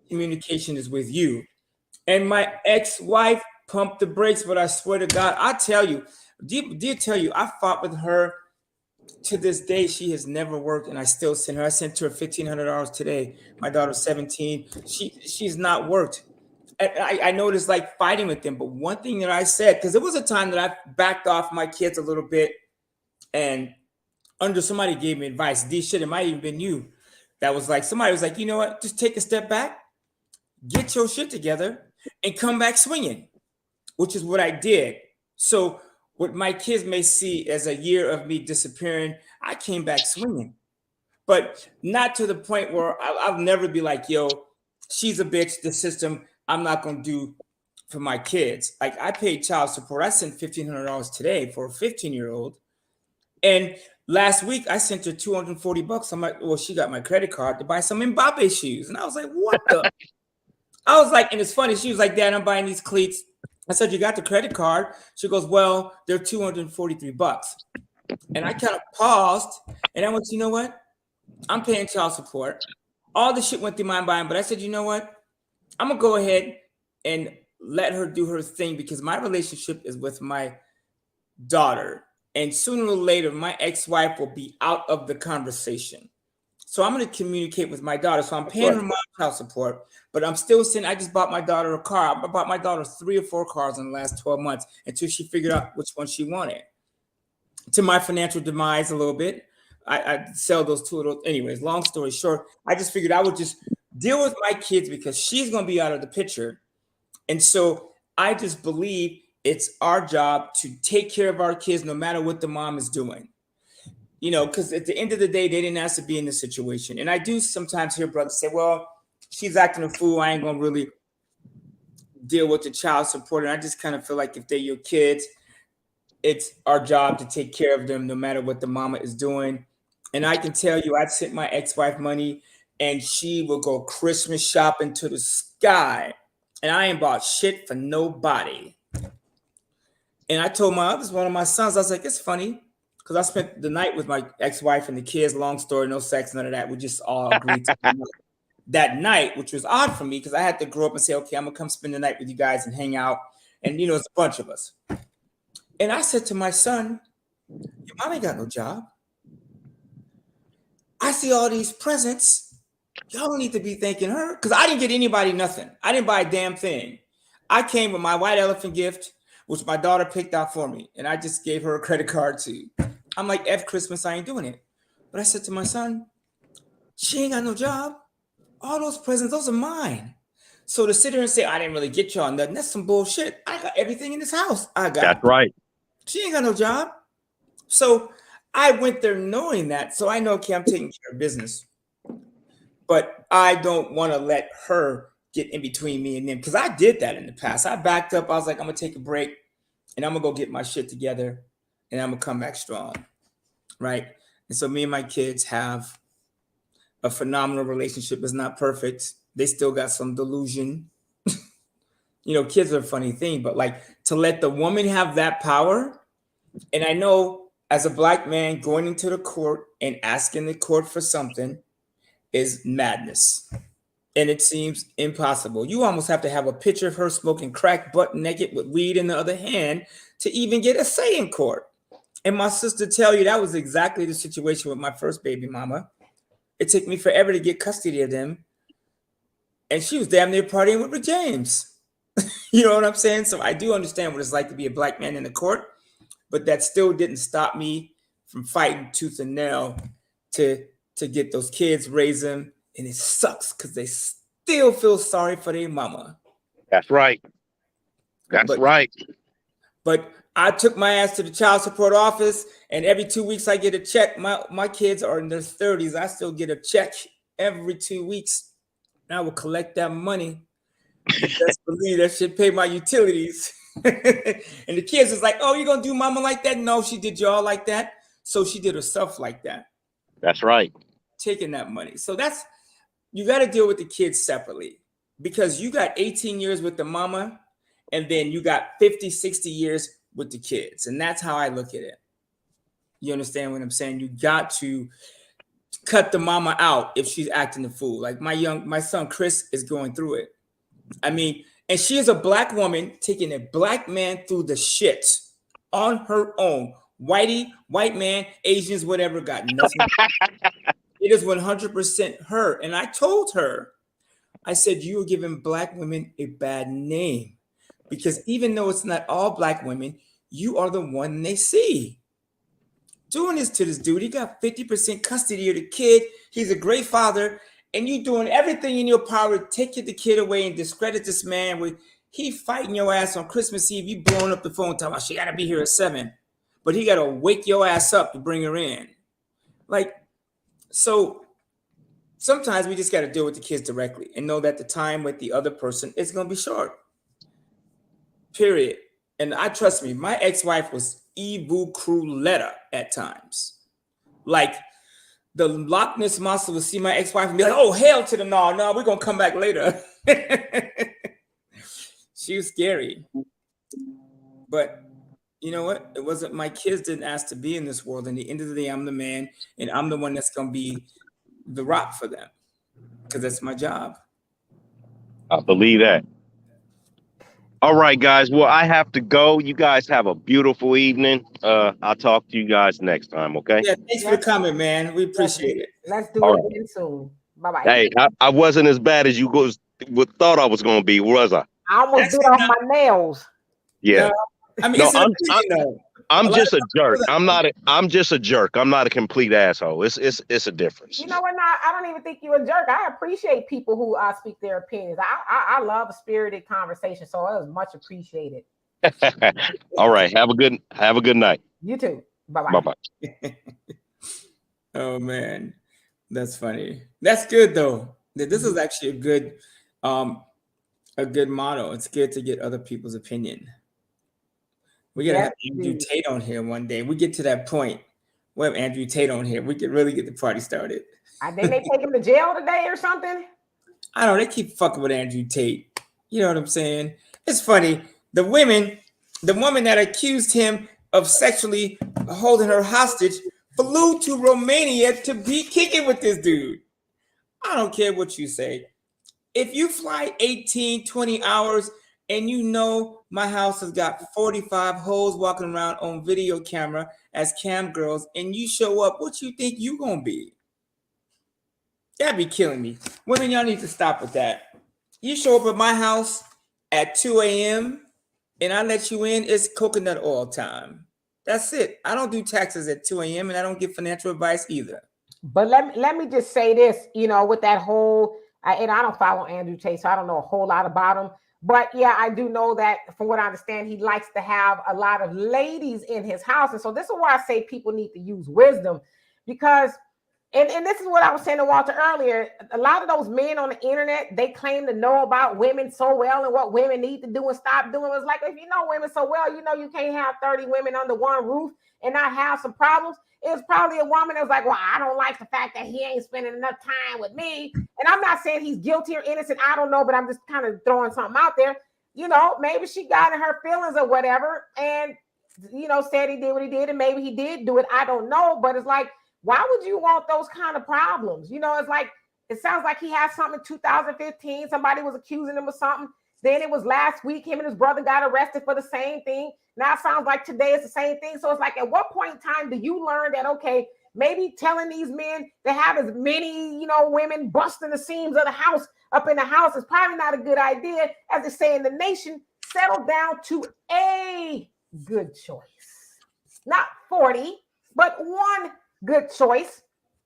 Communication is with you. And my ex-wife pumped the brakes, but I swear to God, I tell you, I fought with her. To this day, she has never worked, and I still send her. I sent her $1,500 today. My daughter's 17. She's not worked. And I noticed like fighting with them. But one thing that I said, because there was a time that I backed off my kids a little bit, and somebody gave me advice. This shit, it might even been you. That was like, somebody was like, you know what? Just take a step back, get your shit together, and come back swinging, which is what I did. So what my kids may see as a year of me disappearing, I came back swinging, but not to the point where I'll never be like, yo, she's a bitch, the system, I'm not going to do for my kids. Like I paid child support. I sent $1,500 today for a 15-year-old. And last week I sent her $240. I'm like, well, she got my credit card to buy some Mbappe shoes. And I was like, what the? I was like, and it's funny. She was like, Dad, I'm buying these cleats. I said, you got the credit card? She goes, well, they're $243. And I kind of paused and I went, you know what? I'm paying child support. All the shit went through my mind, but I said, you know what? I'm going to go ahead and let her do her thing because my relationship is with my daughter. And sooner or later, my ex-wife will be out of the conversation. So I'm going to communicate with my daughter. So I'm paying her my child support, but I'm still saying I just bought my daughter a car. I bought my daughter 3 or 4 cars in the last 12 months until she figured out which one she wanted. To my financial demise a little bit. I sell those 2 of those. Anyways, long story short, I just figured I would just deal with my kids because she's going to be out of the picture. And so I just believe it's our job to take care of our kids no matter what the mom is doing. You know, because at the end of the day, they didn't ask to be in this situation. And I do sometimes hear brothers say, well, she's acting a fool. I ain't going to really deal with the child support. And I just kind of feel like if they're your kids, it's our job to take care of them no matter what the mama is doing. And I can tell you, I've sent my ex-wife money and she will go Christmas shopping to the sky. And I ain't bought shit for nobody. And I told my others, one of my sons, I was like, it's funny. Because I spent the night with my ex-wife and the kids, long story, no sex, none of that. We just all agreed to that night, which was odd for me because I had to grow up and say, okay, I'm going to come spend the night with you guys and hang out. And, you know, it's a bunch of us. And I said to my son, your mom ain't got no job. I see all these presents. Y'all don't need to be thanking her because I didn't get anybody nothing. I didn't buy a damn thing. I came with my white elephant gift, which my daughter picked out for me. And I just gave her a credit card too. I'm like, F Christmas, I ain't doing it. But I said to my son, she ain't got no job. All those presents, those are mine. So to sit here and say, I didn't really get y'all nothing, that's some bullshit. I got everything in this house. I got. That's right. She ain't got no job. So I went there knowing that. So I know, okay, I'm taking care of business. But I don't want to let her get in between me and them. Because I did that in the past. I backed up. I was like, I'm going to take a break. And I'm going to go get my shit together. And I'm going to come back strong. Right? And so me and my kids have a phenomenal relationship. It's not perfect. They still got some delusion. You know, kids are a funny thing. But like to let the woman have that power. And I know as a Black man going into the court and asking the court for something is madness. And it seems impossible. You almost have to have a picture of her smoking crack butt naked with weed in the other hand to even get a say in court. And my sister tell you that was exactly the situation with my first baby mama. It took me forever to get custody of them. And she was damn near partying with Rick James. You know what I'm saying? So I do understand what it's like to be a Black man in the court. but that still didn't stop me from fighting tooth and nail to get those kids, raise them. And it sucks because they still feel sorry for their mama. That's right. But I took my ass to the child support office, and every 2 weeks I get a check. My kids are in their 30s. I still get a check every 2 weeks. And I will collect that money. You best believe that shit pay my utilities. And the kids is like, oh, you gonna do mama like that? No, she did y'all like that. So she did herself like that. That's right. Taking that money. So you got to deal with the kids separately, because you got 18 years with the mama, and then you got 50, 60 years with the kids. And that's how I look at it. You understand what I'm saying? You got to cut the mama out if she's acting a fool. Like my son Chris is going through it. I mean, and she is a black woman taking a black man through the shit on her own. White man, Asians, whatever, got nothing. It is 100% her. And I told her, I said, you are giving black women a bad name, because even though it's not all black women, you are the one they see doing this to this dude. He got 50% custody of the kid. He's a great father. And you doing everything in your power to take the kid away and discredit this man. He fighting your ass on Christmas Eve. You blowing up the phone talking about she got to be here at 7. But he got to wake your ass up to bring her in. Like, so sometimes we just got to deal with the kids directly and know that the time with the other person is going to be short. Period. And trust me, my ex-wife was Ebu Cruletta at times. Like, the Loch Ness Monster would see my ex-wife and be like, oh, hell to the no, we're going to come back later. She was scary. But you know what? It wasn't, my kids didn't ask to be in this world. And at the end of the day, I'm the man, and I'm the one that's going to be the rock for them, because that's my job. I believe that. All right, guys. Well, I have to go. You guys have a beautiful evening. I'll talk to you guys next time, okay? Yeah, thanks for coming, man. We appreciate it. Let's do it again soon. Bye-bye. Hey, I wasn't as bad as you thought I was going to be, was I? I almost bit off my nails. Yeah. No, I mean, I'm just a jerk. I'm just a jerk. I'm not a complete asshole. It's a difference. You know what? I don't even think you're a jerk. I appreciate people who speak their opinions. I love a spirited conversation, so it was much appreciated. All right. Have a good night. You too. Bye-bye. Bye-bye. Oh man, that's funny. That's good though. This is actually a good motto. It's good to get other people's opinion. We gotta have Andrew Tate on here one day. We get to that point. We have Andrew Tate on here. We could really get the party started. Didn't they take him to jail today or something? I don't know. They keep fucking with Andrew Tate. You know what I'm saying? It's funny. The woman that accused him of sexually holding her hostage flew to Romania to be kicking with this dude. I don't care what you say. If you fly 18, 20 hours and you know my house has got 45 hoes walking around on video camera as cam girls, and you show up, what you think you gonna be? That'd be killing me. Women, y'all need to stop with that. You show up at my house at 2 a.m. and I let you in, it's coconut oil time. That's it. I don't do taxes at 2 a.m. and I don't give financial advice either. But let me just say this, with that whole, and I don't follow Andrew Tate, so I don't know a whole lot about him. But yeah, I do know that from what I understand, he likes to have a lot of ladies in his house. And so this is why I say people need to use wisdom, because, and this is what I was saying to Walter earlier, a lot of those men on the internet, they claim to know about women so well and what women need to do and stop doing. It's like, if you know women so well, you can't have 30 women under one roof and not have some problems. It's probably a woman that's like, well, I don't like the fact that he ain't spending enough time with me. And I'm not saying he's guilty or innocent. I don't know, but I'm just kind of throwing something out there. Maybe she got in her feelings or whatever and, said he did what he did, and maybe he did do it. I don't know. But it's like, why would you want those kind of problems? It's like, it sounds like he had something in 2015. Somebody was accusing him of something. Then it was last week, him and his brother got arrested for the same thing. Now it sounds like today it's the same thing. So it's like, at what point in time do you learn that, okay, maybe telling these men to have as many, women busting the seams of the house up in the house is probably not a good idea. As they say in the nation, settle down to a good choice. not 40, but one good choice.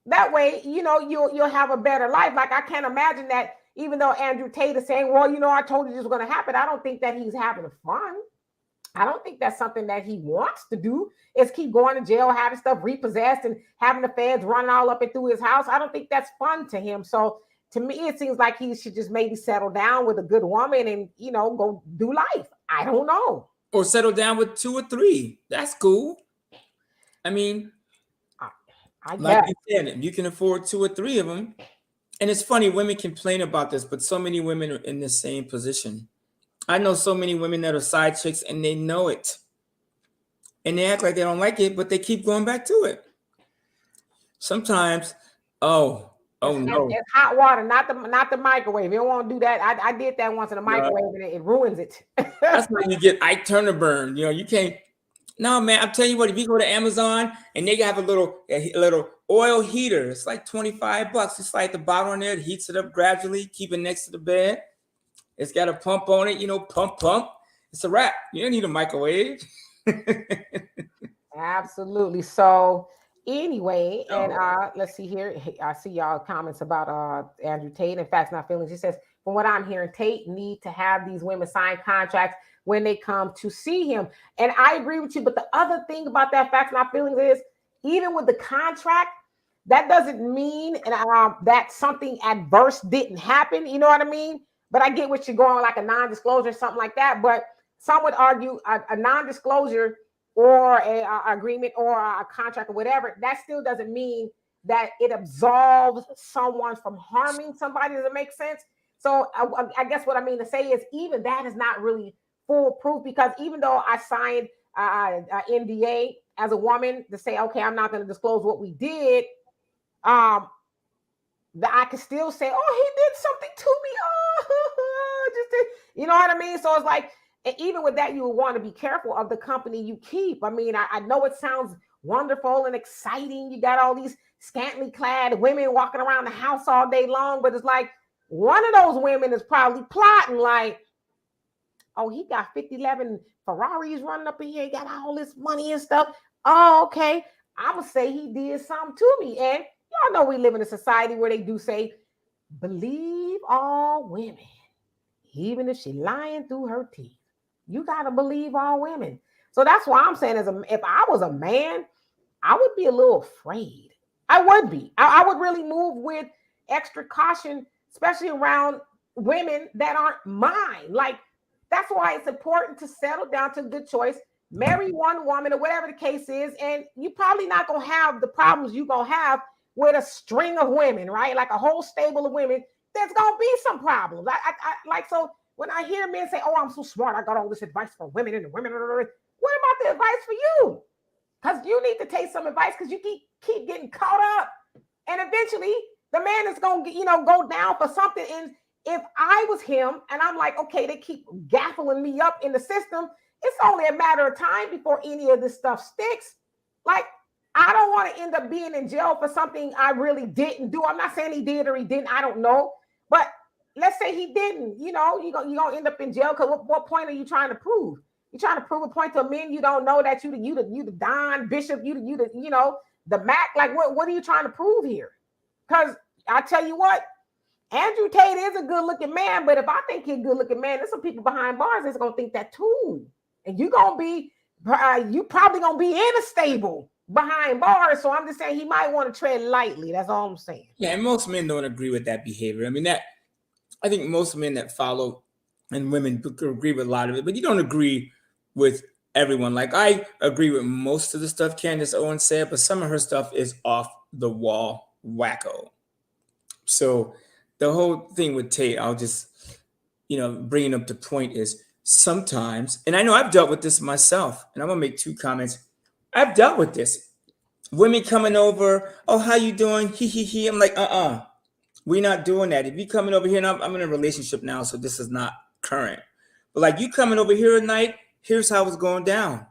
That way, you'll have a better life. Like, I can't imagine that, even though Andrew Tate is saying, well, I told you this was going to happen. I don't think that he's having fun. I don't think that's something that he wants to do, is keep going to jail, having stuff repossessed and having the feds running all up and through his house. I don't think that's fun to him. So to me, it seems like he should just maybe settle down with a good woman and, go do life. I don't know. Or settle down with 2 or 3. That's cool. I mean, like you said, you can afford 2 or 3 of them. And it's funny, women complain about this, but so many women are in the same position. I know so many women that are side chicks and they know it. And they act like they don't like it, but they keep going back to it. Sometimes, no. It's hot water, not the microwave. You don't want to do that. I did that once in the microwave and it ruins it. That's when you get Ike Turner burn. You can't. No, man, I'm telling you what, if you go to Amazon and they have a little oil heater, it's like $25. It's like the bottle on there, it heats it up gradually, keep it next to the bed. It's got a pump on it, pump. It's a wrap. You don't need a microwave. Absolutely. So anyway, and let's see here. I see y'all comments about Andrew Tate and Facts Not Feelings. He says, from what I'm hearing, Tate need to have these women sign contracts when they come to see him. And I agree with you. But the other thing about that Facts Not Feelings is, even with the contract, that doesn't mean that something adverse didn't happen. You know what I mean? But I get what you're going, like a non-disclosure, something like that. But some would argue a non-disclosure or a agreement or a contract or whatever, that still doesn't mean that it absolves someone from harming somebody. Does it make sense? So I guess what I mean to say is, even that is not really foolproof, because even though I signed an NDA as a woman to say, okay, I'm not going to disclose what we did, that I can still say, oh, he did something to me. You know what I mean? So it's like, and even with that, you would want to be careful of the company you keep. I mean, I know it sounds wonderful and exciting. You got all these scantily clad women walking around the house all day long, but it's like, one of those women is probably plotting like, oh, he got 11 Ferraris running up in here. He got all this money and stuff. Oh, okay. I would say he did something to me. And y'all know we live in a society where they do say, believe all women, even if she's lying through her teeth. You got to believe all women. So that's why I'm saying, if I was a man, I would be a little afraid. I would be. I would really move with extra caution, especially around women that aren't mine. Like, that's why it's important to settle down to a good choice, marry one woman or whatever the case is, and you're probably not going to have the problems you're going to have with a string of women, right? Like a whole stable of women, there's going to be some problems. So when I hear men say, oh, I'm so smart, I got all this advice for women and the women, what about the advice for you? Because you need to take some advice, because you keep getting caught up. And eventually the man is going to, go down for something. And if I was him and I'm like, okay, they keep gaffling me up in the system, it's only a matter of time before any of this stuff sticks. Like, I don't want to end up being in jail for something I really didn't do. I'm not saying he did or he didn't. I don't know. But let's say he didn't, you're going to end up in jail, because what point are you trying to prove? You're trying to prove a point to a man you don't know, that you the Don Bishop, the Mac. Like, what are you trying to prove here? Because I tell you what, Andrew Tate is a good-looking man, but if I think he's a good-looking man, there's some people behind bars that's going to think that too. And you probably going to be in a stable behind bars. So I'm just saying he might want to tread lightly. That's all I'm saying. Yeah, and most men don't agree with that behavior. I mean, I think most men that follow, and women agree with a lot of it, but you don't agree with everyone. Like, I agree with most of the stuff Candace Owens said, but some of her stuff is off the wall wacko. So the whole thing with Tate, I'll just, bringing up the point is, sometimes, and I know I've dealt with this myself, and I'm gonna make 2 comments. I've dealt with this. Women coming over, oh, how you doing? He. I'm like, we're not doing that. If you coming over here, and I'm in a relationship now, so this is not current. But like, you coming over here at night, here's how it's going down.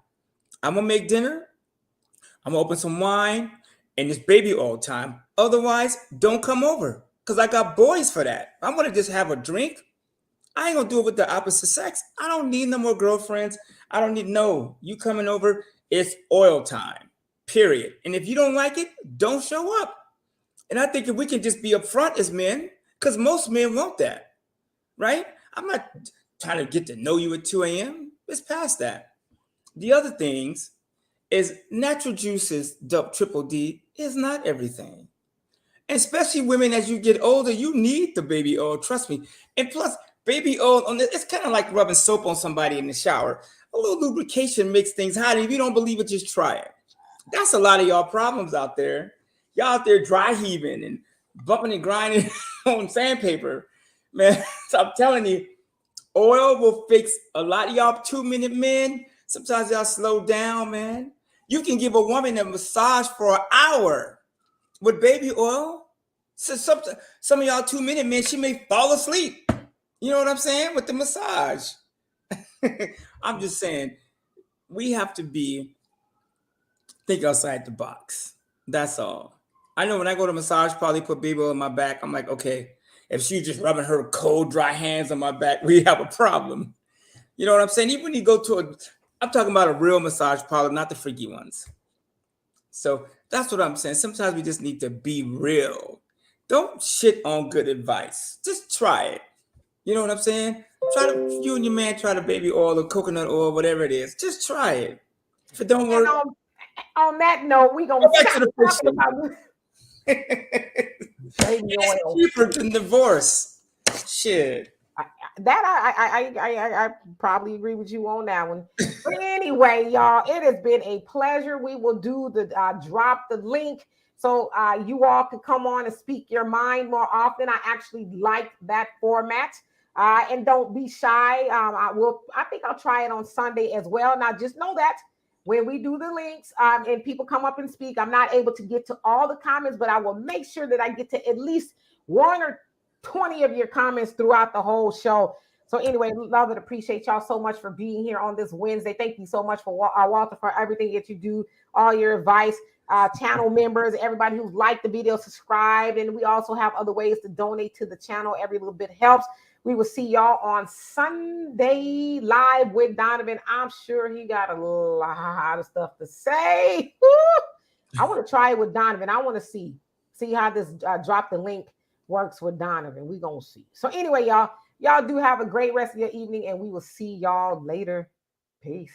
I'm gonna make dinner. I'm gonna open some wine and this baby all the time. Otherwise, don't come over, because I got boys for that. I'm gonna just have a drink. I ain't gonna do it with the opposite sex. I don't need no more girlfriends. I don't need, no, you coming over, It's oil time, period. And if you don't like it, don't show up. And I think if we can just be upfront as men, because most men want that, right? I'm not trying to get to know you at 2 a.m. It's past that. The other things is natural juices, triple D, is not everything. And especially women, as you get older, you need the baby oil, trust me. And plus, baby oil, it's kind of like rubbing soap on somebody in the shower. A little lubrication makes things hot. If you don't believe it, just try it. That's a lot of y'all problems out there. Y'all out there dry heaving and bumping and grinding on sandpaper. Man, so I'm telling you, oil will fix a lot of y'all 2-minute men. Sometimes y'all slow down, man. You can give a woman a massage for an hour with baby oil. So some of y'all 2-minute men, she may fall asleep. You know what I'm saying? With the massage. I'm just saying, we have to think outside the box. That's all. I know when I go to massage, probably put baby oil on my back. I'm like, okay, if she's just rubbing her cold, dry hands on my back, we have a problem. You know what I'm saying? Even when you go to I'm talking about a real massage parlor, not the freaky ones. So that's what I'm saying. Sometimes we just need to be real. Don't shit on good advice. Just try it. You know what I'm saying? You and your man try the baby oil or coconut oil, whatever it is. Just try it. If it don't work, on that note, we're going to go back to the talking about baby oil. It's cheaper than divorce. Shit. I probably agree with you on that one. But anyway, y'all, it has been a pleasure. We will do the drop the link so you all can come on and speak your mind more often. I actually like that format. And don't be shy. I think I'll try it on Sunday as well. Now, just know that when we do the links and people come up and speak, I'm not able to get to all the comments, but I will make sure that I get to at least 1 or 20 of your comments throughout the whole show. So anyway, love and appreciate y'all so much for being here on this Wednesday. Thank you so much for Walter, for everything that you do, all your advice, channel members, everybody who's liked the video, subscribed, and we also have other ways to donate to the channel. Every little bit helps. We will see y'all on Sunday live with Donovan. I'm sure he got a lot of stuff to say. I want to try it with Donovan. I want to see how this drop the link works with Donovan. We're going to see. So anyway, y'all do have a great rest of your evening, and we will see y'all later. Peace.